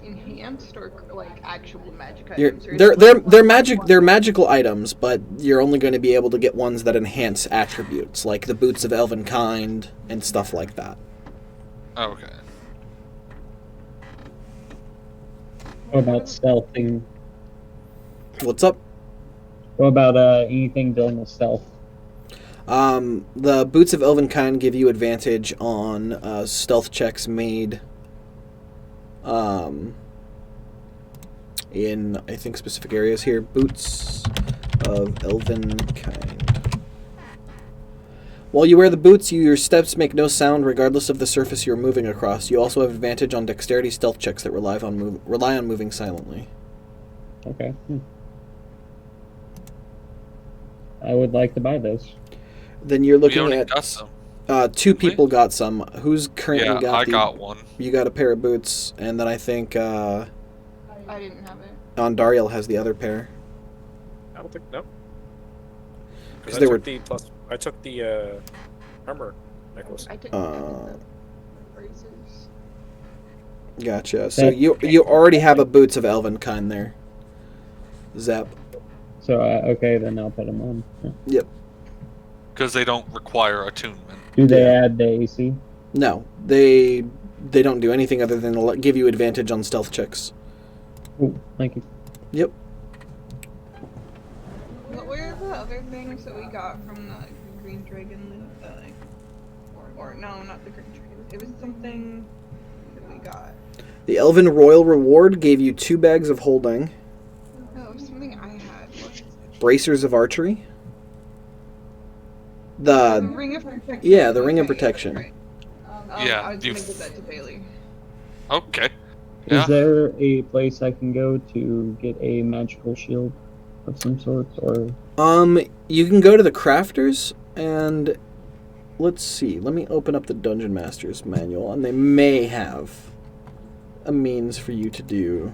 enhanced or like actual magic You're, items? Or is it they're like magic. one- They're magical items, but you're only going to be able to get ones that enhance attributes, like the boots of Elvenkind and stuff like that. Okay. What about stealthing? What's up? What about anything dealing with stealth? The boots of Elvenkind give you advantage on stealth checks made in, I think, specific areas here. Boots of Elvenkind. While you wear the boots, your steps make no sound regardless of the surface you're moving across. You also have advantage on dexterity stealth checks that rely on moving silently. Okay. I would like to buy those. Then you're We looking already at got some. 2 people got some. Who's currently Yeah, got I the... got one. You got a pair of boots, and then I think I didn't have it. Ondariel has the other pair. I don't think no. 'Cause I there took were- the plus. I took the armor necklace. I took Uh, bracers. Gotcha. So you already have a boots of Elvenkind there. Zap. So, okay, then I'll put them on. Yeah. Because they don't require attunement. Do they Yeah. add the AC? No, they don't do anything other than give you advantage on stealth checks. Ooh, thank you. Yep. What were the other things that we got from the Green Dragon? Or no, not the Green Dragon. It was something that we got. The Elven Royal Reward gave you 2 bags of holding, No, it was something I had. What was it? bracers of archery. The The Ring of Protection. yeah, the Ring of Okay, Protection. right. Yeah, I was you- gonna give that to Bailey. Okay. Is Yeah. there a place I can go to get a magical shield of some sort, or you can go to the crafters and let's see. Let me open up the Dungeon Master's manual, and they may have a means for you to do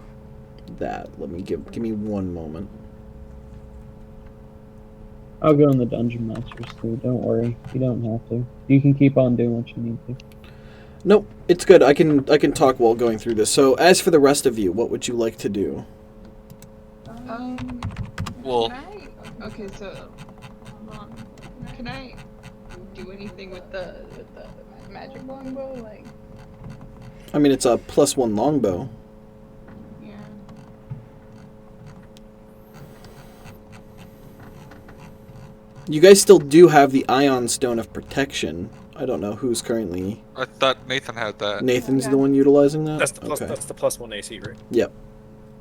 that. Let me give me one moment. I'll go in the dungeon masters too. Don't worry, you don't have to. You can keep on doing what you need to. Nope, it's good. I can talk while going through this. So, as for the rest of you, what would you like to do? Well, Can I? Okay, so hold on. Can I do anything with the magic longbow? Like, I mean, it's a +1 longbow. yeah. You guys still do have the Ion Stone of Protection. I don't know who's currently... I thought Nathan had that. Nathan's Yeah. the one utilizing that? That's the plus. Okay. That's the +1 AC, right? Yep.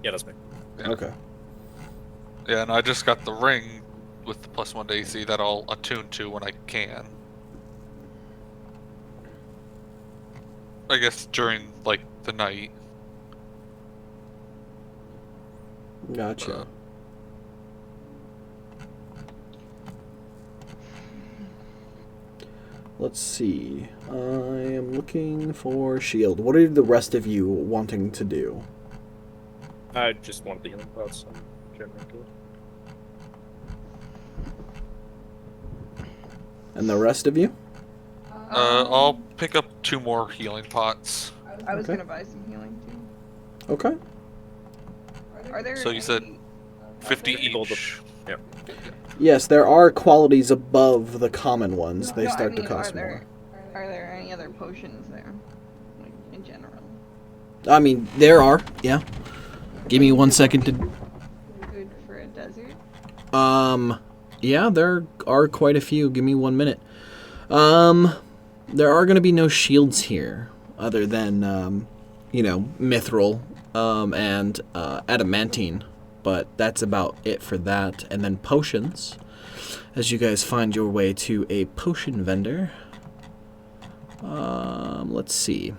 Yeah, that's me. Yeah. Okay. Yeah, and I just got the ring with the +1 to AC that I'll attune to when I can. I guess during, like, the night. Gotcha. Let's see. I am looking for shield. What are the rest of you wanting to do? I just wanted the healing pots. I'm generally good. And the rest of you? I'll pick up 2 more healing pots. I was Okay. gonna buy some healing too. Okay. Are there? So you said any- 50 Gold. each. Yeah. Yes, there are qualities above the common ones. They No, I start to mean, cost are there, more. Are there any other potions there, like in general? I mean, there are, yeah. Give me 1 second to... Good for a desert. Yeah, there are quite a few. Give me 1 minute. There are going to be no shields here, other than, you know, mithril, and, adamantine. But that's about it for that. And then potions, as you guys find your way to a potion vendor. Let's see.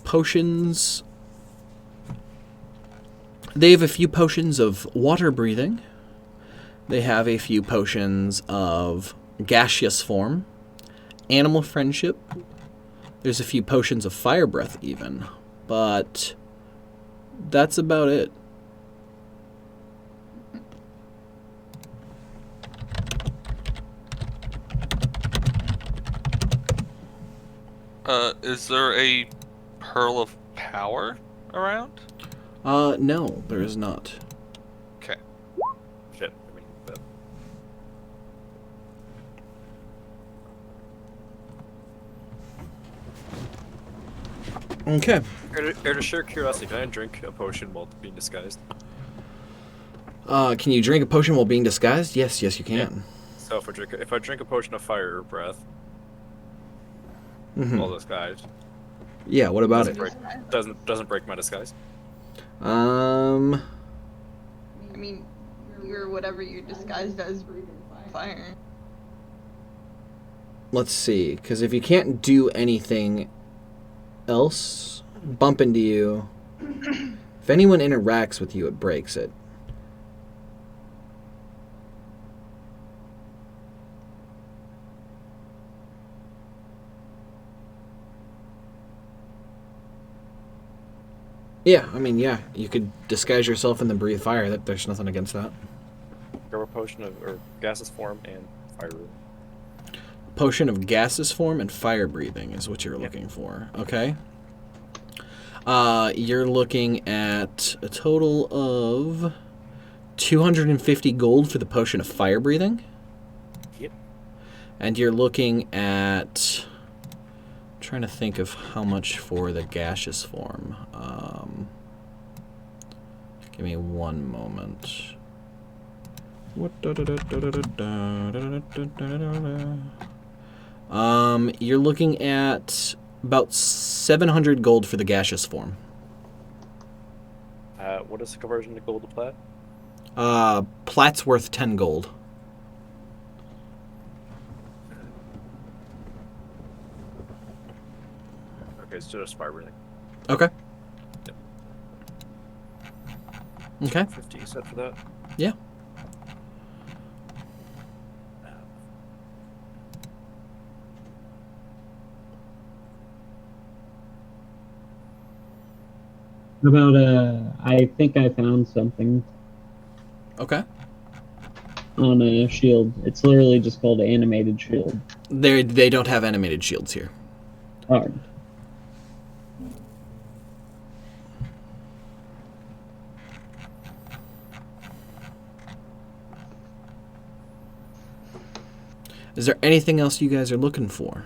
Potions. They have a few potions of water breathing. They have a few potions of gaseous form, animal friendship. There's a few potions of fire breath even, but that's about it. Is there a Pearl of Power around? No, there is not. Okay. Shit. I mean, but Okay. out of sheer curiosity, can I drink a potion while being disguised? Can you drink a potion while being disguised? Yes, yes, you can. So if I drink a potion of fire breath Mhm. while disguised, Yeah. What about doesn't it? break doesn't break my disguise. Um. I mean, you're whatever you're disguised as, fire. Let's see, because if you can't do anything else, bump into you. If anyone interacts with you, it breaks it. Yeah, I mean, yeah, you could disguise yourself and then breathe fire. There's nothing against that. Grab a potion of or gaseous form and fire. Potion of gaseous form and fire breathing is what you're Yep. looking for. Okay. You're looking at a total of 250 gold for the potion of fire breathing. Yep. And you're looking at... trying to think of how much for the gaseous form. Give me 1 moment. You're looking at about 700 gold for the gaseous form. What is the conversion to gold to plat? Plat's worth 10 gold. Okay, it's just fire breathing. Okay. Yep. Okay. 50 you said for that. Yeah. How about I think I found something Okay. on a shield. It's literally just called animated shield. They don't have animated shields here. Oh, Is there anything else you guys are looking for?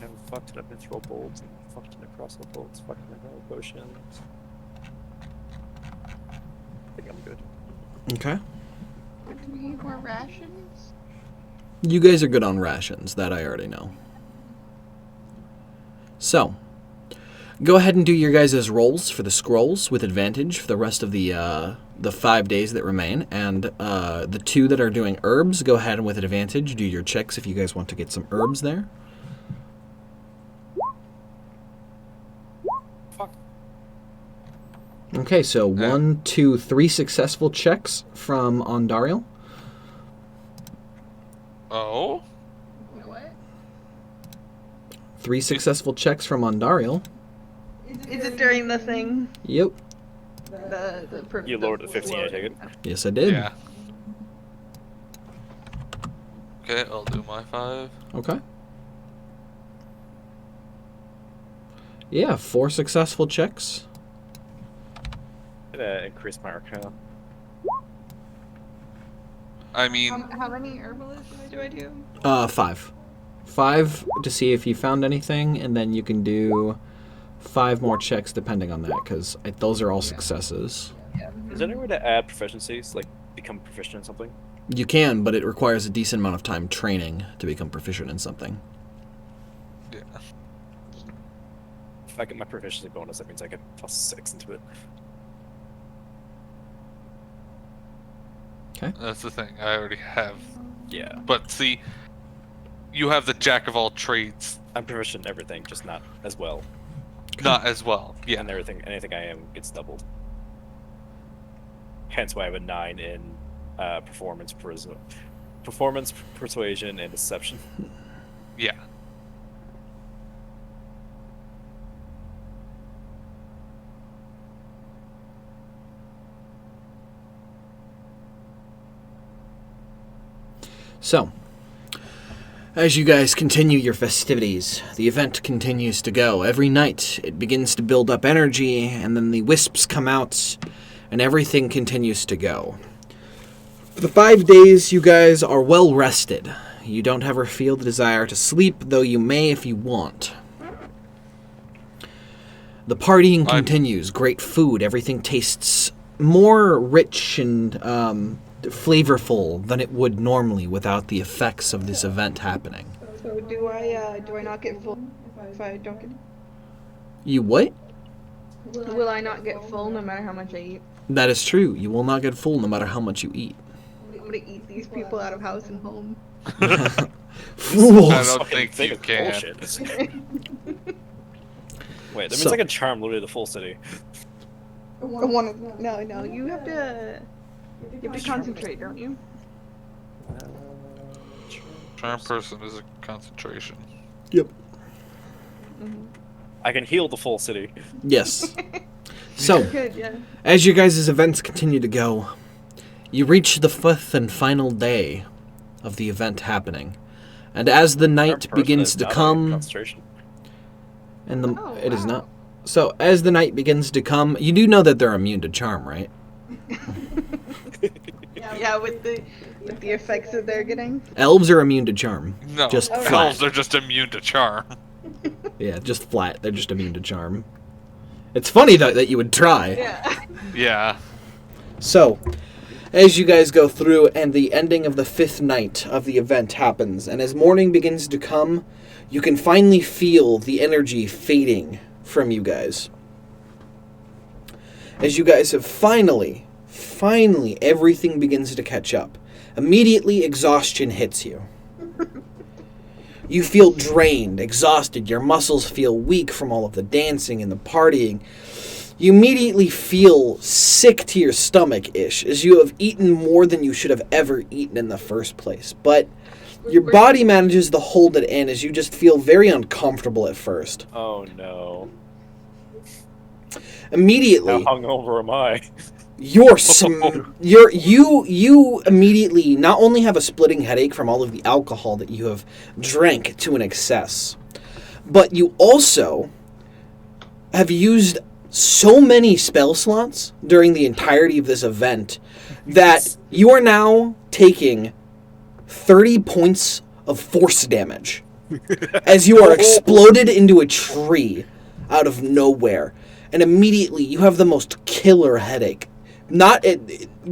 I've fucked it up in throw bolts, and fucked it across the bolts, fucked it in potions. I think I'm good. Okay. Do we need more rations? You guys are good on rations. That I already know. So, go ahead and do your guys' rolls for the scrolls with advantage for the rest of the 5 days that remain. And the 2 that are doing herbs, go ahead and with advantage do your checks if you guys want to get some herbs there. Fuck. Okay, so 1, 2, 3 successful checks from Ondariel. Oh? What? 3 successful checks from Ondariel. Is it during the thing? Yep. You lowered it to 15, I take it. Yes, I did. Yeah. Okay, I'll do my 5. Okay. Yeah, 4 successful checks. Increase my arcana. I mean, How many herbalists do I do? 5. 5 to see if you found anything, and then you can do 5 more checks depending on that, because those are all successes. Is there any way to add proficiencies, like become proficient in something? You can, but it requires a decent amount of time training to become proficient in something. yeah. If I get my proficiency bonus, that means I get +6 into it. Okay. That's the thing. I already have. Yeah. But see, you have the jack of all trades, I'm proficient in everything, just not as well. not as well. Yeah. And anything I am gets doubled. Hence why I have a 9 in performance, persuasion, and deception. Yeah. So, as you guys continue your festivities, the event continues to go. Every night, it begins to build up energy, and then the wisps come out, and everything continues to go. For the 5 days, you guys are well rested. You don't ever feel the desire to sleep, though you may if you want. The partying continues. Great food. Everything tastes more rich and flavorful than it would normally without the effects of this event happening. So do I not get full if I don't get? You what? Will I not get full no matter how much I eat? That is true. You will not get full no matter how much you eat. I'm gonna eat these people out of house and home. Fools! I don't think you is can. bullshit. Wait, that means So- I can charm literally the full city. No, you have to concentrate, don't you? Charm person is a concentration. Yep. I can heal the full city. Yes. So, Good, yeah. as your guys' events continue to go, you reach the 5th and final day of the event happening. And as the night Charm person begins is to not a come, concentration. and the Oh, it is wow. not. So, as the night begins to come, you do know that they're immune to charm, right? Yeah, with the effects that they're getting. Elves are immune to charm. No, Just Oh, flat. elves are just immune to charm. Yeah, just flat. They're just immune to charm. It's funny that you would try. Yeah. Yeah. So, as you guys go through and the ending of the 5th night of the event happens, and as morning begins to come, you can finally feel the energy fading from you guys. As you guys have finally, everything begins to catch up. Immediately, exhaustion hits you. You feel drained, exhausted, your muscles feel weak from all of the dancing and the partying. You immediately feel sick to your stomach-ish, as you have eaten more than you should have ever eaten in the first place. But your body manages to hold it in, as you just feel very uncomfortable at first. Oh no. Immediately, How hungover am I? you immediately not only have a splitting headache from all of the alcohol that you have drank to an excess, but you also have used so many spell slots during the entirety of this event that you are now taking 30 points of force damage as you are exploded into a tree out of nowhere. And immediately you have the most killer headache.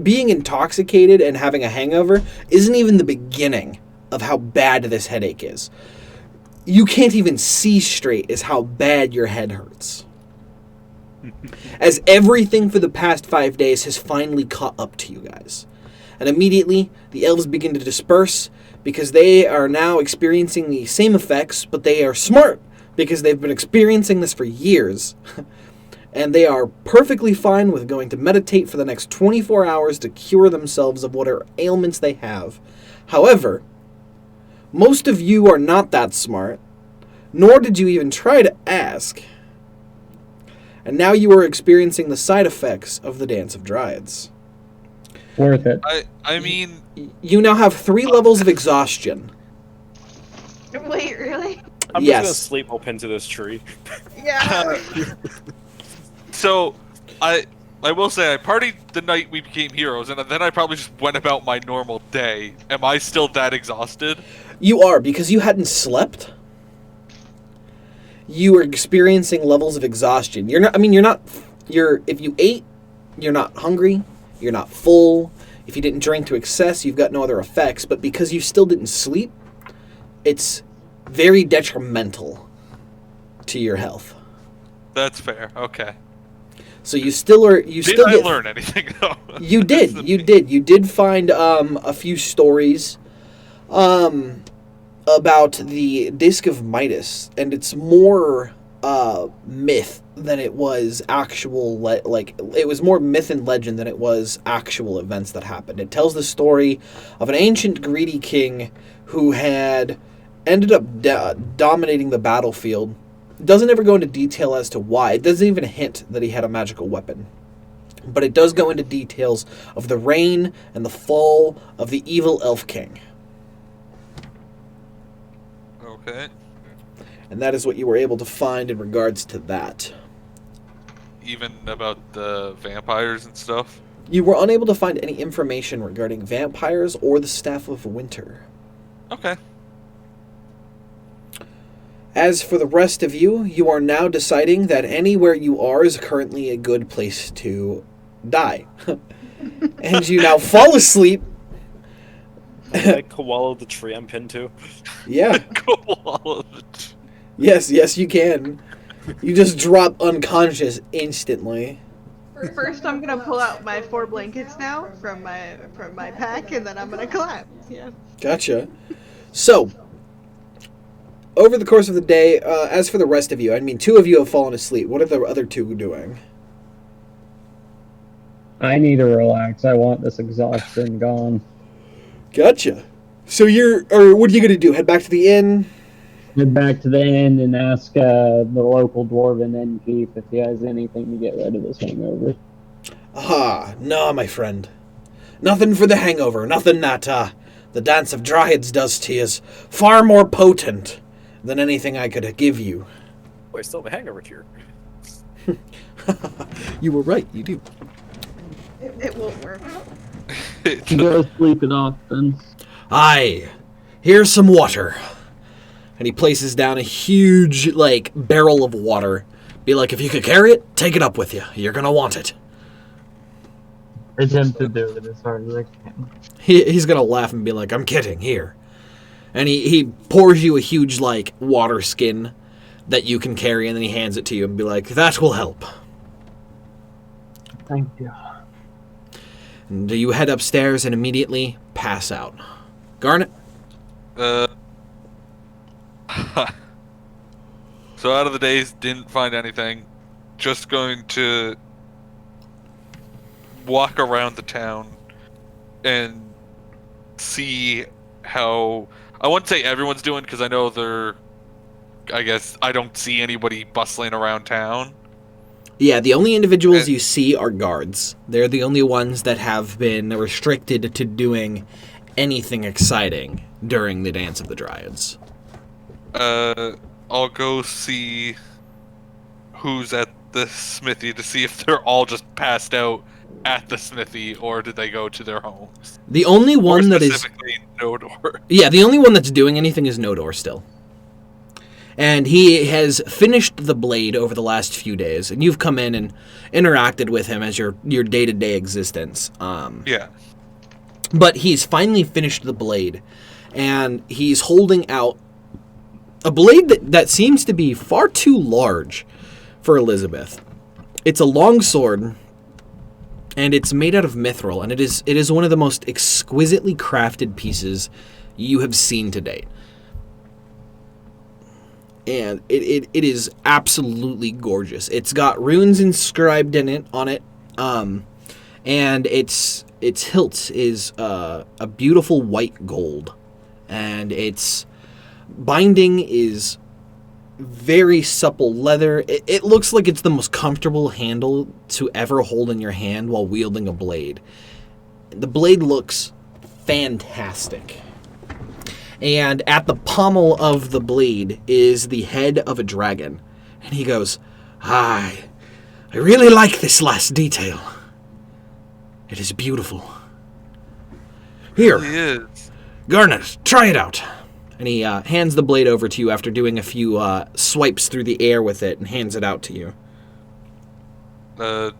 Being intoxicated and having a hangover isn't even the beginning of how bad this headache is. You can't even see straight is how bad your head hurts. As everything for the past 5 days has finally caught up to you guys. And immediately, the elves begin to disperse because they are now experiencing the same effects, but they are smart because they've been experiencing this for years. And they are perfectly fine with going to meditate for the next 24 hours to cure themselves of whatever ailments they have. However, most of you are not that smart, nor did you even try to ask. And now you are experiencing the side effects of the Dance of Dryads. Worth it. I mean, You now have 3 levels of exhaustion. Wait, really? I'm Yes. just gonna sleep up into this tree. Yeah. so I will say I partied the night we became heroes, and then I probably just went about my normal day. Am I still that exhausted? You are, because you hadn't slept. You are experiencing levels of exhaustion. If you ate, you're not hungry, you're not full. If you didn't drink to excess, you've got no other effects, but because you still didn't sleep, it's very detrimental to your health. That's fair. Okay. So you still are. You Did still I get, learn anything though? You did. You did. You did find a few stories about the Disc of Midas, and it's more myth than it was actual. It was more myth and legend than it was actual events that happened. It tells the story of an ancient greedy king who had ended up dominating the battlefield. It doesn't ever go into detail as to why. It doesn't even hint that he had a magical weapon. But it does go into details of the reign and the fall of the evil elf king. Okay. And that is what you were able to find in regards to that. Even about the vampires and stuff? You were unable to find any information regarding vampires or the Staff of Winter. Okay. As for the rest of you, you are now deciding that anywhere you are is currently a good place to die. And you now fall asleep. Like koala the tree I'm pinned to. Yeah. Koala. Yes, you can. You just drop unconscious instantly. First, I'm gonna pull out my 4 blankets now from my pack, and then I'm gonna collapse. Yeah. Gotcha. So, over the course of the day, as for the rest of you, 2 of you have fallen asleep. What are the other 2 doing? I need to relax. I want this exhaustion gone. Gotcha. So what are you going to do? Head back to the inn? Head back to the inn and ask the local dwarven innkeep if he has anything to get rid of this hangover. Ah, no, my friend. Nothing for the hangover. Nothing that the Dance of Dryads does to you is far more potent than anything I could give you. Oh, I still have a hangover cure. You were right, you do. It won't work. Go sleep it off then. Aye, here's some water. And he places down a huge, barrel of water. Be like, if you could carry it, take it up with you. You're gonna want it. Attempt to do it as hard as I can. He's gonna laugh and be like, I'm kidding, here. And he pours you a huge, water skin that you can carry, and then he hands it to you and be like, that will help. Thank you. And you head upstairs and immediately pass out. Garnet? So out of the days, didn't find anything. Just going to walk around the town and see how... I wouldn't say everyone's doing, because I know I guess I don't see anybody bustling around town. Yeah, the only individuals you see are guards. They're the only ones that have been restricted to doing anything exciting during the Dance of the Dryads. I'll go see who's at the smithy to see if they're all just passed out at the smithy, or did they go to their homes? The only one Or that is specifically Nodor. the only one that's doing anything is Nodor still. And he has finished the blade over the last few days, and you've come in and interacted with him as your day-to-day existence. Yeah. But he's finally finished the blade, and he's holding out a blade that seems to be far too large for Elizabeth. It's a long sword, and it's made out of mithril, and it is one of the most exquisitely crafted pieces you have seen to date. And it is absolutely gorgeous. It's got runes inscribed on it, and its hilt is a beautiful white gold, and its binding is very supple leather. It looks like it's the most comfortable handle to ever hold in your hand while wielding a blade. The blade looks fantastic. And at the pommel of the blade is the head of a dragon. And he goes, I really like this last detail. It is beautiful. Here, It really is. Garnet, try it out. And he hands the blade over to you after doing a few swipes through the air with it and hands it out to you. I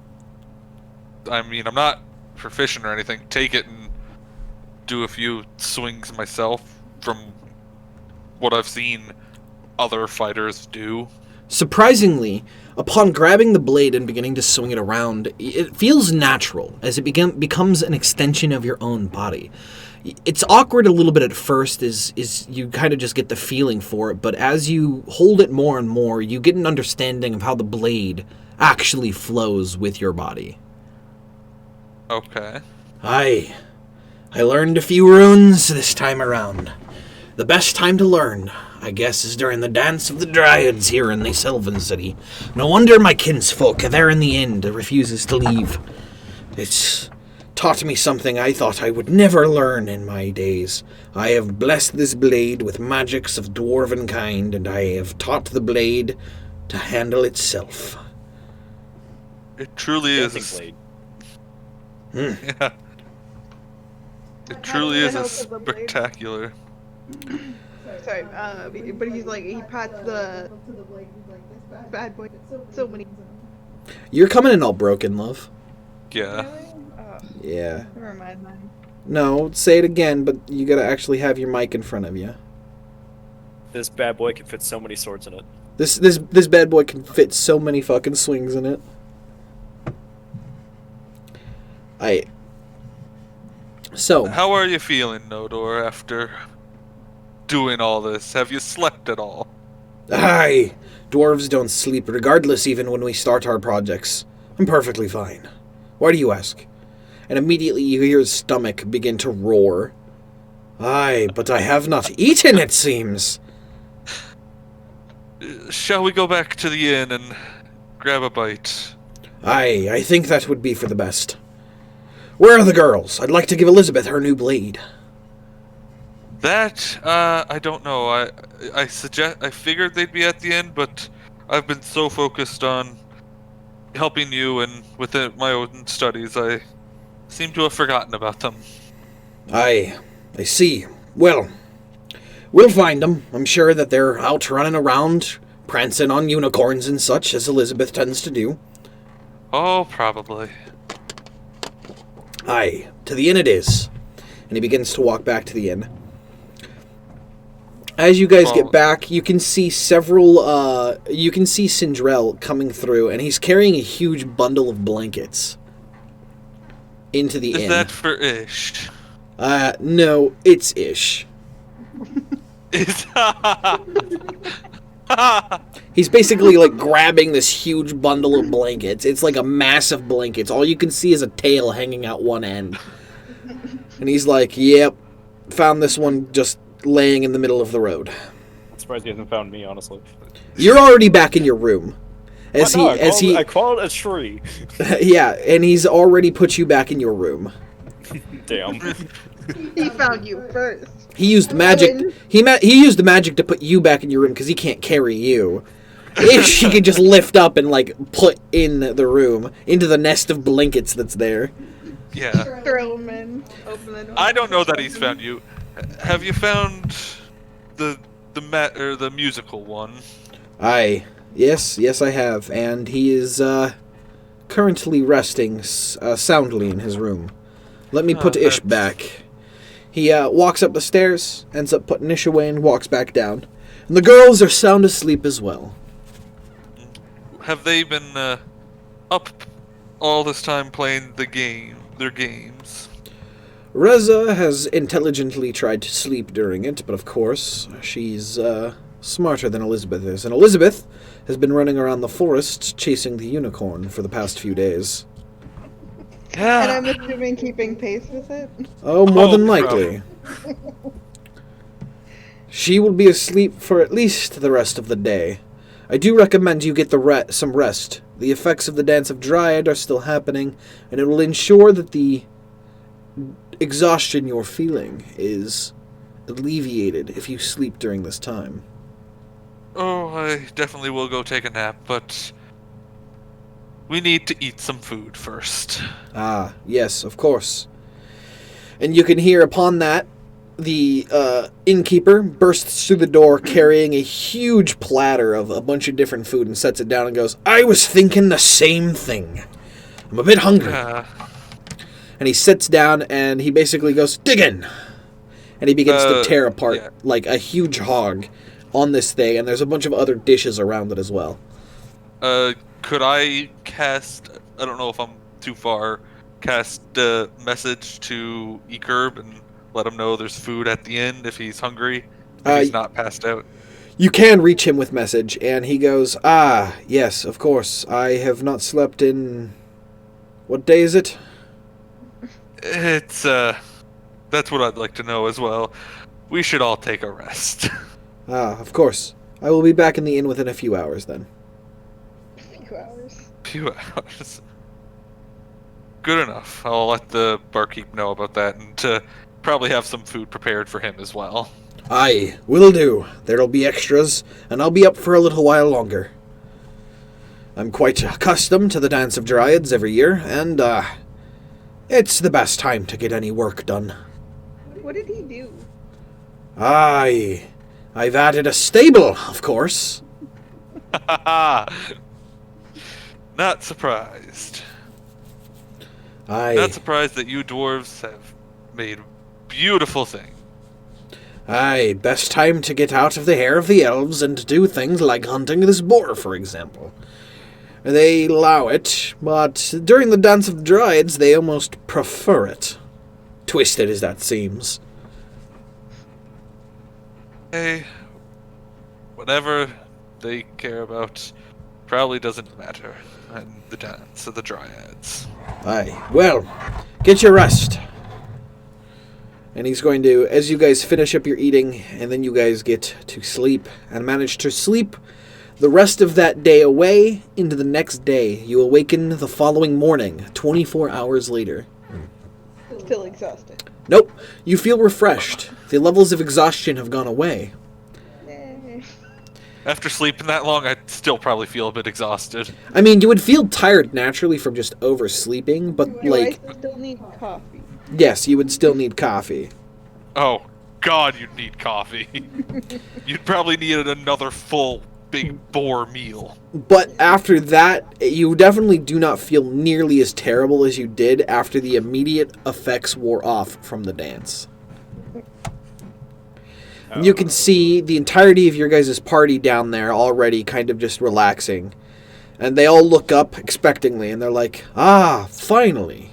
mean, I'm not proficient or anything. Take it and do a few swings myself from what I've seen other fighters do. Surprisingly, upon grabbing the blade and beginning to swing it around, it feels natural as it becomes an extension of your own body. It's awkward a little bit at first as you kind of just get the feeling for it, but as you hold it more and more, you get an understanding of how the blade actually flows with your body. Okay. I learned a few runes this time around. The best time to learn, I guess, is during the Dance of the Dryads here in the Sylvan City. No wonder my kinsfolk, there in the end, refuses to leave. It's taught me something I thought I would never learn in my days. I have blessed this blade with magics of dwarven kind, and I have taught the blade to handle itself. It truly is. Dancing blade. Yeah. It truly is a Help with the blade. spectacular. Sorry, but he's like, he pats the bad boy so many. You're coming in all broken, love. Yeah. Really? Oh, Yeah. never mind then. No, say it again, but you gotta actually have your mic in front of you. This bad boy can fit so many swords in it. This bad boy can fit so many fucking swings in it. So, How are you feeling, Nodor, after doing all this? Have you slept at all? aye, dwarves don't sleep regardless even when we start our projects. I'm perfectly fine. Why do you ask? And immediately you hear his stomach begin to roar. Aye, but I have not eaten, it seems. Shall we go back to the inn and grab a bite? Aye, I think that would be for the best. Where are the girls? I'd like to give Elizabeth her new blade. That, I don't know. I figured they'd be at the end, but I've been so focused on helping you and with my own studies, I seem to have forgotten about them. Aye, I see. Well, we'll find them. I'm sure that they're out running around, prancing on unicorns and such, as Elizabeth tends to do. Oh, probably. Aye, to the inn it is. And he begins to walk back to the inn. As you guys get back, you can see you can see Sindrel coming through, and he's carrying a huge bundle of blankets into the inn. Is that for Ish? No, it's Ish. Is He's basically like grabbing this huge bundle of blankets. It's like a massive blanket. All you can see is a tail hanging out one end. And he's like, yep, found this one just laying in the middle of the road. I'm surprised he hasn't found me, honestly. You're already back in your room. I crawled a tree. Yeah, and he's already put you back in your room. Damn. He found you first. He used magic. He used the magic to put you back in your room because he can't carry you. If she could just lift up and, like, put in the room, into the nest of blankets that's there. Yeah. Throw him in. Open the door. I don't know that he's found you. Have you found the musical one? Yes, I have. And he is, currently resting soundly in his room. Let me put Ish back. He walks up the stairs, ends up putting Ish away, and walks back down. And the girls are sound asleep as well. Have they been up all this time playing their games? Reza has intelligently tried to sleep during it, but of course, she's smarter than Elizabeth is. And Elizabeth has been running around the forest chasing the unicorn for the past few days. And I'm assuming keeping pace with it. Oh, more than likely. She will be asleep for at least the rest of the day. I do recommend you get some rest. The effects of the Dance of Dryad are still happening, and it will ensure that the exhaustion you're feeling is alleviated if you sleep during this time. Oh, I definitely will go take a nap, but we need to eat some food first. Ah, yes, of course. And you can hear upon that, the innkeeper bursts through the door carrying a huge platter of a bunch of different food and sets it down and goes, I was thinking the same thing. I'm a bit hungry. And he sits down and he basically goes, dig in! And he begins to tear apart like a huge hog on this thing, and there's a bunch of other dishes around it as well. Could I cast, I don't know if I'm too far, cast a message to Ekerb and let him know there's food at the end if he's hungry, if he's not passed out? You can reach him with message, and he goes, ah, yes, of course, I have not slept in... What day is it? It's, that's what I'd like to know as well. We should all take a rest. Ah, of course. I will be back in the inn within a few hours, then. Few hours. Good enough. I'll let the barkeep know about that, and probably have some food prepared for him as well. Aye, will do. There'll be extras, and I'll be up for a little while longer. I'm quite accustomed to the Dance of Dryads every year, and, it's the best time to get any work done. What did he do? Aye, I've added a stable, of course. Not surprised. Aye. Not surprised that you dwarves have made beautiful things. Aye, best time to get out of the hair of the elves and do things like hunting this boar, for example. They allow it, but during the Dance of Dryads, they almost prefer it. Twisted as that seems. Hey, whatever they care about probably doesn't matter. And the Dance of the Dryads. Aye. Well, get your rest. And he's going to, as you guys finish up your eating, and then you guys get to sleep, and manage to sleep the rest of that day away into the next day. You awaken the following morning, 24 hours later. Still exhausted. Nope. You feel refreshed. The levels of exhaustion have gone away. After sleeping that long, I'd still probably feel a bit exhausted. I mean, you would feel tired naturally from just oversleeping, but, Do like... I still need coffee? Yes, you would still need coffee. Oh, God, you'd need coffee. You'd probably need another full big boar meal. But after that, you definitely do not feel nearly as terrible as you did after the immediate effects wore off from the dance. You can see the entirety of your guys' party down there already kind of just relaxing. And they all look up expectingly, and they're like, ah, finally.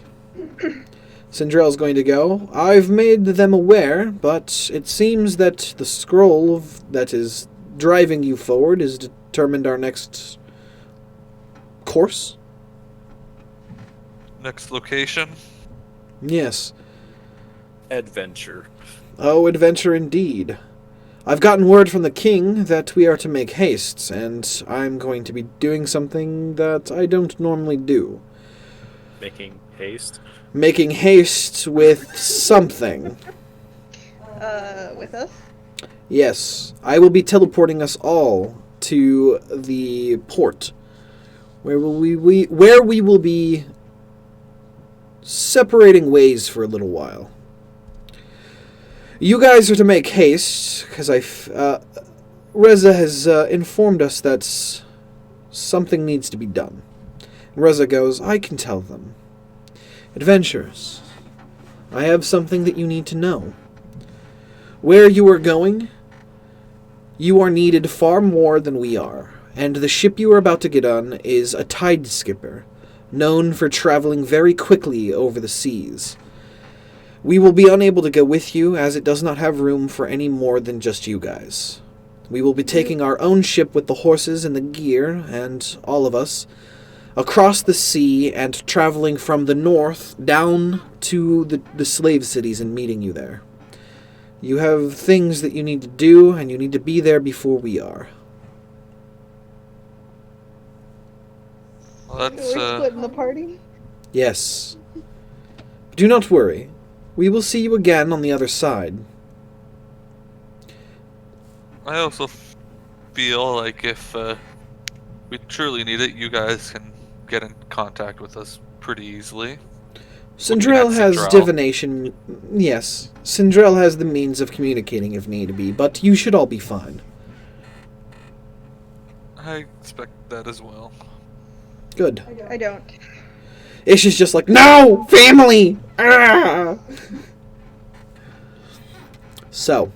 Sindrell's going to go. I've made them aware, but it seems that the scroll that is driving you forward has determined our next course. Next location? Yes. Adventure. Oh, adventure indeed. I've gotten word from the king that we are to make hastes, and I'm going to be doing something that I don't normally do. Making haste? Making haste with something. With us? Yes, I will be teleporting us all to the port, where we will be separating ways for a little while. You guys are to make haste, because Reza has informed us that something needs to be done. And Reza goes, I can tell them. Adventurers, I have something that you need to know. Where you are going, you are needed far more than we are, and the ship you are about to get on is a tide skipper, known for traveling very quickly over the seas. We will be unable to go with you, as it does not have room for any more than just you guys. We will be taking our own ship with the horses and the gear, and all of us, across the sea and traveling from the north down to the slave cities and meeting you there. You have things that you need to do, and you need to be there before we are. Well, that's, We're splitting the party. Yes. Do not worry. We will see you again on the other side. I also feel like if we truly need it, you guys can get in contact with us pretty easily. Sindrel has Sindrel. divination. Yes. Sindrel has the means of communicating if need be, but you should all be fine. I expect that as well. Good. I don't. Ish is just like, no! Family! Ah! So,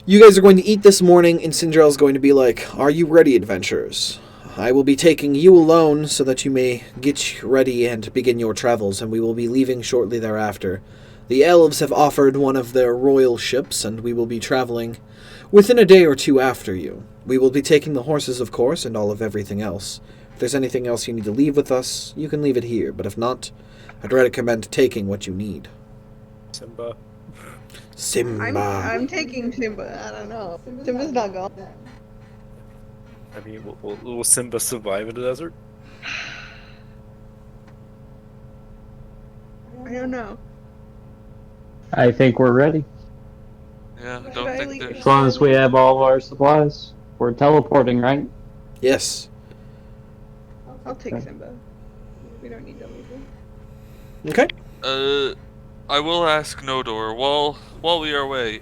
you guys are going to eat this morning, and Sindrel's going to be like, are you ready, adventurers? I will be taking you alone so that you may get ready and begin your travels, and we will be leaving shortly thereafter. The elves have offered one of their royal ships, and we will be traveling within a day or two after you. We will be taking the horses, of course, and all of everything else. If there's anything else you need to leave with us, you can leave it here, but if not, I'd recommend taking what you need. Simba. Simba. I'm taking Simba. I don't know. Simba's not gone. I mean, will Simba survive in the desert? I don't know. I think we're ready. Yeah, I Should don't I think leave- there's... As long as we have all of our supplies. We're teleporting, right? Yes. I'll take Okay. Simba. We don't need to leave him. Okay. I will ask Nodor, while we are away,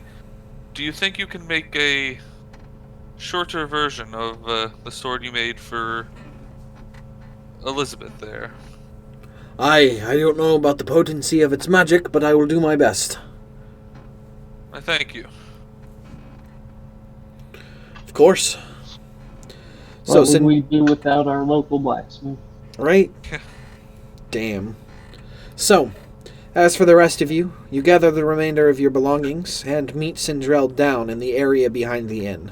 do you think you can make a shorter version of the sword you made for Elizabeth there? I don't know about the potency of its magic, but I will do my best. I thank you. Of course. What So, would we do without our local blacksmith? right? Damn. So, as for the rest of you, you gather the remainder of your belongings and meet Sindrel down in the area behind the inn.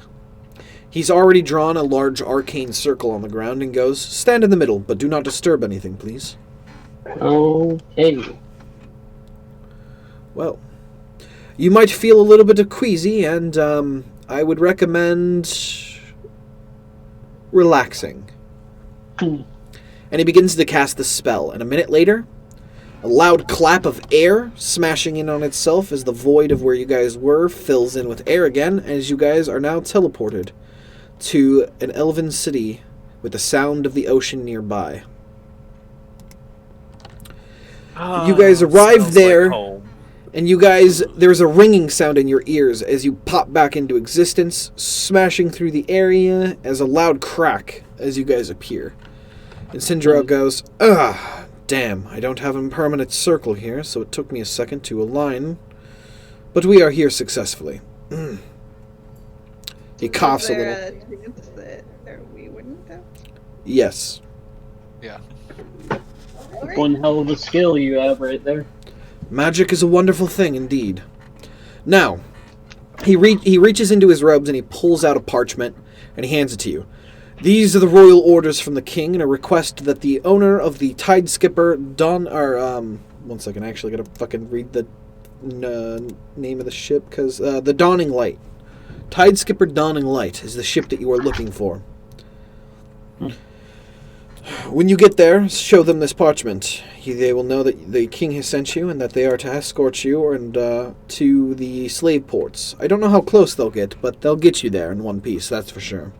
He's already drawn a large arcane circle on the ground and goes, stand in the middle, but do not disturb anything, please. Okay. Well, you might feel a little bit queasy, and I would recommend relaxing. Hmm. And he begins to cast the spell, and a minute later, a loud clap of air smashing in on itself as the void of where you guys were fills in with air again, as you guys are now teleported to an elven city with the sound of the ocean nearby. You guys arrive Sounds there. like home. And you guys, there's a ringing sound in your ears as you pop back into existence, smashing through the area as a loud crack as you guys appear. And Sindrel goes, ugh, damn, I don't have a permanent circle here, so it took me a second to align. But we are here successfully. He coughs a little. Is there a chance that we wouldn't have? Yes. Yeah. Alright. One hell of a skill you have right there. Magic is a wonderful thing indeed. Now, he reaches into his robes and he pulls out a parchment and he hands it to you. These are the royal orders from the king and a request that the owner of the tide skipper one second, I actually gotta fucking read the name of the ship, because the Dawning Light. Tide skipper Dawning Light is the ship that you are looking for. When you get there, show them this parchment. They will know that the king has sent you and that they are to escort you and to the slave ports. I don't know how close they'll get, but they'll get you there in one piece, that's for sure.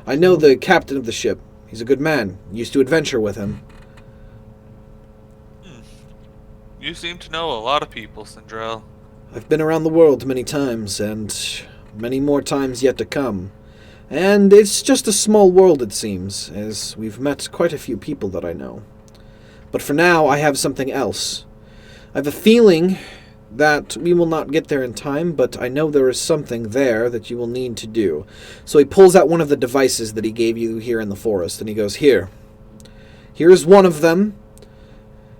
I know the captain of the ship. He's a good man. Used to adventure with him. You seem to know a lot of people, Sindrel. I've been around the world many times, and many more times yet to come. And it's just a small world, it seems, as we've met quite a few people that I know. But for now, I have something else. I have a feeling that we will not get there in time, but I know there is something there that you will need to do. So he pulls out one of the devices that he gave you here in the forest, and he goes, Here. Here's one of them,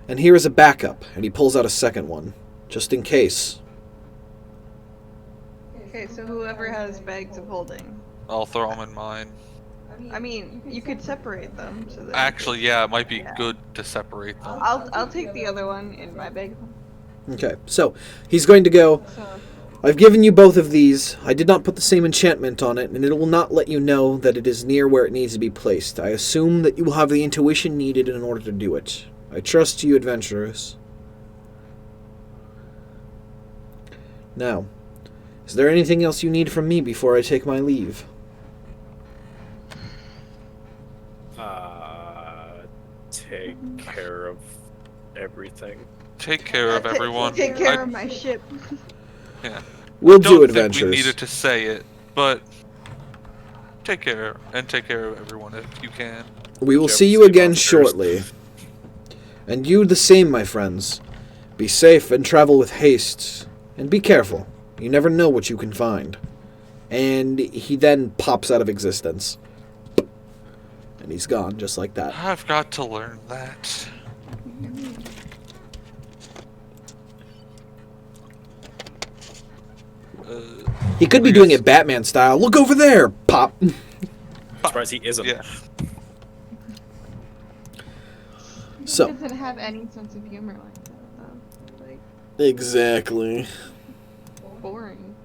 and here is a backup. And he pulls out a second one, just in case. Okay, so whoever has bags of holding. I'll throw them in mine. I mean, you could separate them. So that Actually, yeah, it might be good to separate them. I'll take the other one in my bag. Okay, so he's going to go, So, I've given you both of these. I did not put the same enchantment on it, and it will not let you know that it is near where it needs to be placed. I assume that you will have the intuition needed in order to do it. I trust you, adventurers. Now, is there anything else you need from me before I take my leave? Take care of everything. Take care of everyone. Take care of my ship. Yeah. We'll Don't do think adventures. we needed to say it, but take care of everyone if you can. We will Joe, see you see again monsters. shortly. And you the same, my friends. Be safe and travel with haste. And be careful. You never know what you can find. And he then pops out of existence. And he's gone, just like that. I've got to learn that. He could be doing it Batman style. Look over there! Pop! I'm surprised he isn't. Yeah. So. He doesn't have any sense of humor like that, though. Like, Exactly. boring.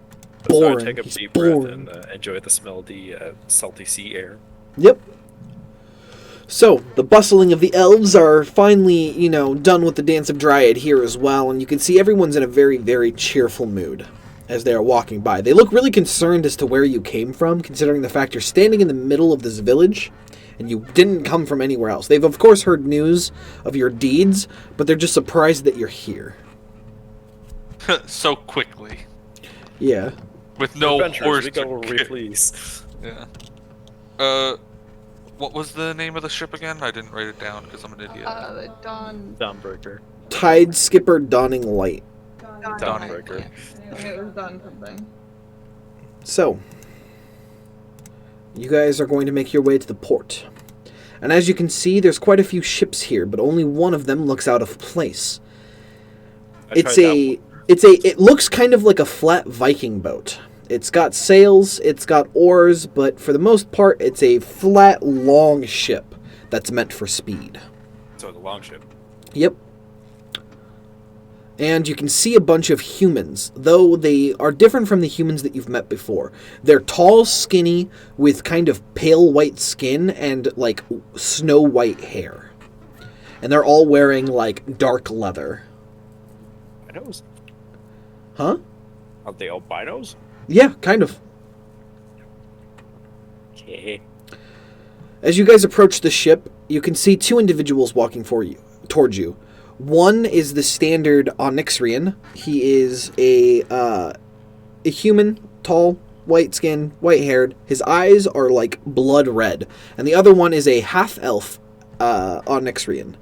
So Boring. take a He's deep boring. breath and enjoy the smell of the salty sea air. Yep. So, the bustling of the elves are finally, done with the Dance of Dryad here as well, and you can see everyone's in a very, very cheerful mood as they are walking by. They look really concerned as to where you came from, considering the fact you're standing in the middle of this village, and you didn't come from anywhere else. They've, of course, heard news of your deeds, but they're just surprised that you're here. So quickly. Yeah. With no Adventurers, horse we to go kick. please. Yeah. What was the name of the ship again? I didn't write it down because I'm an idiot. The Dawn. Dawnbreaker. Tide Skipper Dawning Light. Dawnbreaker. Yeah, it was Dawn something. So, you guys are going to make your way to the port. And as you can see, there's quite a few ships here, but only one of them looks out of place. It looks kind of like a flat Viking boat. It's got sails, it's got oars, but for the most part, it's a flat, long ship that's meant for speed. So the long ship. Yep. And you can see a bunch of humans, though they are different from the humans that you've met before. They're tall, skinny, with kind of pale white skin and, like, snow white hair. And they're all wearing, like, dark leather. Albinos? Huh? Are they albinos? Yeah, kind of. Okay. As you guys approach the ship, you can see two individuals walking towards you. One is the standard Onyxrian. He is a human, tall, white skin, white haired. His eyes are like blood red. And the other one is a half elf Onyxrian.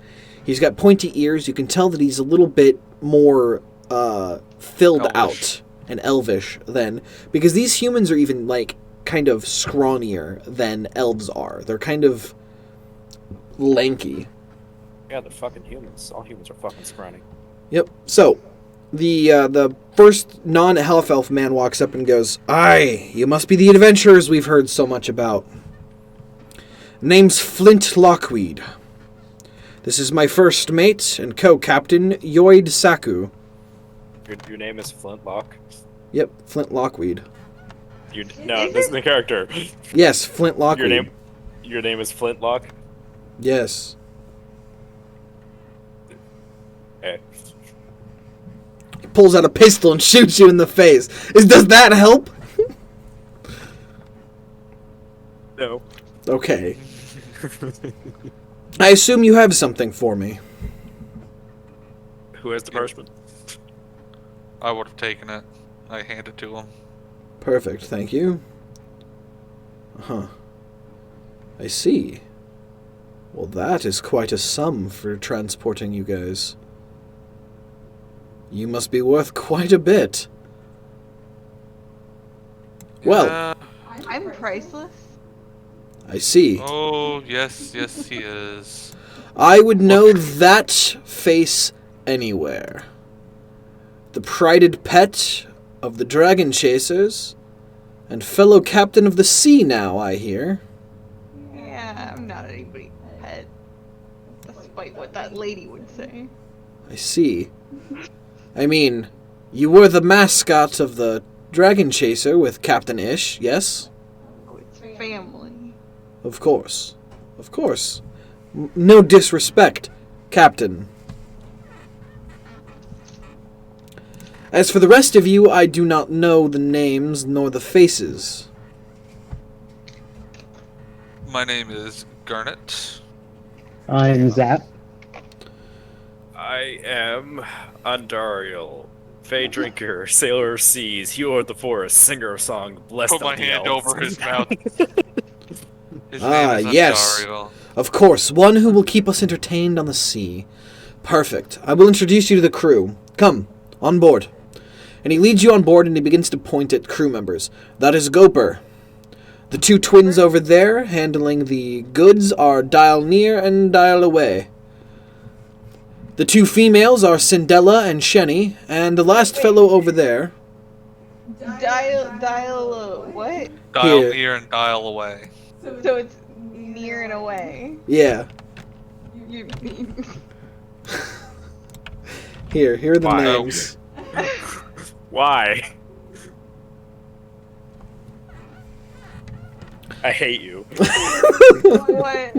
He's got pointy ears. You can tell that he's a little bit more filled Elvish. out and elvish than, because these humans are even like kind of scrawnier than elves are. They're kind of lanky. Yeah, they're fucking humans. All humans are fucking scrawny. Yep. So, the first non-half elf man walks up and goes, "Aye, you must be the adventurers we've heard so much about. Name's Flint Lockweed. This is my first mate and co-captain, Yoid Saku." Your name is Flintlock? Yep, Flint Lockweed. No, this is the character. Yes, Flint Lockweed. Your name is Flintlock? Yes. Okay. He pulls out a pistol and shoots you in the face. Does that help? No. Okay. I assume you have something for me. Who has the parchment? I would have taken it. I handed it to him. Perfect, thank you. Huh. I see. Well, that is quite a sum for transporting you guys. You must be worth quite a bit. Well, I'm priceless. I see. Oh, yes, he is. I would know that face anywhere. The prided pet of the dragon chasers, and fellow captain of the sea now, I hear. Yeah, I'm not anybody's pet. Despite what that lady would say. I see. I mean, you were the mascot of the dragon chaser with Captain Ish, yes? Oh, it's family. Of course. Of course. No disrespect, Captain. As for the rest of you, I do not know the names nor the faces. My name is Garnet. I'm Zap. I am Andariel, Fey Drinker, Sailor of Seas, Healer of the Forest, Singer of Song, Blessed Put my of the hand Elves. over his mouth. His Ah, name is yes. Andariel. Of course, one who will keep us entertained on the sea. Perfect. I will introduce you to the crew. Come, on board. And he leads you on board and he begins to point at crew members. That is Goper. The two twins over there handling the goods are Dial Near and Dial Away. The two females are Cindella and Shenny, and the last fellow over there... What? Dial Here. near and dial away. So it's near and away. Yeah. You Here are the Why? names. Why? I hate you. what?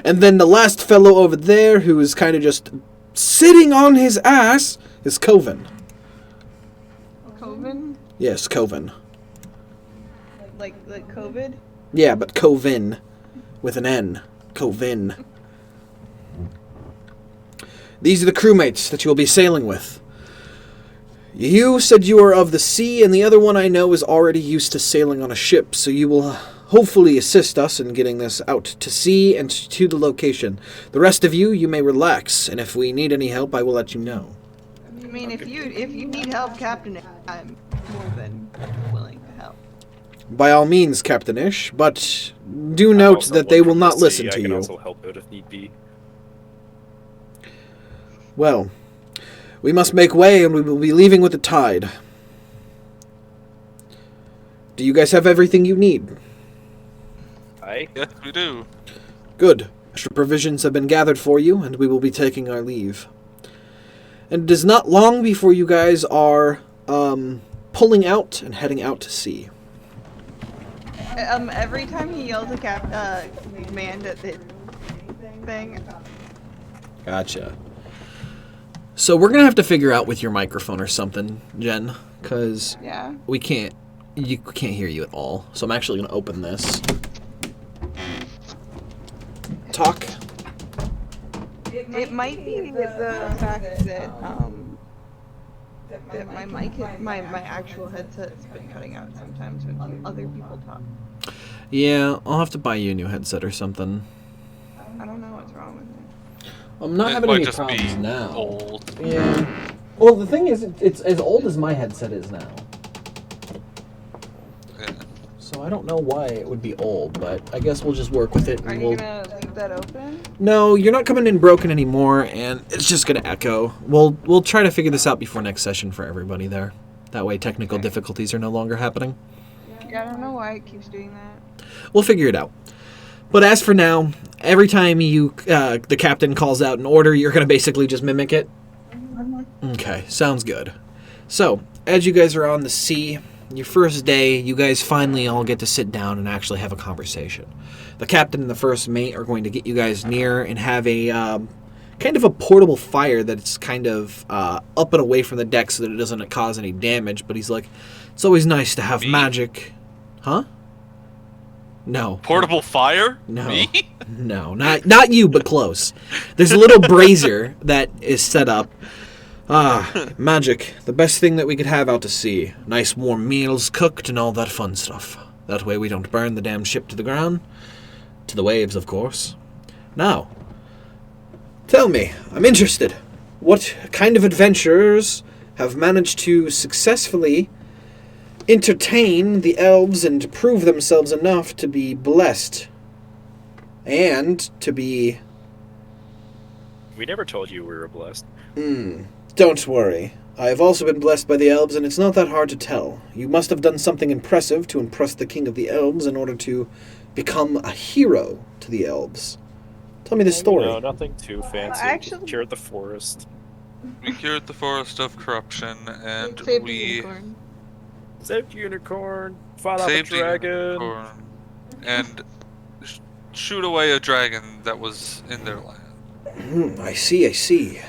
And then the last fellow over there, who is kind of just sitting on his ass, is Coven. Coven? Yes, Coven. Like COVID? Yeah, but Coven. With an N. Coven. These are the crewmates that you will be sailing with. You said you are of the sea, and the other one I know is already used to sailing on a ship, so you will hopefully assist us in getting this out to sea and to the location. The rest of you, you may relax, and if we need any help, I will let you know. I mean, if you need help, Captain, I'm more than willing to help. By all means, Captain Ish, but do I'm note also that they one will from not the listen sea. to I can you. also help out if need be. Well, we must make way, and we will be leaving with the tide. Do you guys have everything you need? Yes, we do. Good. Extra provisions have been gathered for you, and we will be taking our leave. And it is not long before you guys are pulling out and heading out to sea. Every time he yells a command at the thing. Gotcha. So we're gonna have to figure out with your microphone or something, Jen, because Yeah. you can't hear you at all. So I'm actually gonna open this. Talk. It might be the fact that that my my actual headset's been cutting out sometimes when other people talk. Yeah, I'll have to buy you a new headset or something. I don't know what's wrong with it. I'm not It having might any just problems be now. old. Yeah. Well, the thing is, it's as old as my headset is now. Yeah. So I don't know why it would be old, but I guess we'll just work with it. Are And you we'll... gonna leave that open? No, you're not coming in broken anymore, and it's just gonna echo. We'll try to figure this out before next session for everybody there. That way, technical difficulties are no longer happening. Yeah, I don't know why it keeps doing that. We'll figure it out. But as for now, every time the captain calls out an order, you're gonna basically just mimic it. Okay, sounds good. So, as you guys are on the sea, your first day, you guys finally all get to sit down and actually have a conversation. The captain and the first mate are going to get you guys near and have a kind of a portable fire that's kind of up and away from the deck so that it doesn't cause any damage. But he's like, it's always nice to have Me? magic. Huh? No. Portable fire? No. Me? No, not you, but close. There's a little brazier that is set up. Ah, magic. The best thing that we could have out to sea. Nice warm meals cooked and all that fun stuff. That way we don't burn the damn ship to the ground. To the waves, of course. Now, tell me, I'm interested. What kind of adventurers have managed to successfully entertain the elves and prove themselves enough to be blessed? And to be... We never told you we were blessed. Don't worry. I have also been blessed by the elves, and it's not that hard to tell. You must have done something impressive to impress the king of the elves in order to become a hero to the elves. Tell me the story. No, nothing too fancy. actually- Cured the forest. We cured the forest of corruption, and Saved the we unicorn. Saved unicorn. Fought off a saved the dragon. unicorn, and shoot away a dragon that was in their land. I see.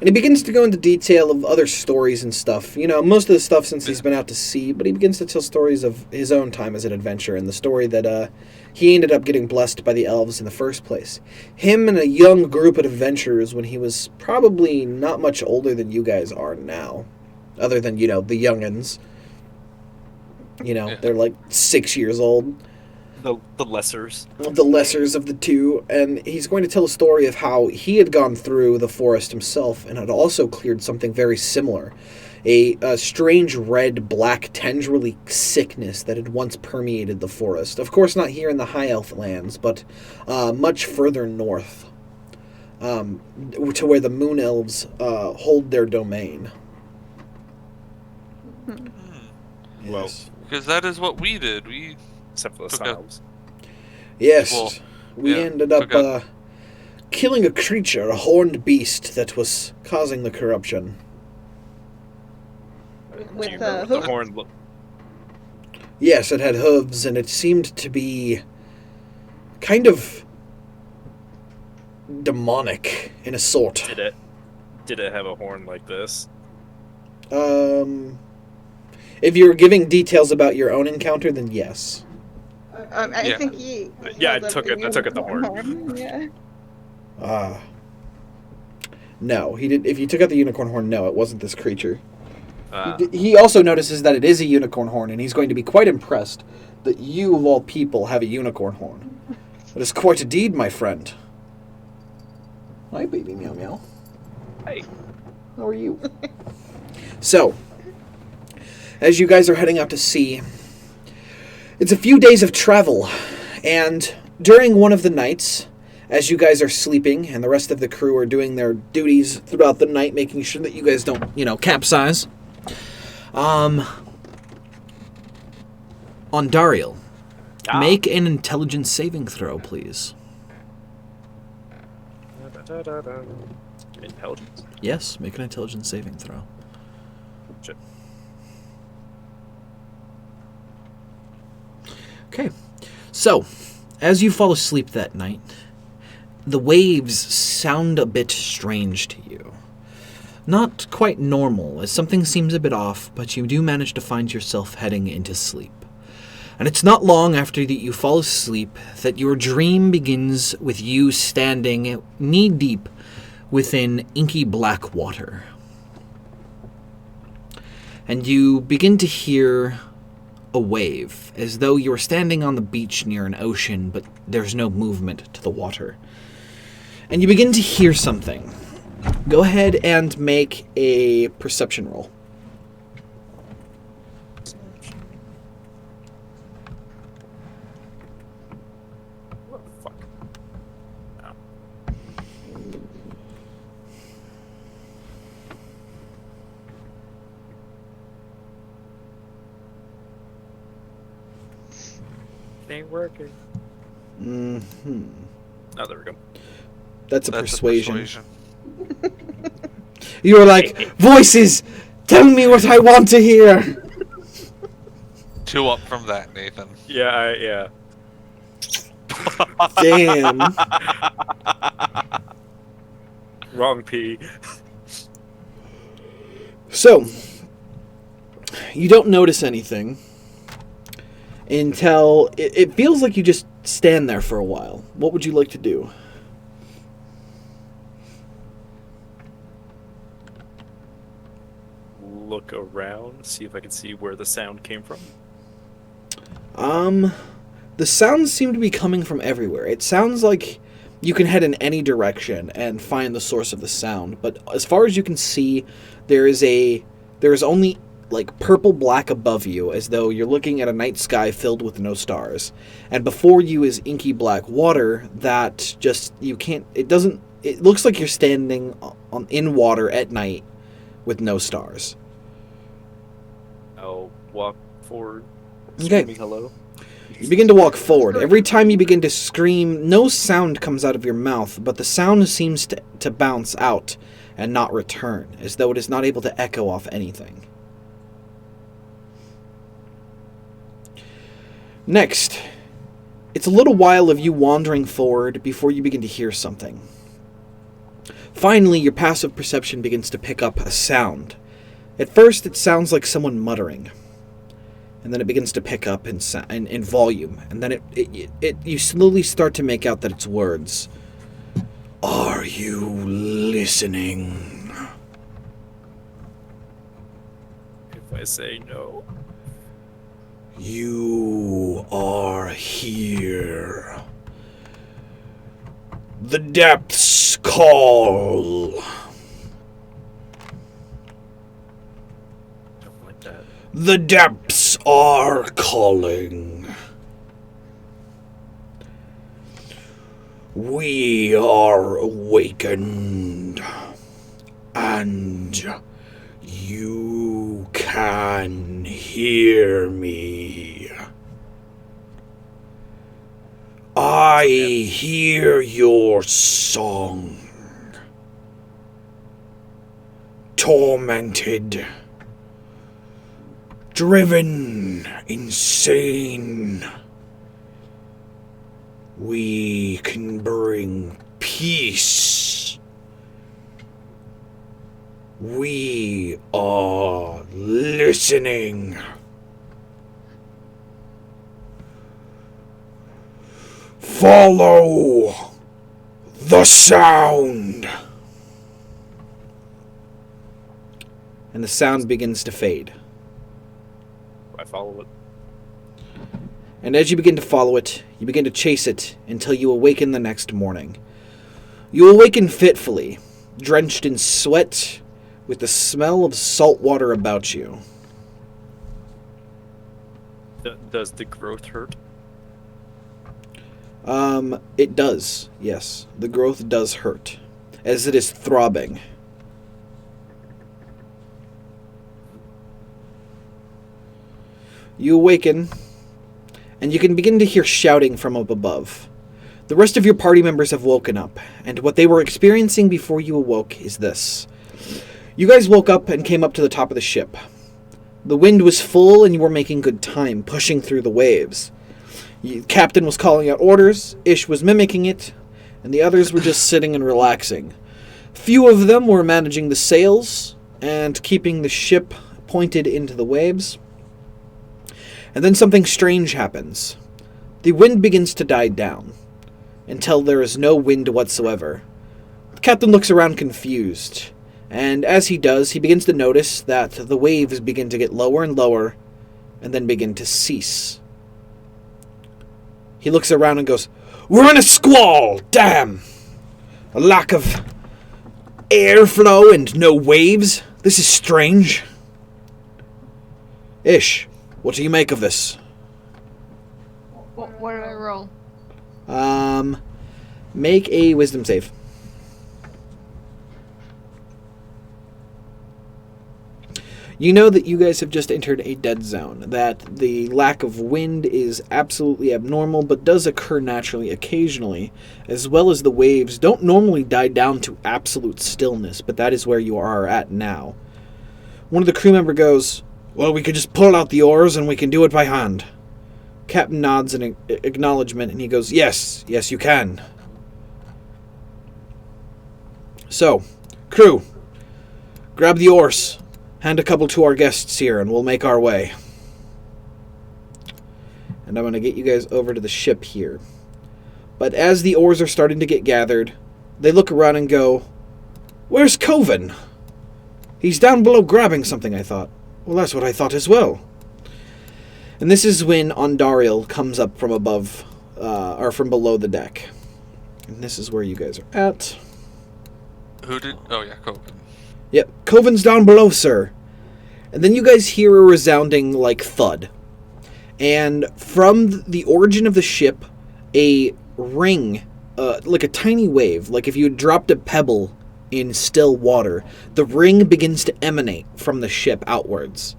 And he begins to go into detail of other stories and stuff. You know, most of the stuff since he's been out to sea, but he begins to tell stories of his own time as an adventurer and the story that he ended up getting blessed by the elves in the first place. Him and a young group of adventurers when he was probably not much older than you guys are now. Other than, you know, the youngins. You know, they're like 6 years old. The lessers. The lessers of the two, and he's going to tell a story of how he had gone through the forest himself and had also cleared something very similar. A strange red-black tendrily sickness that had once permeated the forest. Of course not here in the High Elf lands, but much further north, to where the Moon Elves hold their domain. Well, Because that is what we did. We except for the took sun out- elves. Yes, Well, we yeah, ended up took killing a creature, a horned beast that was causing the corruption. With Do you remember what the hooves? horn look? Yes, it had hooves, and it seemed to be kind of demonic in a sort. Did it have a horn like this? If you're giving details about your own encounter, then yes. I Yeah. think he. Yeah, I held up took it at the horn. Yeah. No, he did. If you took out the unicorn horn, no, it wasn't this creature. Uh, He also notices that it is a unicorn horn, and he's going to be quite impressed that you, of all people, have a unicorn horn. That is quite a deed, my friend. Hi, baby meow meow. Hey. How are you? So, as you guys are heading out to sea, it's a few days of travel, and during one of the nights, as you guys are sleeping and the rest of the crew are doing their duties throughout the night, making sure that you guys don't, capsize, on Dariel, make an intelligence saving throw, please. Intelligence. Yes, make an intelligence saving throw. Shit. Okay, so, as you fall asleep that night, the waves sound a bit strange to you. Not quite normal, as something seems a bit off, but you do manage to find yourself heading into sleep. And it's not long after that you fall asleep that your dream begins with you standing knee-deep within inky black water. And you begin to hear a wave, as though you are standing on the beach near an ocean, but there's no movement to the water. And you begin to hear something. Go ahead and make a perception roll. What the fuck? Oh. Ain't working. Mm-hmm. Oh, there we go. That's a That's persuasion. a persuasion. You are like, voices! Tell me what I want to hear! 2 up from that, Nathan. Yeah. Damn. Wrong P. So, you don't notice anything. until it feels like you just stand there for a while. What would you like to do? Look around, see if I can see where the sound came from. The sounds seem to be coming from everywhere. It sounds like you can head in any direction and find the source of the sound, but as far as you can see, there is only like purple black above you, as though you're looking at a night sky filled with no stars. And before you is inky black water that just it looks like you're standing in water at night with no stars. I'll walk forward, Okay. screaming hello. You begin to walk forward. Every time you begin to scream, no sound comes out of your mouth, but the sound seems to bounce out and not return, as though it is not able to echo off anything. Next, it's a little while of you wandering forward before you begin to hear something. Finally, your passive perception begins to pick up a sound. At first, it sounds like someone muttering. And then it begins to pick up in volume. And then you slowly start to make out that it's words. Are you listening? If I say no, You are here. The depths call. don't like that. The depths are calling. We are awakened, and you can hear me. I hear your song. Tormented, driven, insane. We can bring peace. We are listening. Follow the sound. And the sound begins to fade. I follow it. And as you begin to follow it, you begin to chase it until you awaken the next morning. You awaken fitfully, drenched in sweat, with the smell of salt water about you. Does the growth hurt? It does, yes. The growth does hurt, as it is throbbing. You awaken, and you can begin to hear shouting from up above. The rest of your party members have woken up, and what they were experiencing before you awoke is this. You guys woke up and came up to the top of the ship. The wind was full, and you were making good time, pushing through the waves. The captain was calling out orders, Ish was mimicking it, and the others were just sitting and relaxing. Few of them were managing the sails and keeping the ship pointed into the waves. And then something strange happens. The wind begins to die down, until there is no wind whatsoever. The captain looks around confused, and as he does, he begins to notice that the waves begin to get lower and lower, and then begin to cease. He looks around and goes, "We're in a squall! Damn! A lack of airflow and no waves? This is strange." Ish, what do you make of this? What do I roll? Make a wisdom save. You know that you guys have just entered a dead zone, that the lack of wind is absolutely abnormal, but does occur naturally occasionally, as well as the waves don't normally die down to absolute stillness, but that is where you are at now. One of the crew member goes, "Well, we could just pull out the oars and we can do it by hand." Captain nods in acknowledgement, and he goes, yes, you can. So, crew, grab the oars. Hand a couple to our guests here, and we'll make our way. and I'm going to get you guys over to the ship here. But as the oars are starting to get gathered, they look around and go, "Where's Coven? He's down below grabbing something," I thought. Well, that's what I thought as well. And this is when Ondariel comes up from above, or from below the deck. And this is where you guys are at. Who did? Oh yeah, Coven. Yep, Coven's down below, sir. And then you guys hear a resounding, like, thud. And from the origin of the ship, a ring, like a tiny wave, like if you had dropped a pebble in still water, the ring begins to emanate from the ship outwards.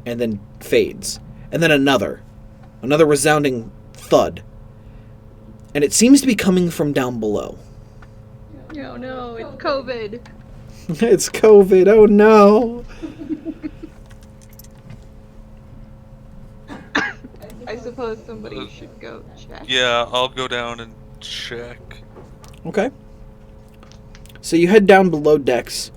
And then fades. And then another resounding thud. And it seems to be coming from down below. No, no, it's COVID. It's COVID, oh no! I suppose somebody should go check. Yeah, I'll go down and check. Okay. So you head down below decks,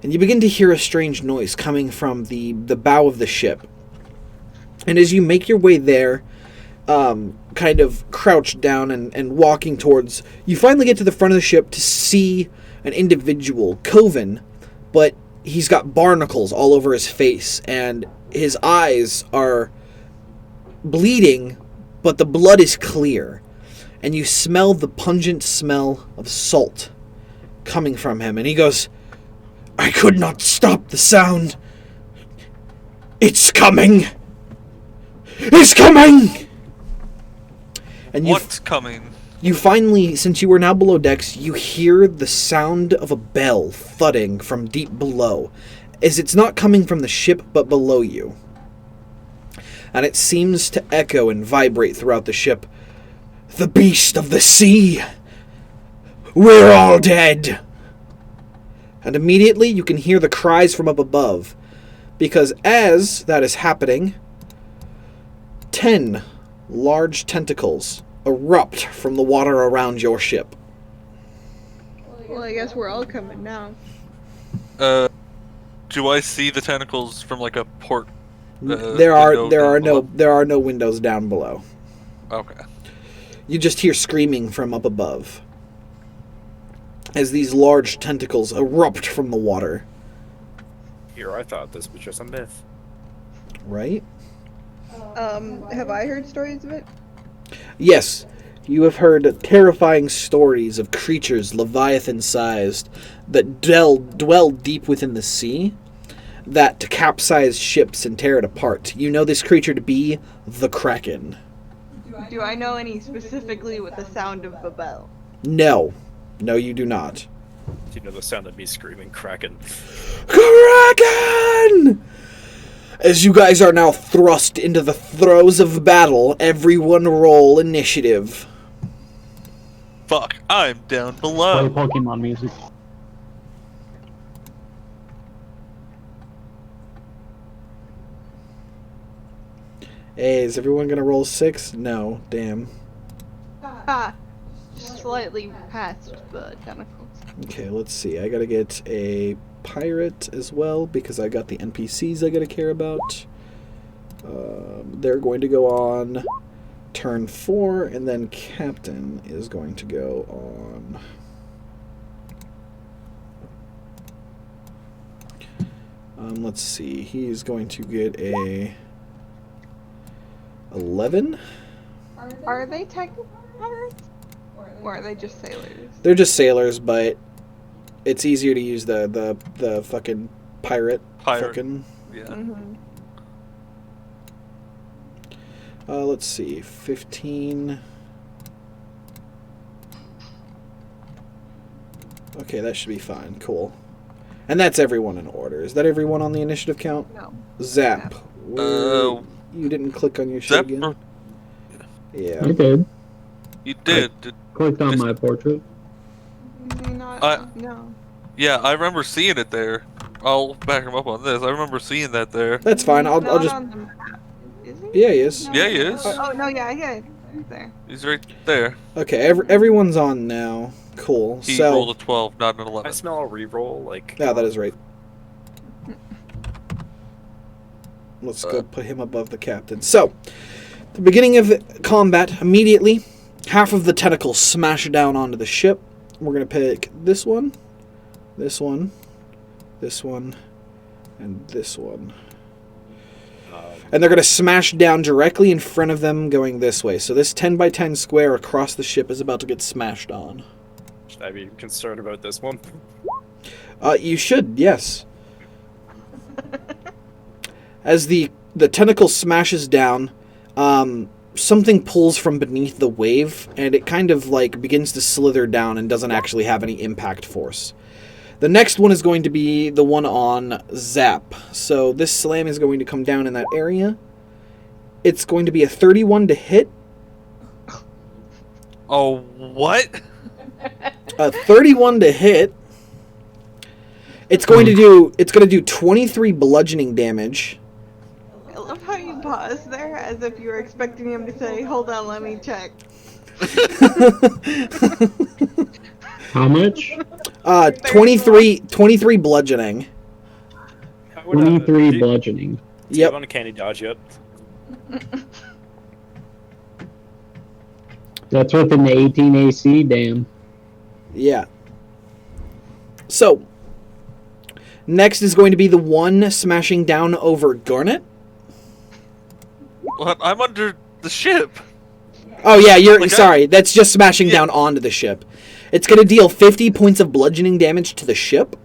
and you begin to hear a strange noise coming from the bow of the ship. And as you make your way there, kind of crouched down and walking towards, you finally get to the front of the ship to see an individual, Coven, but he's got barnacles all over his face, and his eyes are bleeding, but the blood is clear. And you smell the pungent smell of salt coming from him, and he goes, "I could not stop the sound. It's coming! It's coming!" And What's coming? you finally, since you are now below decks, you hear the sound of a bell thudding from deep below, as it's not coming from the ship, but below you. And it seems to echo and vibrate throughout the ship. "The beast of the sea! We're all dead!" And immediately you can hear the cries from up above, because as that is happening, 10 large tentacles erupt from the water around your ship. Well, I guess we're all coming now. Do I see the tentacles from like a port? There are window no windows down below. Okay. You just hear screaming from up above as these large tentacles erupt from the water. Here, I thought this was just a myth. Right? Have I heard stories of it? Yes, you have heard terrifying stories of creatures Leviathan-sized that dwell deep within the sea, that to capsize ships and tear it apart. You know this creature to be the Kraken. Do I know any specifically with the sound of the bell? No. No, you do not. Do you know the sound of me screaming Kraken? Kraken! As you guys are now thrust into the throes of battle, everyone roll initiative. Fuck, I'm down Play below. Pokemon music. Hey, is everyone gonna roll 6? No, damn. Ah, slightly past the tentacles. Okay, let's see. I gotta get a pirate as well, because I got the NPCs I gotta care about. They're going to go on turn 4, and then Captain is going to go on. Let's see. He's going to get a 11. Are they technically pirates? Or are they just sailors? They're just sailors, but it's easier to use the fucking pirate. Fucking. Yeah. Mm-hmm. Let's see. 15. Okay, that should be fine. Cool. And that's everyone in order. Is that everyone on the initiative count? No. Zap. You didn't click on your shit Zap. again? Yeah. I did. You did. Clicked on my portrait. No. Yeah, I remember seeing it there. I'll back him up on this. I remember seeing that there. That's fine. I'll Not just. on the map. Is he? Yeah, he is. Yeah, he is. Oh, no, yeah, there. He's right there. Okay, everyone's on now. Cool. He So. rolled a 12, not an I 11. smell a reroll, like... Yeah, that is right. Let's go put him above the captain. So, The beginning of combat, immediately, half of the tentacles smash down onto the ship. We're going to pick this one, this one, this one, and this one. And they're going to smash down directly in front of them going this way. So this 10 by 10 square across the ship is about to get smashed on. Should I be concerned about this one? You should, yes. As the tentacle smashes down, something pulls from beneath the wave, and it kind of like begins to slither down and doesn't actually have any impact force. The next one is going to be the one on Zap. So this slam is going to come down in that area. It's going to be a 31 to hit. Oh, what? A 31 to hit. It's going to do 23 bludgeoning damage. I love how you paused there as if you were expecting him to say, "Hold on, let me check." How much? 23 bludgeoning. 23 bludgeoning. Do you have Yep. uncanny dodge yet? That's within the 18 AC, damn. Yeah. So, next is going to be the one smashing down over Garnet. What? I'm under the ship. Oh yeah, you're Like sorry. That's just smashing down onto the ship. It's going to deal 50 points of bludgeoning damage to the ship.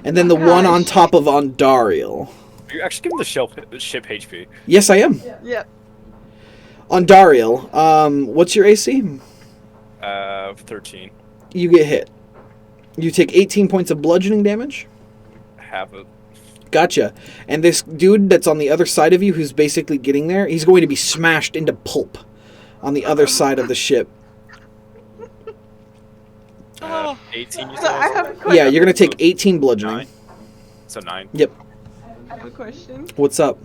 And then the one on top of Ondariel. You're actually giving the ship HP. Yes, I am. Yep. Ondariel, what's your AC? 13. You get hit. You take 18 points of bludgeoning damage. Have it. Gotcha. And this dude that's on the other side of you, who's basically getting there, he's going to be smashed into pulp on the other side of the ship. 18, you So I said? have a question. Yeah, you're going to take 18 bludgeoning. 9. So 9. Yep. I have a question. What's up?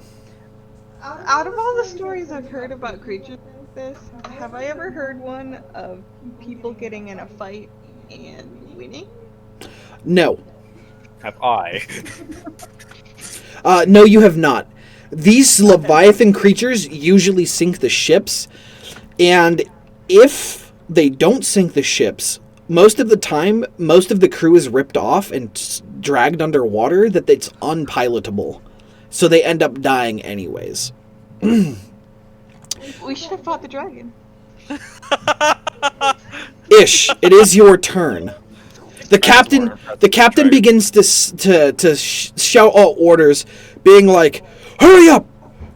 Out of all the stories I've heard about creatures like this, have I ever heard one of people getting in a fight and winning? No. Have I? No, you have not. These Leviathan creatures usually sink the ships, and if they don't sink the ships, most of the time, most of the crew is ripped off and dragged underwater that it's unpilotable. So they end up dying anyways. We should have fought the dragon. Ish, it is your turn. The captain begins to shout out orders, being like, "Hurry up!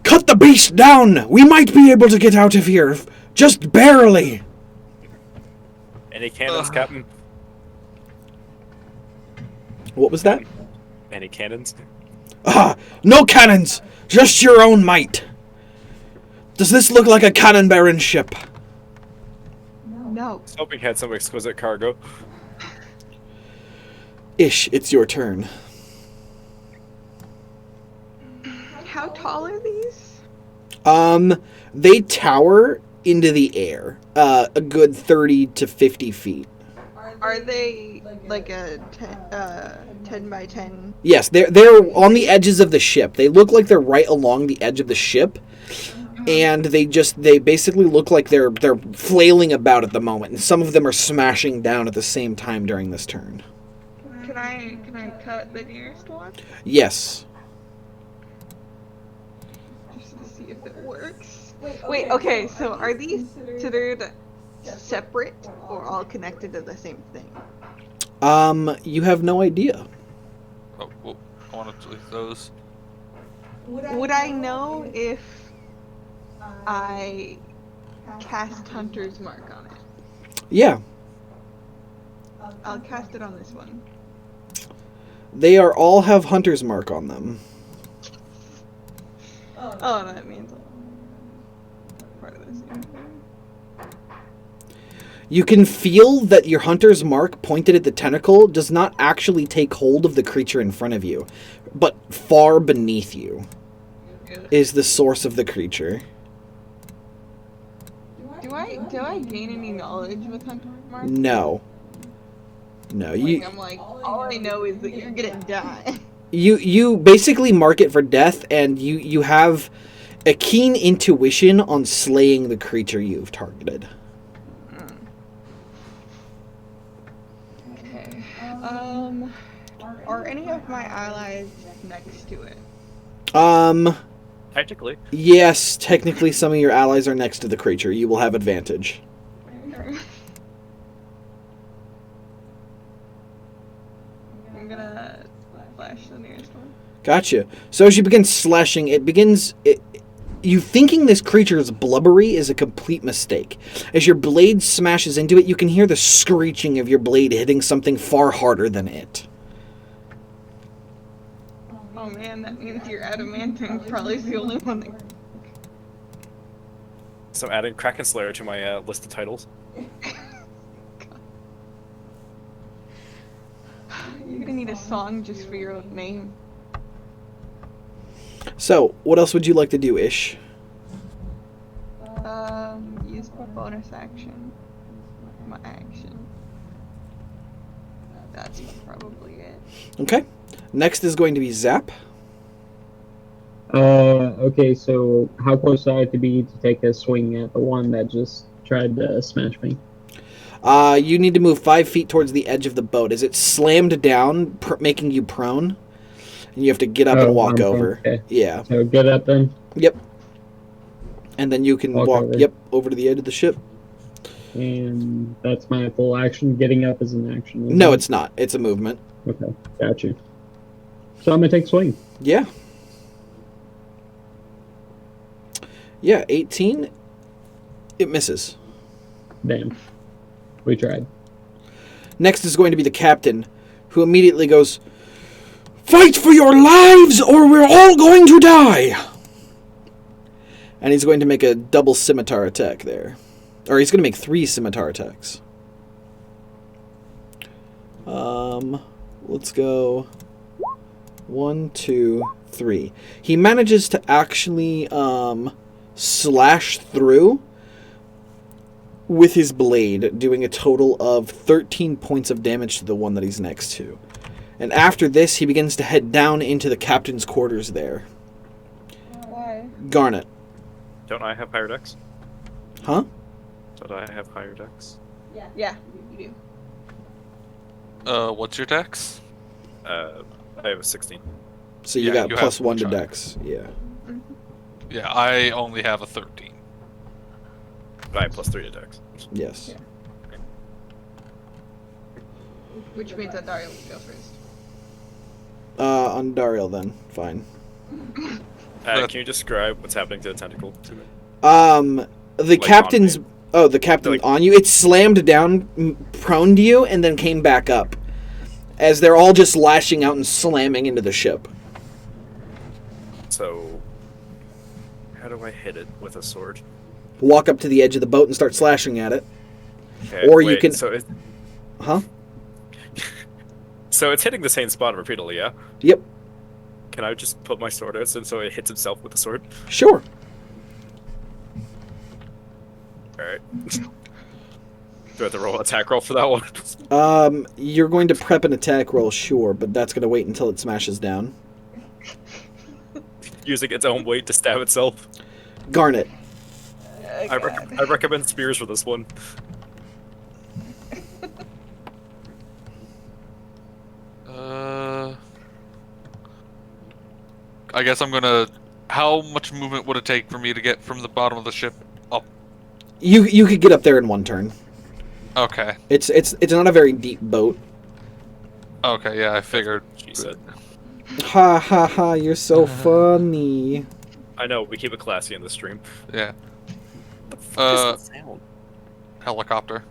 Cut the beast down! We might be able to get out of here, just barely." Any cannons, Captain? What was that? Any cannons? No cannons! Just your own might. Does this look like a cannon-bearing ship? No. I was hoping it had some exquisite cargo. Ish, it's your turn. How tall are these? They tower into the air, a good 30 to 50 feet. Are they like a 10 by 10? Yes, they're on the edges of the ship. They look like they're right along the edge of the ship, and they basically look like they're flailing about at the moment, and some of them are smashing down at the same time during this turn. Can I cut the nearest one? Yes. Just to see if it works. Wait, okay, so are these considered separate or all connected to the same thing? You have no idea. Oh, well, I want to delete those. Would I know if I cast Hunter's Mark on it? Yeah, I'll cast it on this one. they all have Hunter's Mark on them. Oh, that means part of this. You can feel that your Hunter's Mark pointed at the tentacle does not actually take hold of the creature in front of you, but far beneath you is the source of the creature. Do I gain any knowledge with Hunter's Mark? No. No, you I'm like, all I know is that you're gonna die. you basically mark it for death, and you have a keen intuition on slaying the creature you've targeted. Okay. Are any of my allies next to it? Technically. Yes, technically some of your allies are next to the creature. You will have advantage. I'm gonna slash the nearest one. Gotcha. So as you begin slashing, you thinking this creature is blubbery is a complete mistake. As your blade smashes into it, you can hear the screeching of your blade hitting something far harder than it. Oh man, that means your adamantine probably is the only one that... So I'm adding Kraken Slayer to my list of titles. You're gonna need a song just for your own name. So, what else would you like to do, Ish? Use my bonus action. My action. That's probably it. Okay. Next is going to be Zap. Okay, so how close do I have to be to take a swing at the one that just tried to smash me? You need to move 5 feet towards the edge of the boat. As it slammed down, making you prone, and you have to get up and walk I'm over. okay. Yeah. So get up then. Yep. And then you can walk over. Yep, over to the edge of the ship. And that's my full action. Getting up is an action. No, it's not. It's a movement. Okay, got you. So I'm gonna take a swing. Yeah. Yeah, 18. It misses. Damn. We tried. Next is going to be the captain, who immediately goes, "Fight for your lives, or we're all going to die!" And he's going to make a double scimitar attack there. Or he's going to make 3 scimitar attacks. Let's go 1, 2, 3. He manages to actually slash through with his blade, doing a total of 13 points of damage to the one that he's next to. And after this, he begins to head down into the captain's quarters there. Why? Garnet. Don't I have higher decks? Huh? Don't I have higher decks? Yeah, you do. What's your dex? I have a 16. So you Yeah, got you plus have 1 to much higher. dex. Yeah. Yeah, I only have a 13. But I have plus 3 to decks. Yes. Which means that Dario will go first. On Dariel then. Fine. Can you describe what's happening to the tentacle to me? The Like captain's... on me? Oh, the captain Like- on you. It slammed down, prone to you, and then came back up. As they're all just lashing out and slamming into the ship. So, how do I hit it with a sword? Walk up to the edge of the boat and start slashing at it. Okay, Or you wait, can- So, Huh? so it's hitting the same spot repeatedly, yeah? Yep. Can I just put my sword out so it hits itself with the sword? Sure. Alright. Do I have to roll an attack roll for that one? You're going to prep an attack roll, sure, but that's going to wait until it smashes down. Using its own weight to stab itself. Garnet. I recommend spears for this one. I guess I'm gonna... How much movement would it take for me to get from the bottom of the ship up? You could get up there in 1 turn. Okay. It's not a very deep boat. Okay, yeah, I figured. She said. Ha ha ha, you're so funny. I know, we keep it classy in the stream. Yeah. What the fuck is that sound? Helicopter.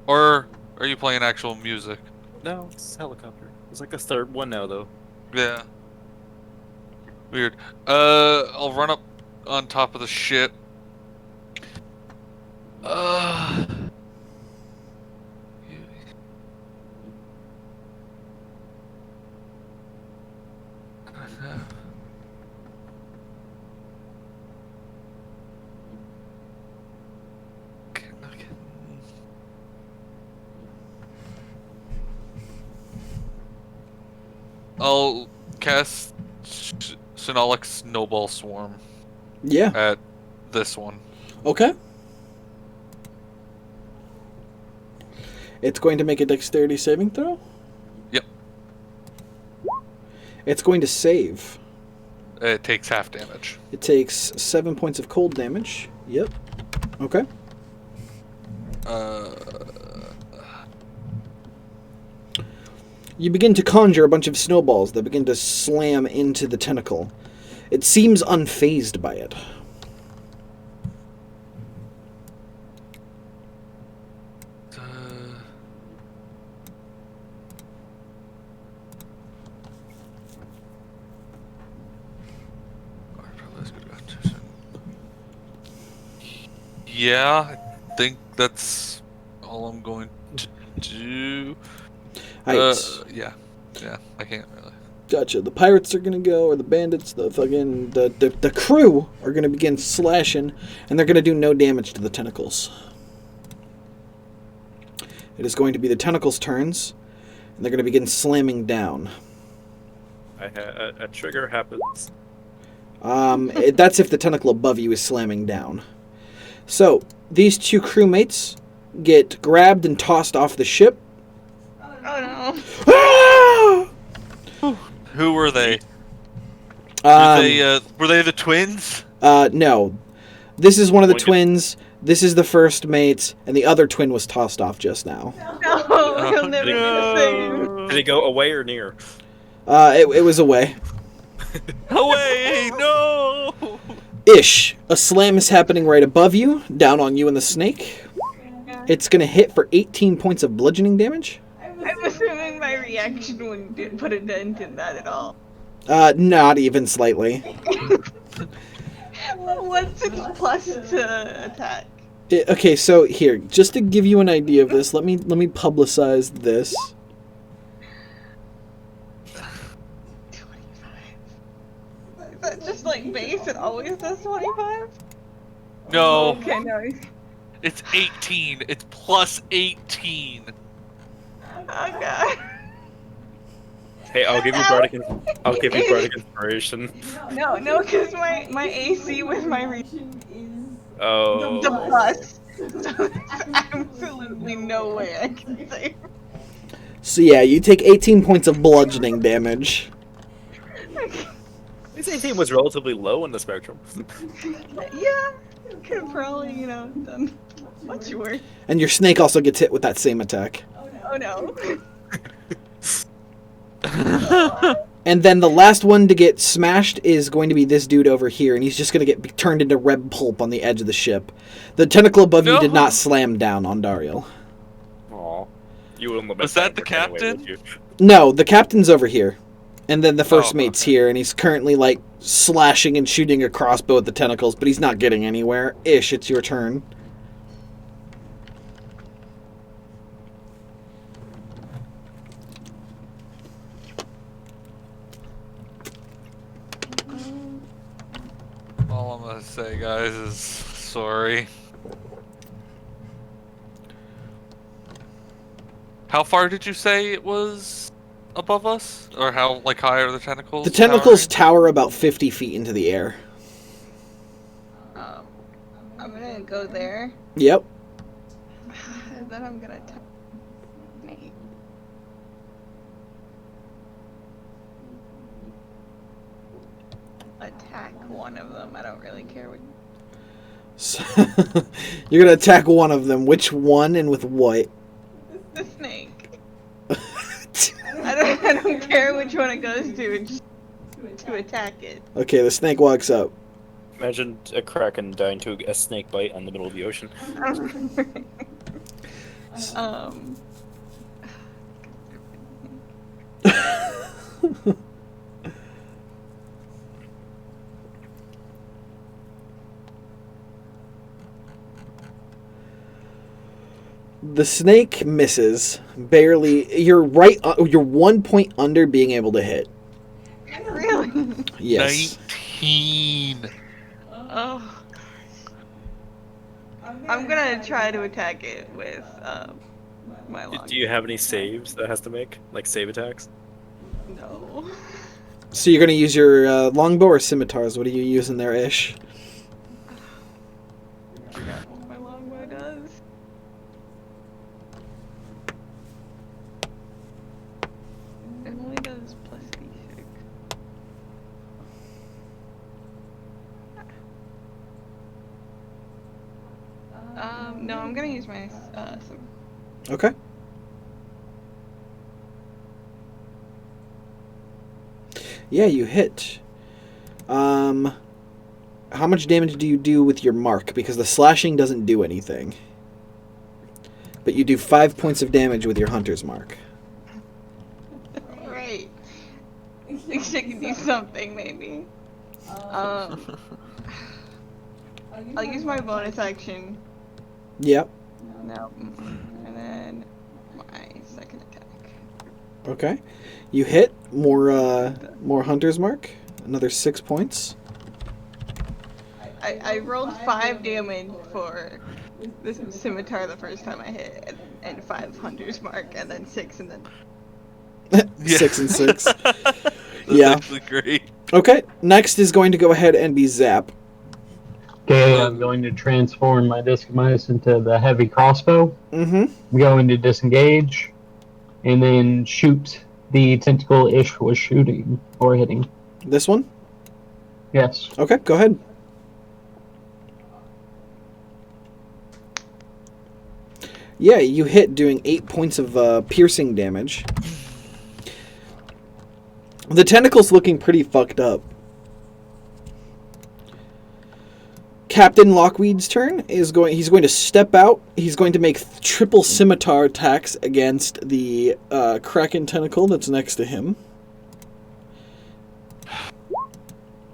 Or are you playing actual music? No, it's helicopter. It's like the 3rd one now, though. Yeah. Weird. I'll run up on top of the ship. I'll cast Synolic's Snowball Swarm. Yeah. at this one. Okay. It's going to make a dexterity saving throw. Yep. It's going to save. It takes half damage. It takes 7 points of cold damage. Yep. Okay. You begin to conjure a bunch of snowballs that begin to slam into the tentacle. It seems unfazed by it. Yeah, I think that's all I'm going to do. Heights. Yeah, I can't really. Gotcha. The pirates are gonna go, or the bandits, the crew are gonna begin slashing, and they're gonna do no damage to the tentacles. It is going to be the tentacles' turns, and they're gonna begin slamming down. A trigger happens. That's if the tentacle above you is slamming down. So these two crewmates get grabbed and tossed off the ship. Oh no. Ah! Who were they? Were they the twins? No. This is one of the twins. This is the first mate, and the other twin was tossed off just now. No, he'll never be the same. Did he go away or near? It was away. Away! No! Ish. A slam is happening right above you, down on you and the snake. It's going to hit for 18 points of bludgeoning damage. I'm assuming my reaction wouldn't put a dent in that at all. Not even slightly. What's its plus to attack? Okay, so here, just to give you an idea of this, let me publicize this. 25. Is that just like base? It always does 25? No, Okay, no. it's 18. It's plus 18. Oh god. Hey, I'll give you bardic inspiration. No, because my AC with my Oh. the plus. So there's absolutely no way I can save. So yeah, you take 18 points of bludgeoning damage. His 18 was relatively low in the spectrum. Yeah, could have probably, done much worse. And your snake also gets hit with that same attack. Oh no. And then the last one to get smashed is going to be this dude over here, and he's just going to get turned into red pulp on the edge of the ship. The tentacle above you did not slam down on Dariel. Aw. You wouldn't let Was that the captain? No, the captain's over here. And then the first Oh, mate's here, and he's currently, like, slashing and shooting a crossbow at the tentacles, but he's not getting anywhere. Ish, it's your turn. All I'm gonna say, guys, is sorry. How far did you say it was above us? Or how, high are the tentacles? The tentacles towering? tower about 50 feet into the air. I'm gonna go there. Yep. And then I'm gonna attack Nate. Attack one of them. I don't really care what. So, you're going to attack one of them. Which one and with what? The snake. I don't care which one it goes to. Just to attack it. Okay, the snake walks up. Imagine a kraken dying to a snake bite in the middle of the ocean. The snake misses barely. You're right. You're 1 point under being able to hit. Really? Yes. 19. Oh. I'm gonna try to attack it with my long. Do you have any saves that has to make? Like save attacks? No. So you're going to use your longbow or scimitars? What are you using there, Ish? longbow does. It only does plus d6. No, I'm gonna use my sword. Okay. Yeah, you hit. How much damage do you do with your mark? Because the slashing doesn't do anything. But you do 5 points of damage with your hunter's mark. Right. At least I can do something, maybe. I'll use my bonus action. Yep. No. And then my second attack. Okay. You hit more hunter's mark. Another 6 points. I rolled 5 damage for this scimitar the first time I hit, and 5 hunter's mark, and then 6, and then 6 and 6. That's Yeah. actually great. Okay. Next is going to go ahead and be Zap. Okay, I'm going to transform my disc of mice into the heavy crossbow. Mm-hmm. I'm going to disengage, and then shoot the tentacle Ish was shooting or hitting. This one? Yes. Okay, go ahead. Yeah, you hit doing 8 points of piercing damage. The tentacle's looking pretty fucked up. Captain Lockweed's turn is going. He's going to step out. He's going to make triple scimitar attacks against the Kraken tentacle that's next to him.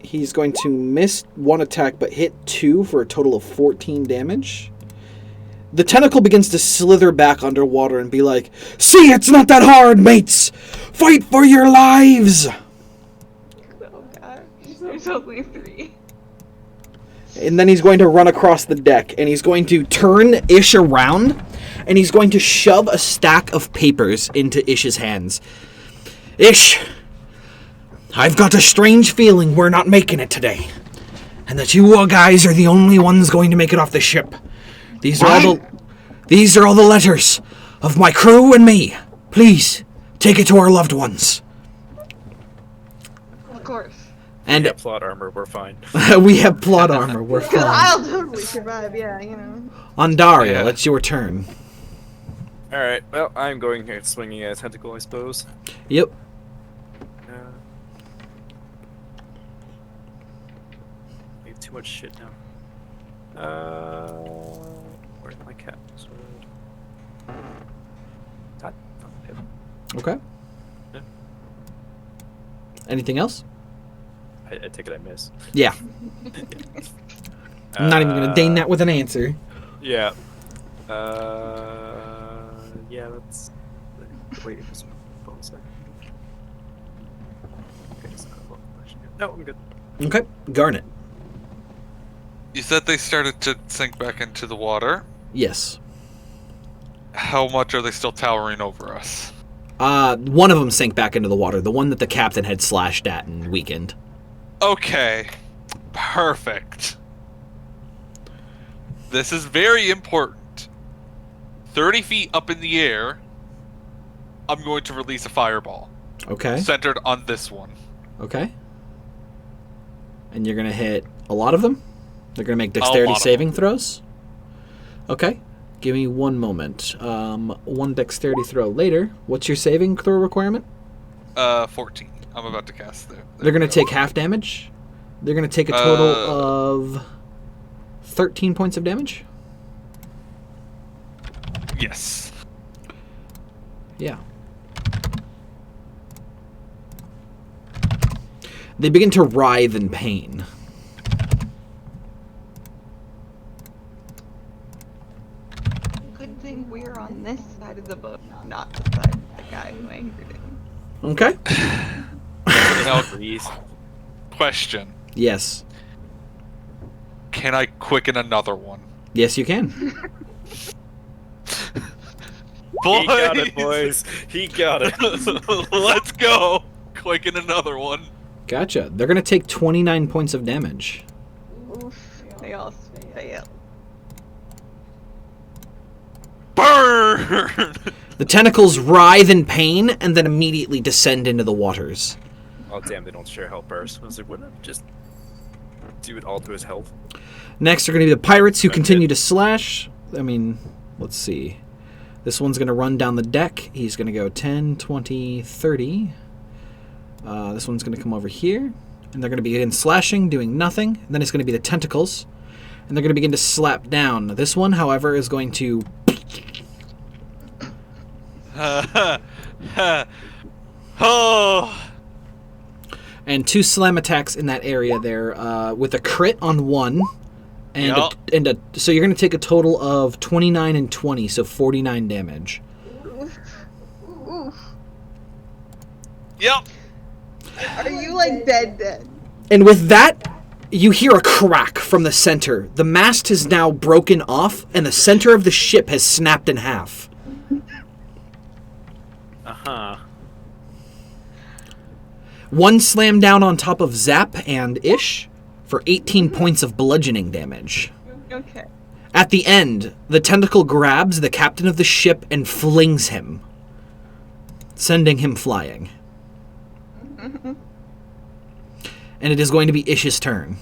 He's going to miss 1 attack but hit 2 for a total of 14 damage. The tentacle begins to slither back underwater and be like, "See, it's not that hard, mates! Fight for your lives!" oh god, there's only 3. And then he's going to run across the deck, and he's going to turn Ish around, and he's going to shove a stack of papers into Ish's hands. "Ish, I've got a strange feeling we're not making it today, and that you guys are the only ones going to make it off the ship. These are all the letters of my crew and me. Please, take it to our loved ones." Of course. And Yeah, plot armor, we're fine. we have plot armor. We're Because fine. I'll totally survive, yeah, you know. Andariel, Yeah. it's your turn. Alright, well, I'm going here swinging a tentacle, I suppose. Yep. I have too much shit now. Where's my cat? God, not him. Okay. Yeah. Anything else? I take it I miss. Yeah. I'm not even going to deign that with an answer. Yeah. Yeah, that's. Wait, just one second. Okay, it's not a long question. No, I'm good. Okay. Garnet. You said they started to sink back into the water. Yes. How much are they still towering over us? One of them sank back into the water. The one that the captain had slashed at and weakened. Okay. Perfect. This is very important. 30 feet up in the air, I'm going to release a fireball. Okay. Centered on this one. Okay. And you're going to hit a lot of them? They're going to make dexterity lot of saving throws? Okay. Give me one moment. One dexterity throw later. What's your saving throw requirement? 14. I'm about to cast there. They're going to take half damage. They're going to take a total of 13 points of damage. Yes. Yeah. They begin to writhe in pain. Good thing we're on this side of the boat, not the side of the guy who anchored it. Okay. Now, Please. question. Yes. Can I quicken another one? Yes, you can. He got it, boys. He got it. Let's go. Quicken another one. Gotcha. They're going to take 29 points of damage. Oof, they all fail. Burn! The tentacles writhe in pain and then immediately descend into the waters. Oh damn, they don't share health bars. I was like, wouldn't it just do it all to his health? Next are going to be the pirates who continue to slash. I mean, let's see. This one's going to run down the deck. He's going to go 10, 20, 30. This one's going to come over here. And they're going to begin slashing, doing nothing. And then it's going to be the tentacles. And they're going to begin to slap down. This one, however, is going to... Oh! And 2 slam attacks in that area there with a crit on 1. And so you're going to take a total of 29 and 20, so 49 damage. Oof. Yep. Are you like dead? And with that, you hear a crack from the center. The mast has now broken off, and the center of the ship has snapped in half. Uh-huh. One slam down on top of Zap and Ish for 18 points of bludgeoning damage. Okay. At the end, the tentacle grabs the captain of the ship and flings him, sending him flying. And it is going to be Ish's turn.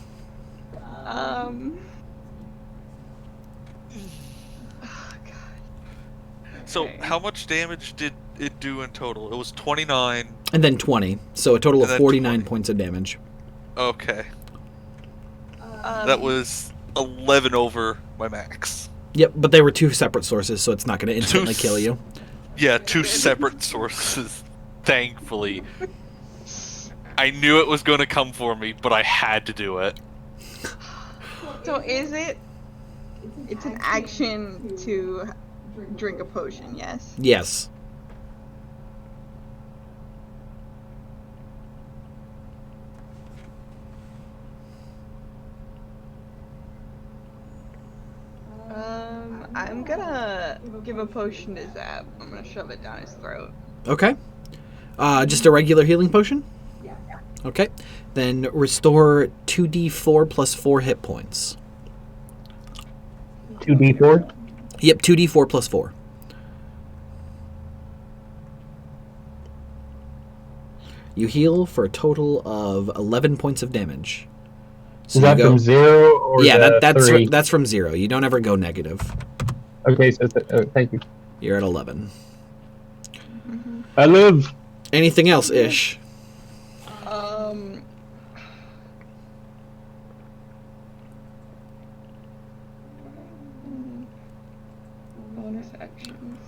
Oh, God. So, Okay. how much damage did it do in total? It was 29. And then 20, so a total of And then 49 20. points of damage. Okay. That was 11 over my max. Yep, but they were 2 separate sources, so it's not going to instantly kill you. Yeah, 2 separate sources. Thankfully. I knew it was going to come for me, but I had to do it. So is it? It's an action to drink a potion, yes? Yes. I'm gonna give a potion to Zap. I'm gonna shove it down his throat. Okay. Just a regular healing potion? Yeah. Okay. Then restore 2d4 plus 4 hit points. 2d4? Yep, 2d4 plus 4. You heal for a total of 11 points of damage. So Is that you go, from 0 or yeah, the that's 3? that's from 0. You don't ever go negative. Okay, so thank you. You're at 11. I live. Anything else, Ish? Bonus actions.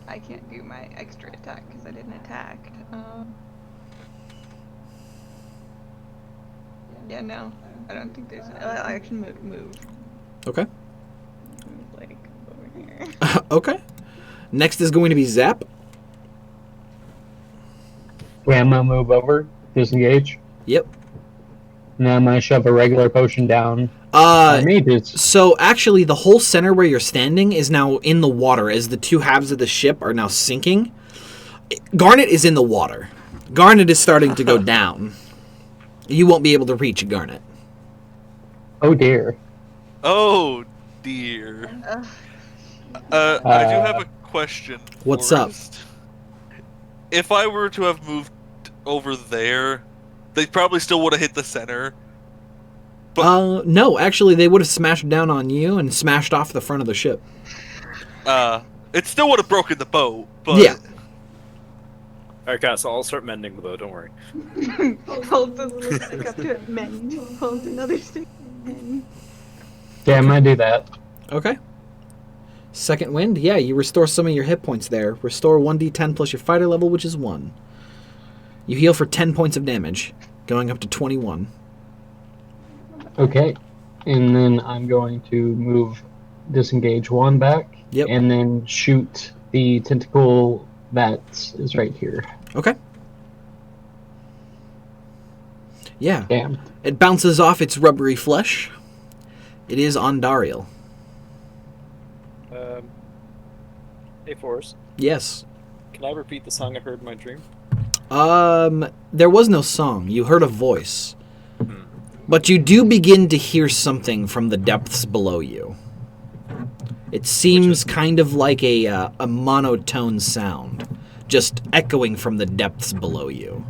I can't do my extra attack because I didn't attack. Yeah, no, I don't think there's. I can move. Okay. Move like over here. Okay. Next is going to be Zap. Okay, I'm gonna move over, disengage, Yep. and then I'm gonna shove a regular potion down. Mages. So actually, the whole center where you're standing is now in the water as the 2 halves of the ship are now sinking. Garnet is in the water. Garnet is starting to go down. You won't be able to reach Garnet. Oh dear. Oh, dear. I do have a question. What's up? first. If I were to have moved over there, they probably still would have hit the center. No, actually, they would have smashed down on you and smashed off the front of the ship. It still would have broken the boat, but... Yeah. Alright guys, so I'll start mending the boat, don't worry. Hold the little stick up to it, mend. Hold another stick, mend. Yeah, I'm gonna do that. Okay. Second wind, yeah, you restore some of your hit points there. Restore 1d10 plus your fighter level, which is 1. You heal for 10 points of damage, going up to 21. Okay, and then I'm going to move disengage 1 back. Yep. And then shoot the tentacle that is right here. Okay. Yeah. Damn. It bounces off its rubbery flesh. It is Ondariel. Hey, Forrest. Yes. Can I repeat the song I heard in my dream? There was no song. You heard a voice. Hmm. But you do begin to hear something from the depths below you. It seems kind of like a monotone sound, just echoing from the depths below you.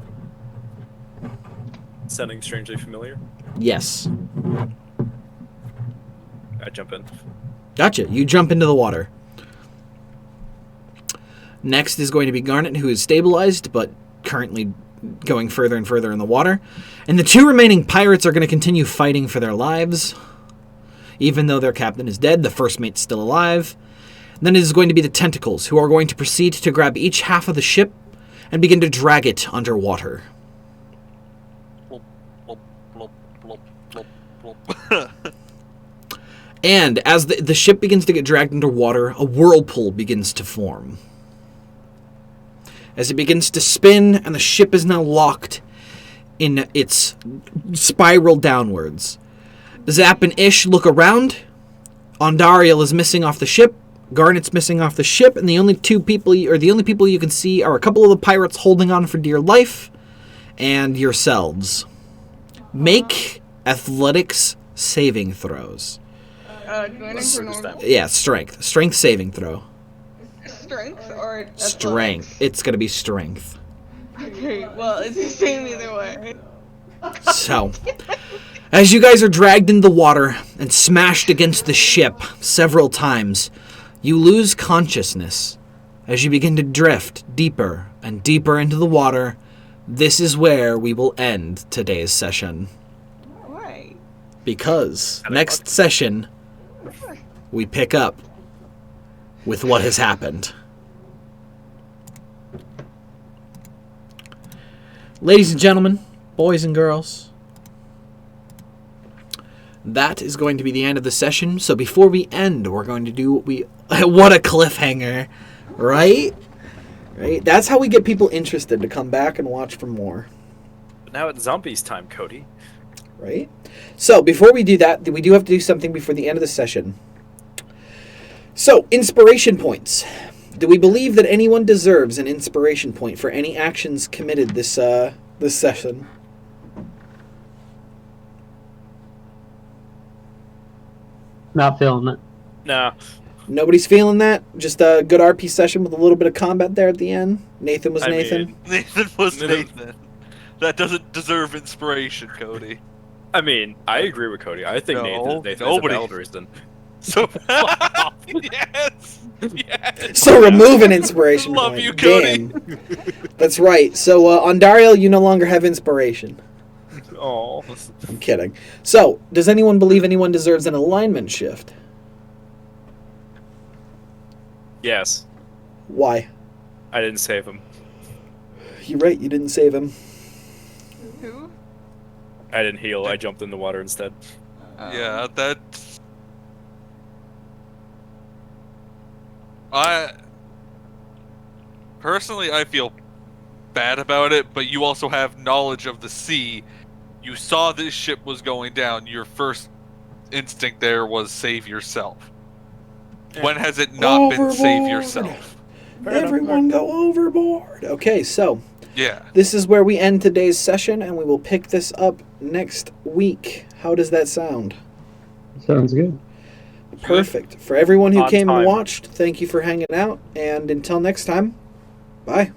Sounding strangely familiar. Yes. I jump in. Gotcha. You jump into the water. Next is going to be Garnet, who is stabilized, but currently going further and further in the water. And the two remaining pirates are going to continue fighting for their lives. Even though their captain is dead, the first mate's still alive. Then it is going to be the tentacles, who are going to proceed to grab each half of the ship and begin to drag it underwater. Blop, blop, blop, blop, blop, blop. And as the ship begins to get dragged underwater, a whirlpool begins to form. As it begins to spin, and the ship is now locked in its spiral downwards. Zap and Ish look around. Ondariel is missing off the ship. Garnet's missing off the ship, and the only people you can see are a couple of the pirates holding on for dear life, and yourselves. Make athletics saving throws. Advantage or normal? Yeah, strength. Strength saving throw. Strength or athletics? Strength. It's gonna be strength. Okay, well, it's the same either way. So, as you guys are dragged into the water and smashed against the ship several times, you lose consciousness as you begin to drift deeper and deeper into the water. This is where we will end today's session. Why? Because next session, we pick up with what has happened. Ladies and gentlemen, boys and girls, that is going to be the end of the session. So before we end, we're going to do what we... What a cliffhanger, right? Right? That's how we get people interested to come back and watch for more. But now it's zombies time, Cody. Right? So before we do that, we do have to do something before the end of the session. So, inspiration points. Do we believe that anyone deserves an inspiration point for any actions committed this session? Not feeling it. Nah. Nobody's feeling that? Just a good RP session with a little bit of combat there at the end? Nathan was I Nathan? mean- Nathan was Nathan. That doesn't deserve inspiration, Cody. I mean, I agree with Cody. I think No, Nathan is nobody. a valid reason. So yes, yes. So remove an inspiration Love point. you, Cody. Damn. That's right. So, Ondariel, you no longer have inspiration. Oh. I'm kidding. So, does anyone believe anyone deserves an alignment shift? Yes. Why? I didn't save him. You're right, you didn't save him. Who? I didn't heal. I jumped in the water instead. Yeah, that's. I feel bad about it, but you also have knowledge of the sea. You saw this ship was going down. Your first instinct there was save yourself. When has it not been save Overboard. yourself? Everyone go overboard. Okay, so Yeah. this is where we end today's session, and we will pick this up next week. How does that sound? Sounds good. Perfect. For everyone who On came and time. watched, thank you for hanging out, and until next time, bye.